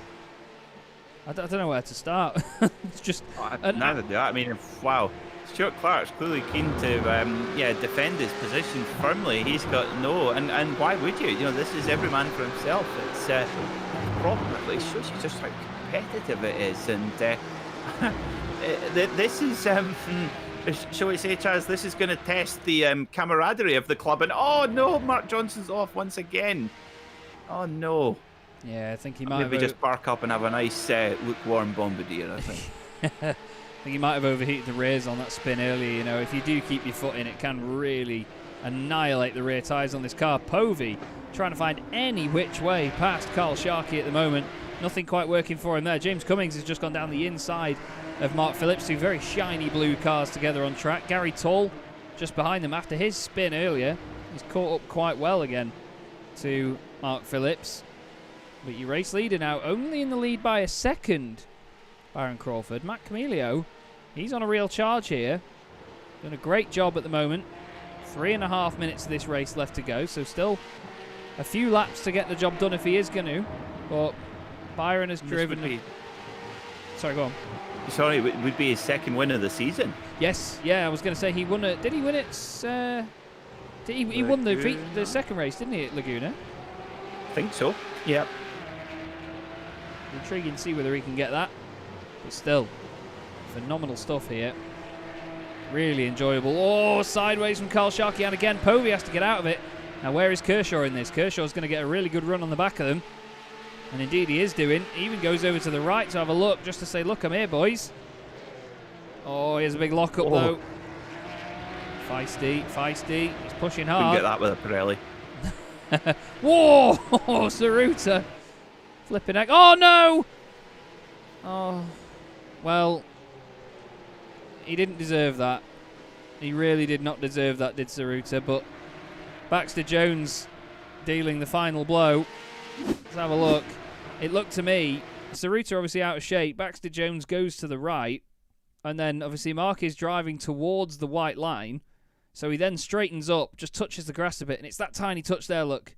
I don't know where to start. It's just... neither do I. I mean, wow. Stuart Clark's clearly keen to defend his position firmly. He's got no... And why would you? You know, this is every man for himself. It's probably shows you just how competitive it is. And this is... shall we say, Chaz, this is going to test the camaraderie of the club. And oh no, Mark Johnson's off once again. Oh no. Yeah, I think he might maybe just park up and have a nice lukewarm bombardier, I think. I think he might have overheated the rears on that spin earlier. You know, if you do keep your foot in, it can really annihilate the rear tyres on this car. Povey trying to find any which way past Carl Sharkey at the moment. Nothing quite working for him there. James Cummings has just gone down the inside of Mark Phillips. Two very shiny blue cars together on track. Gary Tull just behind them after his spin earlier. He's caught up quite well again to Mark Phillips. But your race leader now only in the lead by a second. Byron Crawford. Matt Camilio, he's on a real charge here. Doing a great job at the moment. 3.5 minutes of this race left to go. So still a few laps to get the job done if he is going to. But Byron has driven... Sorry, go on. Sorry, it would be his second win of the season. Yes, yeah, I was going to say he won it. Did he win it? He won the second race, didn't he, at Laguna? I think so, yeah. Intriguing to see whether he can get that. But still, phenomenal stuff here. Really enjoyable. Oh, sideways from Carl Sharkey, and again, Povey has to get out of it. Now, where is Kershaw in this? Kershaw's going to get a really good run on the back of them. And indeed he is doing. He even goes over to the right to have a look, just to say, look, I'm here, boys. Oh, here's a big lockup, though. Feisty. He's pushing hard. Couldn't get that with a Pirelli. Whoa! Saruta. Flipping egg. Oh, no! Oh, well, he didn't deserve that. He really did not deserve that, did Saruta. But Baxter Jones dealing the final blow. Let's have a look. It looked to me, Saruta obviously out of shape. Baxter Jones goes to the right. And then obviously Mark is driving towards the white line. So he then straightens up, just touches the grass a bit. And it's that tiny touch there, look.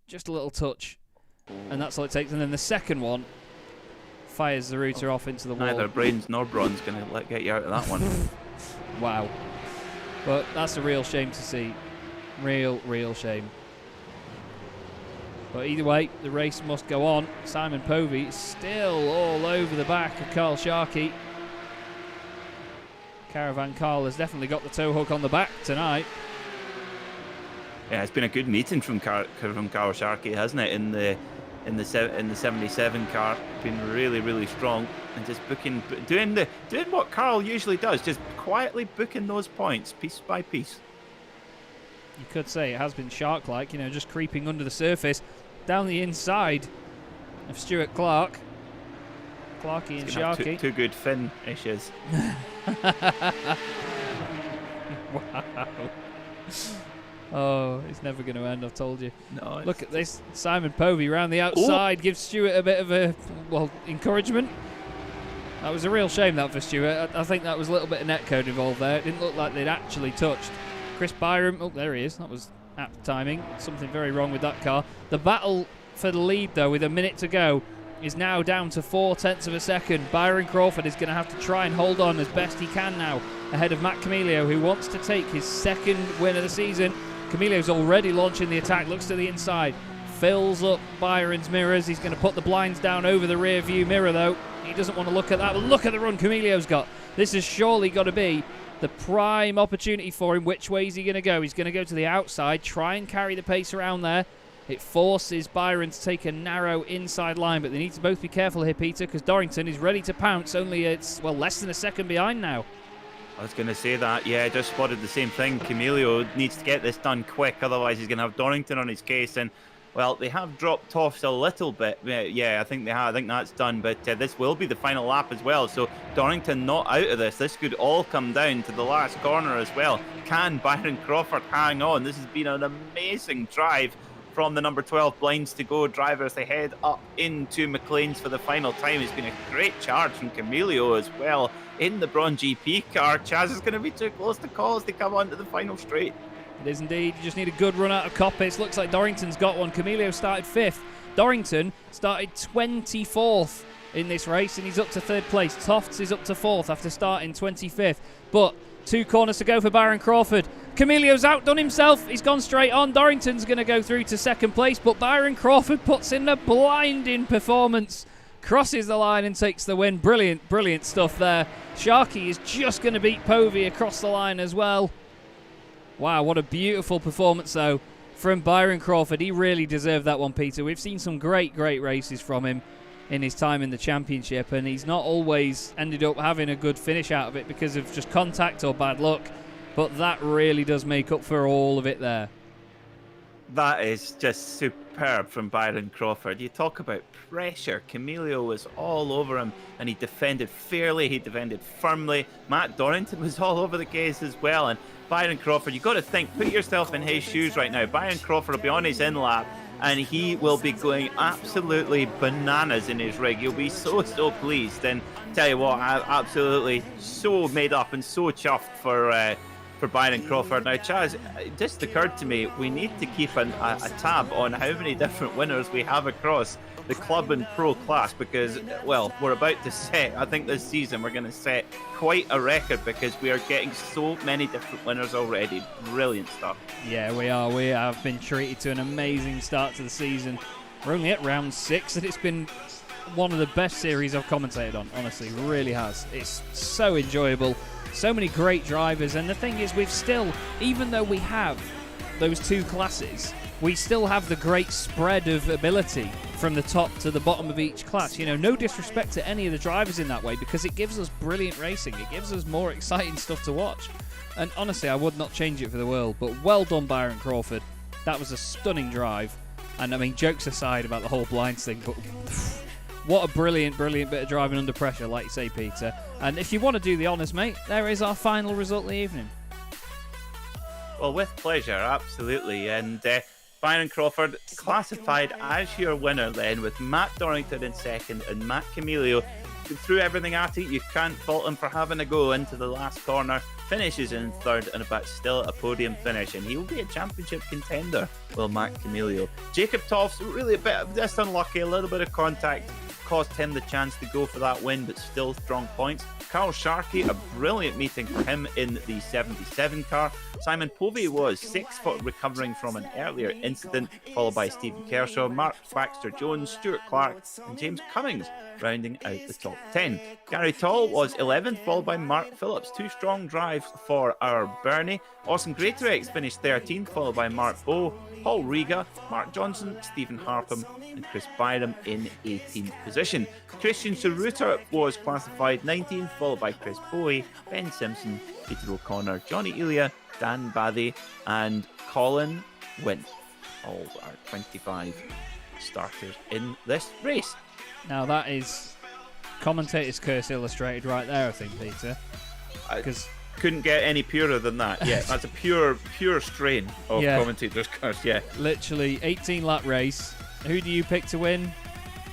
Just a little touch. And that's all it takes. And then the second one fires Saruta off into the wall. Neither brains nor bronze going to get you out of that one. Wow. But that's a real shame to see. Real shame. But either way, the race must go on. Simon Povey still all over the back of Carl Sharkey. Caravan Carl has definitely got the tow hook on the back tonight. Yeah, it's been a good meeting from Carl Sharkey, hasn't it? In the 77 car, been really strong and just doing what Carl usually does, just quietly booking those points piece by piece. You could say it has been shark-like, you know, just creeping under the surface. Down the inside of Stuart Clark. Clarky and Sharkey. Two good fin issues. Wow. Oh, it's never going to end, I've told you. No. Look at this. Simon Povey round the outside gives Stuart a bit of encouragement. That was a real shame, that, for Stuart. I think that was a little bit of netcode involved there. It didn't look like they'd actually touched. Chris Byram, oh, there he is. That was apt timing. Something very wrong with that car. The battle for the lead, though, with a minute to go. is now down to 0.4 of a second. Byron Crawford is going to have to try and hold on as best he can now, ahead of Matt Camilio, who wants to take his second win of the season. Camilio's already launching the attack, looks to the inside, fills up Byron's mirrors. He's going to put the blinds down over the rear view mirror, though. He doesn't want to look at that, but look at the run Camilio's got. This has surely got to be the prime opportunity for him. Which way is he going to go? He's going to go to the outside, try and carry the pace around there. It forces Byron to take a narrow inside line, but they need to both be careful here, Peter, because Donington is ready to pounce. Only it's, well, less than a second behind now. I was going to say that, yeah, I just spotted the same thing. Camilio needs to get this done quick, otherwise he's going to have Donington on his case. And, well, they have dropped off a little bit. Yeah, I think they have. I think that's done. But this will be the final lap as well. So Donington not out of this. This could all come down to the last corner as well. Can Byron Crawford hang on? This has been an amazing drive from the number 12 blinds to go drivers. They head up into McLean's for the final time. It's been a great charge from Camilio as well in the Braun GP car. Chaz is going to be too close to call as they come onto the final straight. It is indeed. You just need a good run out of Coppits. Looks like Dorrington's got one. Camilio started 5th. Dorrington started 24th in this race, and he's up to 3rd place. Tofts is up to 4th after starting 25th. But 2 corners to go for Byron Crawford. Camilio's outdone himself. He's gone straight on. Dorrington's going to go through to 2nd place, but Byron Crawford puts in a blinding performance. Crosses the line and takes the win. Brilliant, brilliant stuff there. Sharkey is just going to beat Povey across the line as well. Wow, what a beautiful performance, though, from Byron Crawford. He really deserved that one, Peter. We've seen some great, great races from him in his time in the championship, and he's not always ended up having a good finish out of it because of just contact or bad luck. But that really does make up for all of it there. That is just superb from Byron Crawford. You talk about pressure. Camilio was all over him, and he defended fairly. He defended firmly. Matt Donington was all over the case as well. And Byron Crawford, you've got to think, put yourself in his shoes right now. Byron Crawford will be on his in-lap, and he will be going absolutely bananas in his rig. He'll be so pleased. And tell you what, I'm absolutely so made up and so chuffed for Byron Crawford. Now, Chaz, it just occurred to me, we need to keep a tab on how many different winners we have across the club and pro class, because, well, we're about to set, I think this season we're going to set quite a record because we are getting so many different winners already. Brilliant stuff. Yeah, we are. We have been treated to an amazing start to the season. We're only at round 6, and it's been one of the best series I've commentated on, honestly. It really has. It's so enjoyable. So many great drivers, and the thing is, we've still, even though we have those 2 classes, we still have the great spread of ability from the top to the bottom of each class. You know, no disrespect to any of the drivers in that way, because it gives us brilliant racing. It gives us more exciting stuff to watch. And honestly, I would not change it for the world. But well done, Byron Crawford. That was a stunning drive. And I mean, jokes aside about the whole blinds thing, but what a brilliant, brilliant bit of driving under pressure, like you say, Peter. And if you want to do the honours, mate, there is our final result of the evening. Well, with pleasure, absolutely. And Byron Crawford classified as your winner then, with Matt Donington in 2nd and Matt Camilio. Threw everything at it. You can't fault him for having a go into the last corner. Finishes in 3rd and about still a podium finish, and he will be a championship contender, will Matt Camilio. Jacob Toffs, really a bit just unlucky. A little bit of contact cost him the chance to go for that win, but still strong points. Carl Sharkey, a brilliant meeting for him in the 77 car. Simon Povey was 6th for recovering from an earlier incident, followed by Stephen Kershaw, Mark Baxter-Jones, Stuart Clark and James Cummings rounding out the top 10. Gary Tall was 11th, followed by Mark Phillips. 2 strong drives for our Bernie. Austin Greatorex finished 13th, followed by Mark Bowe, Paul Riga, Mark Johnson, Stephen Harpham and Chris Byram in 18th position. Christian Cerruta was classified 19th, followed by Chris Bowie, Ben Simpson, Peter O'Connor, Johnny Elia, Dan Bathy and Colin Wynn. All our 25 starters in this race. Now that is commentator's curse illustrated right there, I think, Peter. Because couldn't get any purer than that. Yeah, that's a pure strain of commentator's curse. Yeah, literally 18-lap race. Who do you pick to win?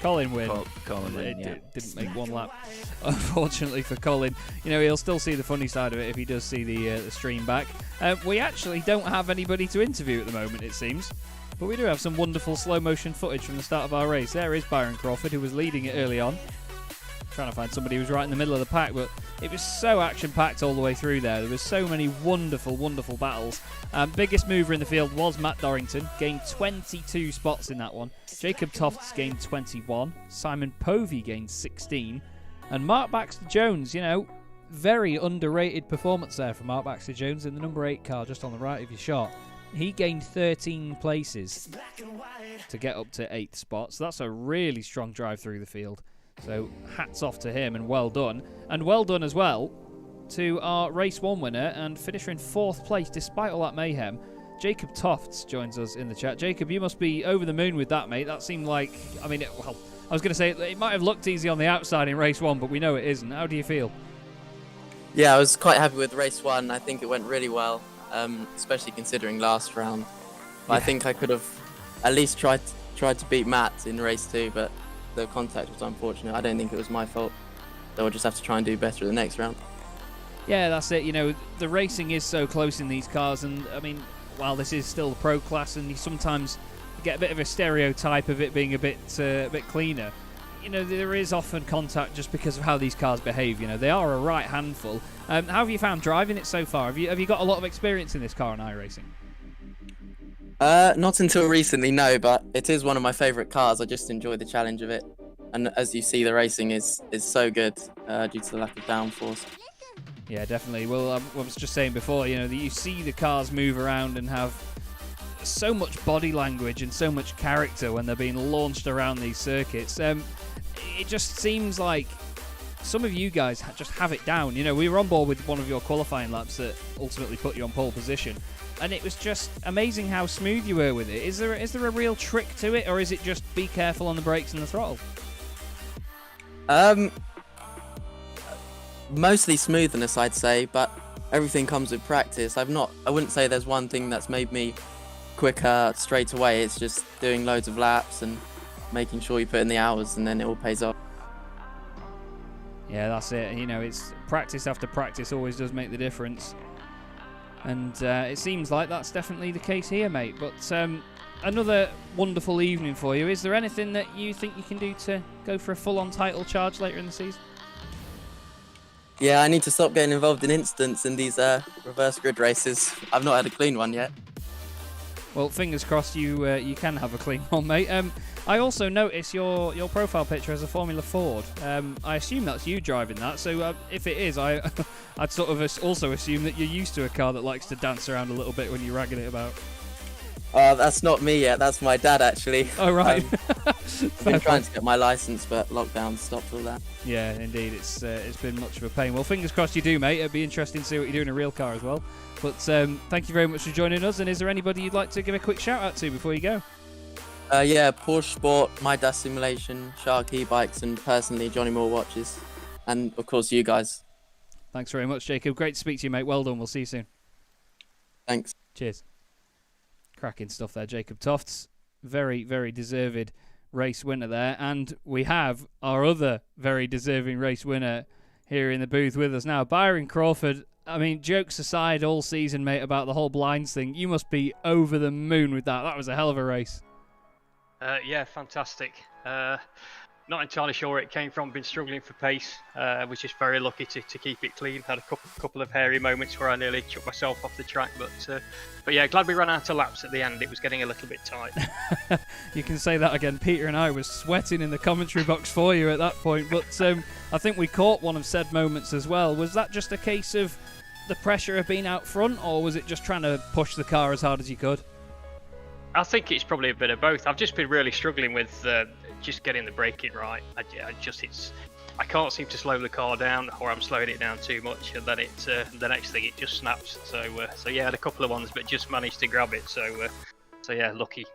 Colin Wynn. Colin Wynn, yeah. Didn't make one lap, unfortunately for Colin. You know, he'll still see the funny side of it if he does see the stream back. We actually don't have anybody to interview at the moment, it seems. But we do have some wonderful slow motion footage from the start of our race. There is Byron Crawford, who was leading it early on. Trying to find somebody who was right in the middle of the pack, but it was so action-packed all the way through there. There was so many wonderful, wonderful battles. Biggest mover in the field was Matt Dorrington, gained 22 spots in that one. Jacob Tofts gained 21. Simon Povey gained 16. And Mark Baxter-Jones, very underrated performance there from Mark Baxter-Jones in the number 8 car just on the right of your shot. He gained 13 places to get up to 8th spot, so that's a really strong drive through the field. So hats off to him and well done. And well done as well to our Race 1 winner and finisher in 4th place despite all that mayhem. Jacob Tofts joins us in the chat. Jacob, you must be over the moon with that, mate. That seemed like, I was going to say it might have looked easy on the outside in Race 1, but we know it isn't. How do you feel? Yeah, I was quite happy with Race 1. I think it went really well, especially considering last round. But I think I could have at least tried to beat Matt in Race 2, but the contact was unfortunate. I don't think it was my fault. So I'll just have to try and do better the next round. Yeah, that's it. The racing is so close in these cars, and while this is still the pro class, and you sometimes get a bit of a stereotype of it being a bit cleaner. There is often contact just because of how these cars behave. They are a right handful. How have you found driving it so far? Have you got a lot of experience in this car and iRacing? Not until recently, no, but it is one of my favourite cars. I just enjoy the challenge of it. And as you see, the racing is so good due to the lack of downforce. Yeah, definitely. Well, I was just saying before, that you see the cars move around and have so much body language and so much character when they're being launched around these circuits. It just seems like some of you guys just have it down. We were on board with one of your qualifying laps that ultimately put you on pole position, and it was just amazing how smooth you were with it. Is there a real trick to it, or is it just be careful on the brakes and the throttle? Mostly smoothness, I'd say, but everything comes with practice. I wouldn't say there's one thing that's made me quicker straight away. It's just doing loads of laps and making sure you put in the hours, and then it all pays off. Yeah, that's it. It's practice after practice always does make the difference. And it seems like that's definitely the case here, mate. But another wonderful evening for you. Is there anything that you think you can do to go for a full-on title charge later in the season? Yeah, I need to stop getting involved in incidents in these reverse grid races. I've not had a clean one yet. Well, fingers crossed you can have a clean one, mate. I also notice your profile picture has a Formula Ford. I assume that's you driving that, so if it is, I'd sort of also assume that you're used to a car that likes to dance around a little bit when you're ragging it about. That's not me yet, that's my dad actually. Oh, right. I've been trying to get my licence, but lockdown stopped all that. Yeah, indeed, it's been much of a pain. Well, fingers crossed you do, mate. It'd be interesting to see what you do in a real car as well. But thank you very much for joining us, and is there anybody you'd like to give a quick shout out to before you go? Yeah, Porsche Sport, My Dash Simulation, Shark E-Bikes, and personally Johnny Moore Watches. And of course you guys. Thanks very much, Jacob. Great to speak to you, mate. Well done. We'll see you soon. Thanks. Cheers. Cracking stuff there, Jacob Tofts. Very, very deserved race winner there. And we have our other very deserving race winner here in the booth with us now, Byron Crawford. Jokes aside all season, mate, about the whole blinds thing, you must be over the moon with that. That was a hell of a race. Yeah, fantastic. Not entirely sure where it came from. Been struggling for pace. Was just very lucky to keep it clean. Had a couple of hairy moments where I nearly chucked myself off the track, but yeah, glad we ran out of laps at the end. It was getting a little bit tight. You can say that again. Peter and I was sweating in the commentary box for you at that point, but I think we caught one of said moments as well. Was that just a case of the pressure of being out front, or was it just trying to push the car as hard as you could? I think it's probably a bit of both. I've just been really struggling with just getting the braking right. I can't seem to slow the car down, or I'm slowing it down too much, and then the next thing it just snaps. So yeah, I had a couple of ones, but just managed to grab it. So yeah, lucky.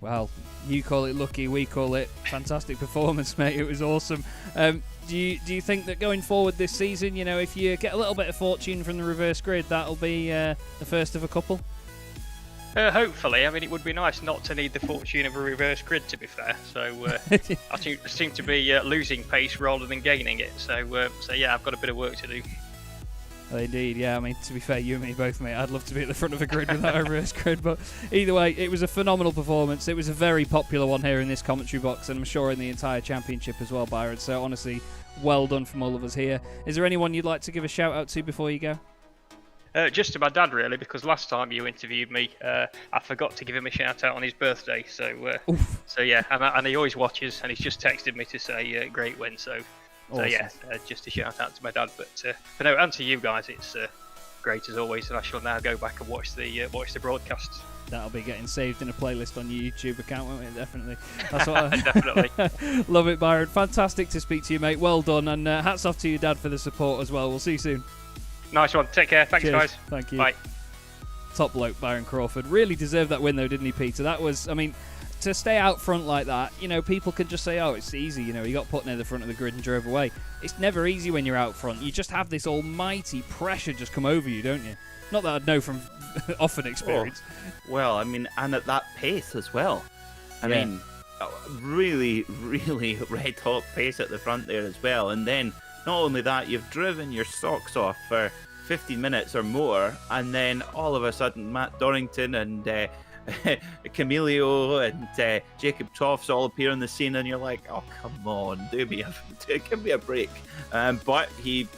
Well, you call it lucky, we call it fantastic performance, mate. It was awesome. Do you think that going forward this season, if you get a little bit of fortune from the reverse grid, that'll be the first of a couple? Hopefully. It would be nice not to need the fortune of a reverse grid, to be fair. So I seem to be losing pace rather than gaining it. So yeah, I've got a bit of work to do. Indeed, yeah. I mean, to be fair, you and me both, mate. I'd love to be at the front of a grid without a reverse grid, but either way, it was a phenomenal performance. It was a very popular one here in this commentary box, and I'm sure in the entire championship as well, Byron. So honestly, well done from all of us here. Is there anyone you'd like to give a shout out to before you go? Just to my dad, really, because last time you interviewed me, I forgot to give him a shout out on his birthday. So yeah, and he always watches, and he's just texted me to say great win. So Awesome. yeah, just a shout out to my dad. But no, and to you guys, it's great as always, and I shall now go back and watch the broadcasts. That'll be getting saved in a playlist on your YouTube account, won't it? Definitely. That's what Definitely. Love it, Byron. Fantastic to speak to you, mate. Well done, and hats off to your dad for the support as well. We'll see you soon. Nice one. Take care. Thanks, Cheers. guys. Thank you. Bye. Top bloke, Byron Crawford. Really deserved that win, though, didn't he, Peter? That was, I mean, to stay out front like that, you know, people can just say, oh, it's easy, you know, he got put near the front of the grid and drove away. It's never easy when you're out front. You just have this almighty pressure just come over you, don't you? Not that I'd know from often experience. Well, I mean, and at that pace as well. I mean, really, really red hot pace at the front there as well. And then, not only that, you've driven your socks off for 50 minutes or more, and then all of a sudden Matt Donington and Camilio and Jacob Toffs all appear on the scene, and you're like, oh, come on, give me a break. But he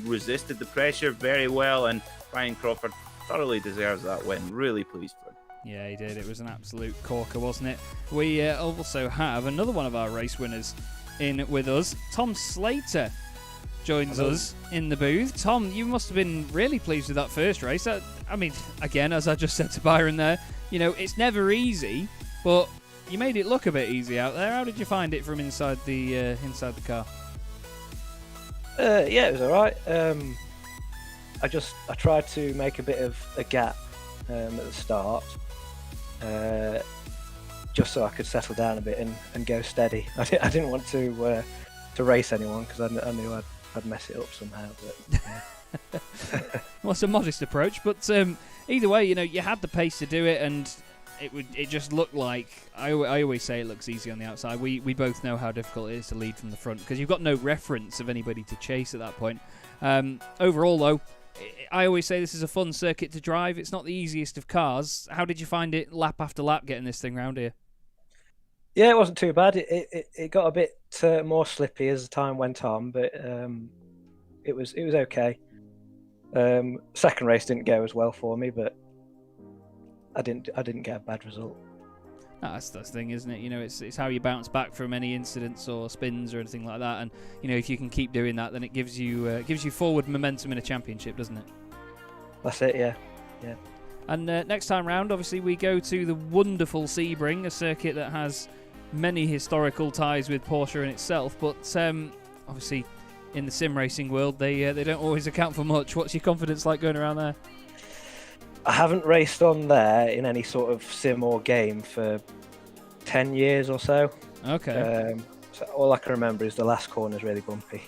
resisted the pressure very well, and Brian Crawford thoroughly deserves that win. Really pleased for him. Yeah, he did. It was an absolute corker, wasn't it? We also have another one of our race winners in with us. Tom Slater joins us in the booth. Tom, you must have been really pleased with that first race. I mean, again, as I just said to Byron there, you know, it's never easy, but you made it look a bit easy out there. How did you find it from inside the car? Yeah, it was all right. I tried to make a bit of a gap at the start, just so I could settle down a bit and go steady. I didn't want to race anyone because I knew I'd mess it up somehow. But, yeah. Well, it's a modest approach, but either way, you know, you had the pace to do it, and it just looked like, I always say it looks easy on the outside. We both know how difficult it is to lead from the front because you've got no reference of anybody to chase at that point. Overall, though, I always say this is a fun circuit to drive. It's not the easiest of cars. How did you find it lap after lap getting this thing round here? Yeah, it wasn't too bad. It got a bit more slippy as the time went on, but it was okay. Second race didn't go as well for me, but I didn't get a bad result. That's the thing, isn't it? You know, it's how you bounce back from any incidents or spins or anything like that. And you know, if you can keep doing that, then it gives you forward momentum in a championship, doesn't it? That's it, yeah. And next time round, obviously, we go to the wonderful Sebring, a circuit that has many historical ties with Porsche in itself. But obviously, in the sim racing world, they don't always account for much. What's your confidence like going around there? I haven't raced on there in any sort of sim or game for 10 years or so. Okay. So all I can remember is the last corner is really bumpy.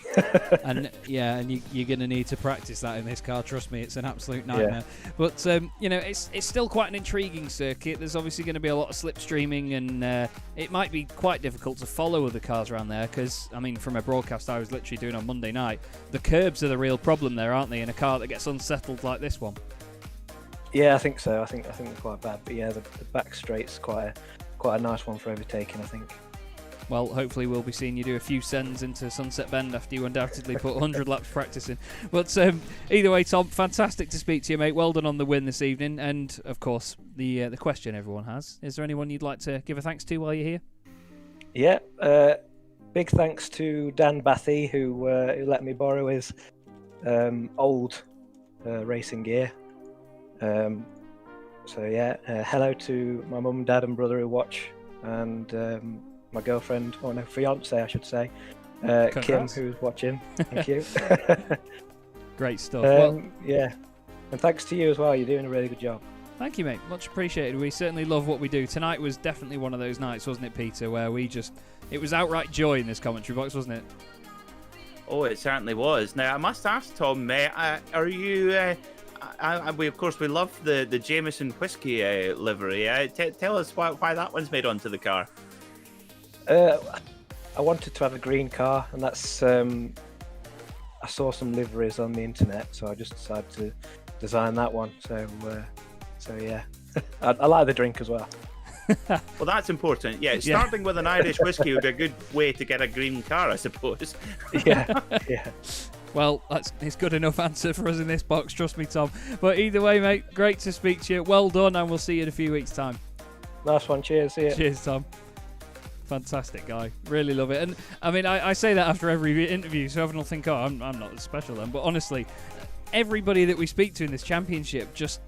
And you're going to need to practice that in this car. Trust me, it's an absolute nightmare. Yeah. But you know, it's still quite an intriguing circuit. There's obviously going to be a lot of slipstreaming, and it might be quite difficult to follow other cars around there. Because I mean, from a broadcast I was literally doing on Monday night, the curbs are the real problem there, aren't they? In a car that gets unsettled like this one. Yeah, I think so. I think they're quite bad. But yeah, the back straight's quite a nice one for overtaking, I think. Well, hopefully we'll be seeing you do a few sends into Sunset Bend after you undoubtedly put 100 laps practicing. But either way, Tom, fantastic to speak to you, mate. Well done on the win this evening. And, of course, the question everyone has, is there anyone you'd like to give a thanks to while you're here? Yeah, big thanks to Dan Bathy, who let me borrow his old racing gear. So yeah, hello to my mum, dad and brother who watch, and my girlfriend, or no, fiance I should say, Kim, who's watching. Thank you. Great stuff. Yeah, and thanks to you as well. You're doing a really good job. Thank you, mate. Much appreciated. We certainly love what we do. Tonight was definitely one of those nights, wasn't it, Peter, where it was outright joy in this commentary box, wasn't it? Oh, it certainly was. Now, I must ask, Tom, are you... we love the Jameson whiskey livery. Tell us why that one's made onto the car. I wanted to have a green car, and that's I I saw some liveries on the internet, so I just decided to design that one. So yeah, I like the drink as well. Well, that's important. Yeah, starting with an Irish whiskey would be a good way to get a green car, I suppose. Yeah. Well, it's good enough answer for us in this box, trust me, Tom. But either way, mate, great to speak to you. Well done, and we'll see you in a few weeks' time. Nice one. Cheers. See ya. Cheers, Tom. Fantastic guy. Really love it. And I mean, I say that after every interview, so everyone will think, oh, I'm not special then. But honestly, everybody that we speak to in this championship just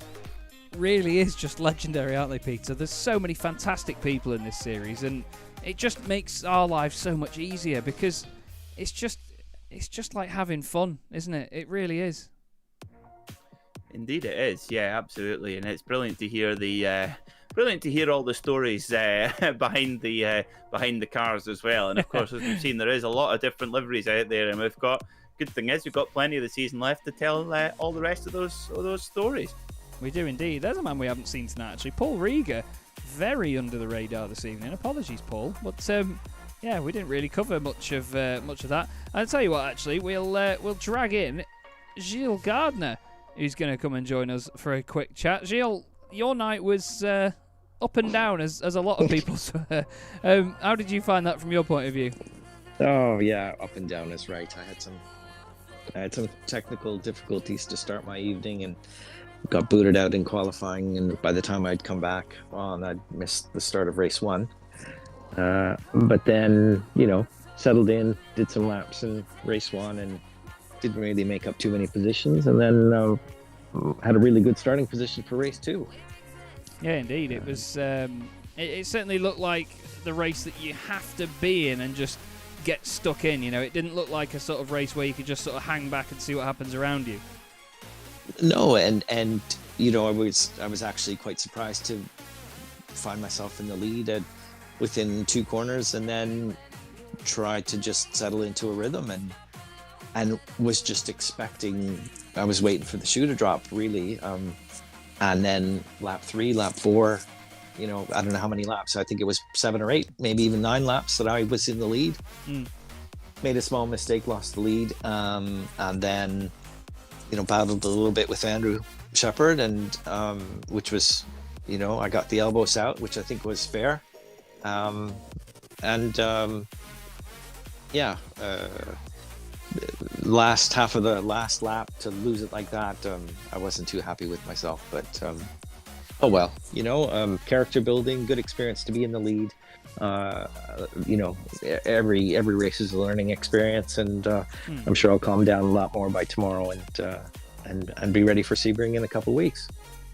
really is just legendary, aren't they, Peter? There's so many fantastic people in this series, and it just makes our lives so much easier because it's just like having fun, isn't it? It really is. Indeed, it is. Yeah, absolutely, and it's brilliant to hear all the stories behind the cars as well. And of course, as we've seen, there is a lot of different liveries out there, and good thing is we've got plenty of the season left to tell all the rest of those stories. We do indeed. There's a man we haven't seen tonight, actually. Paul Rieger, very under the radar this evening. Apologies, Paul, but yeah, we didn't really cover much of that. I'll tell you what, actually, we'll drag in Gilles Gardner, who's going to come and join us for a quick chat. Gilles, your night was up and down, as a lot of people's. How did you find that from your point of view? Oh yeah, up and down is right. I had some technical difficulties to start my evening and got booted out in qualifying, and by the time I'd come back on, I'd missed the start of race 1. But then, settled in, did some laps in race 1 and didn't really make up too many positions, and then had a really good starting position for race 2. Yeah, indeed. It was. It certainly looked like the race that you have to be in and just get stuck in. It didn't look like a sort of race where you could just sort of hang back and see what happens around you. No, and I was actually quite surprised to find myself in the lead within 2 corners, and then tried to just settle into a rhythm and was just expecting. I was waiting for the shoe to drop, really, and then lap 3, lap 4. I don't know how many laps. I think it was 7 or 8, maybe even 9 laps that I was in the lead. Made a small mistake, lost the lead, and then battled a little bit with Andrew Shepard, and which was, I got the elbows out, which I think was fair. Last half of the last lap to lose it like that, I wasn't too happy with myself, but oh well, character building, good experience to be in the lead. Every race is a learning experience, and I'm sure I'll calm down a lot more by tomorrow and be ready for Sebring in a couple of weeks.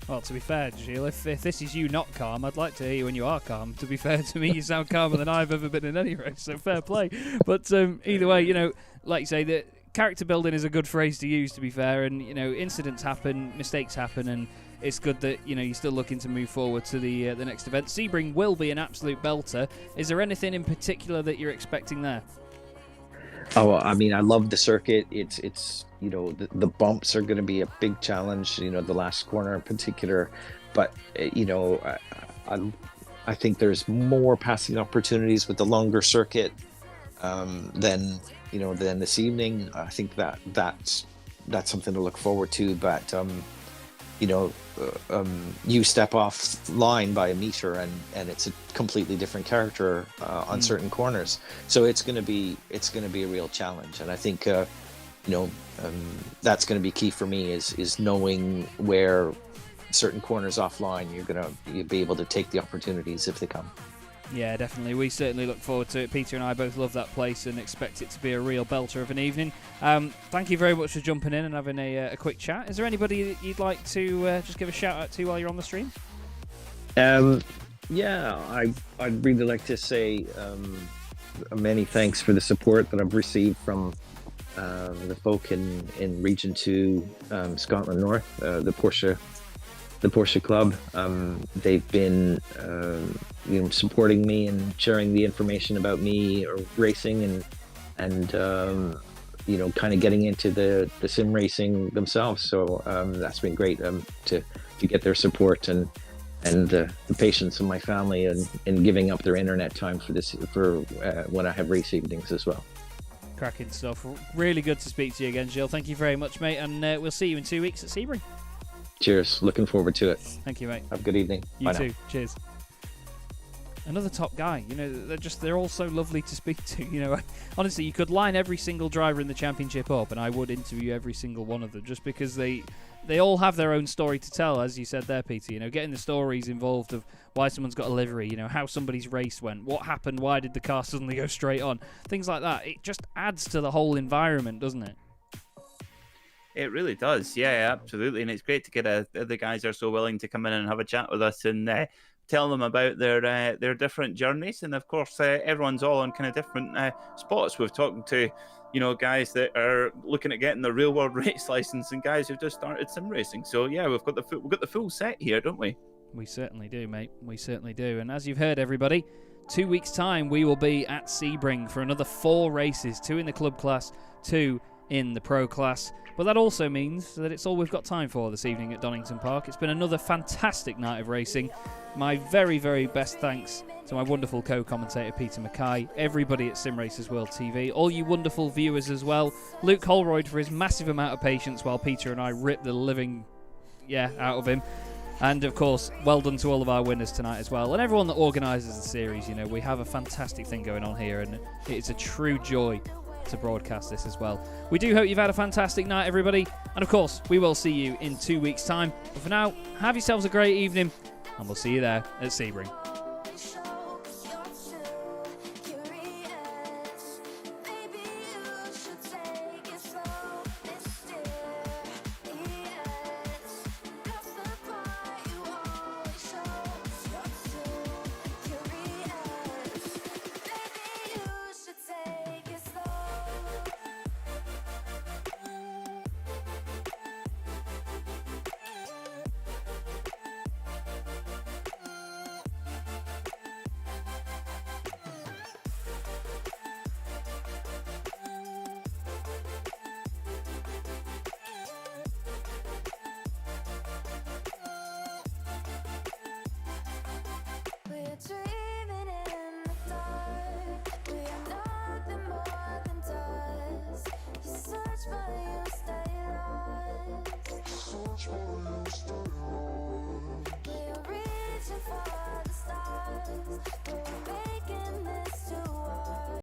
Well, to be fair, Gilles, if this is you not calm, I'd like to hear you when you are calm. To be fair to me, you sound calmer than I've ever been in any race, so fair play. But either way, like you say, the character building is a good phrase to use, to be fair, and incidents happen, mistakes happen, and it's good that you're still looking to move forward to the next event. Sebring will be an absolute belter. Is there anything in particular that you're expecting there? Oh, I mean, I love the circuit. It's the bumps are going to be a big challenge. The last corner in particular, but I think there's more passing opportunities with the longer circuit than this evening. I think that's something to look forward to. But you step off line by a meter and it's a completely different character on certain corners. So it's going to be a real challenge. And I think, that's going to be key for me is knowing where certain corners offline you'll be able to take the opportunities if they come. Yeah, definitely. We certainly look forward to it. Peter and I both love that place and expect it to be a real belter of an evening. Thank you very much for jumping in and having a quick chat. Is there anybody that you'd like to just give a shout out to while you're on the stream? Yeah, I'd really like to say many thanks for the support that I've received from the folk in Region 2, Scotland North, the Porsche Club. They've been supporting me and sharing the information about me or racing and kind of getting into the sim racing themselves. So that's been great to get their support and the patience of my family and giving up their internet time for when I have race evenings as well. cracking stuff. Really good to speak to you again, Jill. Thank you very much, mate, and we'll see you in 2 weeks at Sebring. Cheers. Looking forward to it. Thank you, mate. Have a good evening. You Bye too. now. Cheers. Another top guy. You know, they're all so lovely to speak to. You know, honestly, you could line every single driver in the championship up, and I would interview every single one of them, just because they all have their own story to tell, as you said there, Peter. You know, getting the stories involved of why someone's got a livery, you know, how somebody's race went, what happened, why did the car suddenly go straight on, things like that. It just adds to the whole environment, doesn't it? It really does, yeah, absolutely. And it's great to get the guys are so willing to come in and have a chat with us and tell them about their different journeys. And of course, everyone's all on kind of different spots. We've talked to, you know, guys that are looking at getting the real world race license and guys who've just started sim racing. So yeah, we've got the full set here, don't we? We certainly do, mate. We certainly do. And as you've heard, everybody, 2 weeks' time we will be at Sebring for another 4 races, 2 in the club class, 2 in the pro class. But that also means that it's all we've got time for this evening at Donington Park. It's been another fantastic night of racing. My very, very best thanks to my wonderful co-commentator Peter MacKay, everybody at Simracersworld TV, all you wonderful viewers as well, Luke Holroyd for his massive amount of patience while Peter and I rip the living out of him. And of course, well done to all of our winners tonight as well, and everyone that organises the series. You know, we have a fantastic thing going on here, and it's a true joy to broadcast this as well. We do hope you've had a fantastic night, everybody, and of course we will see you in 2 weeks' time. But for now, have yourselves a great evening, and we'll see you there at Sebring.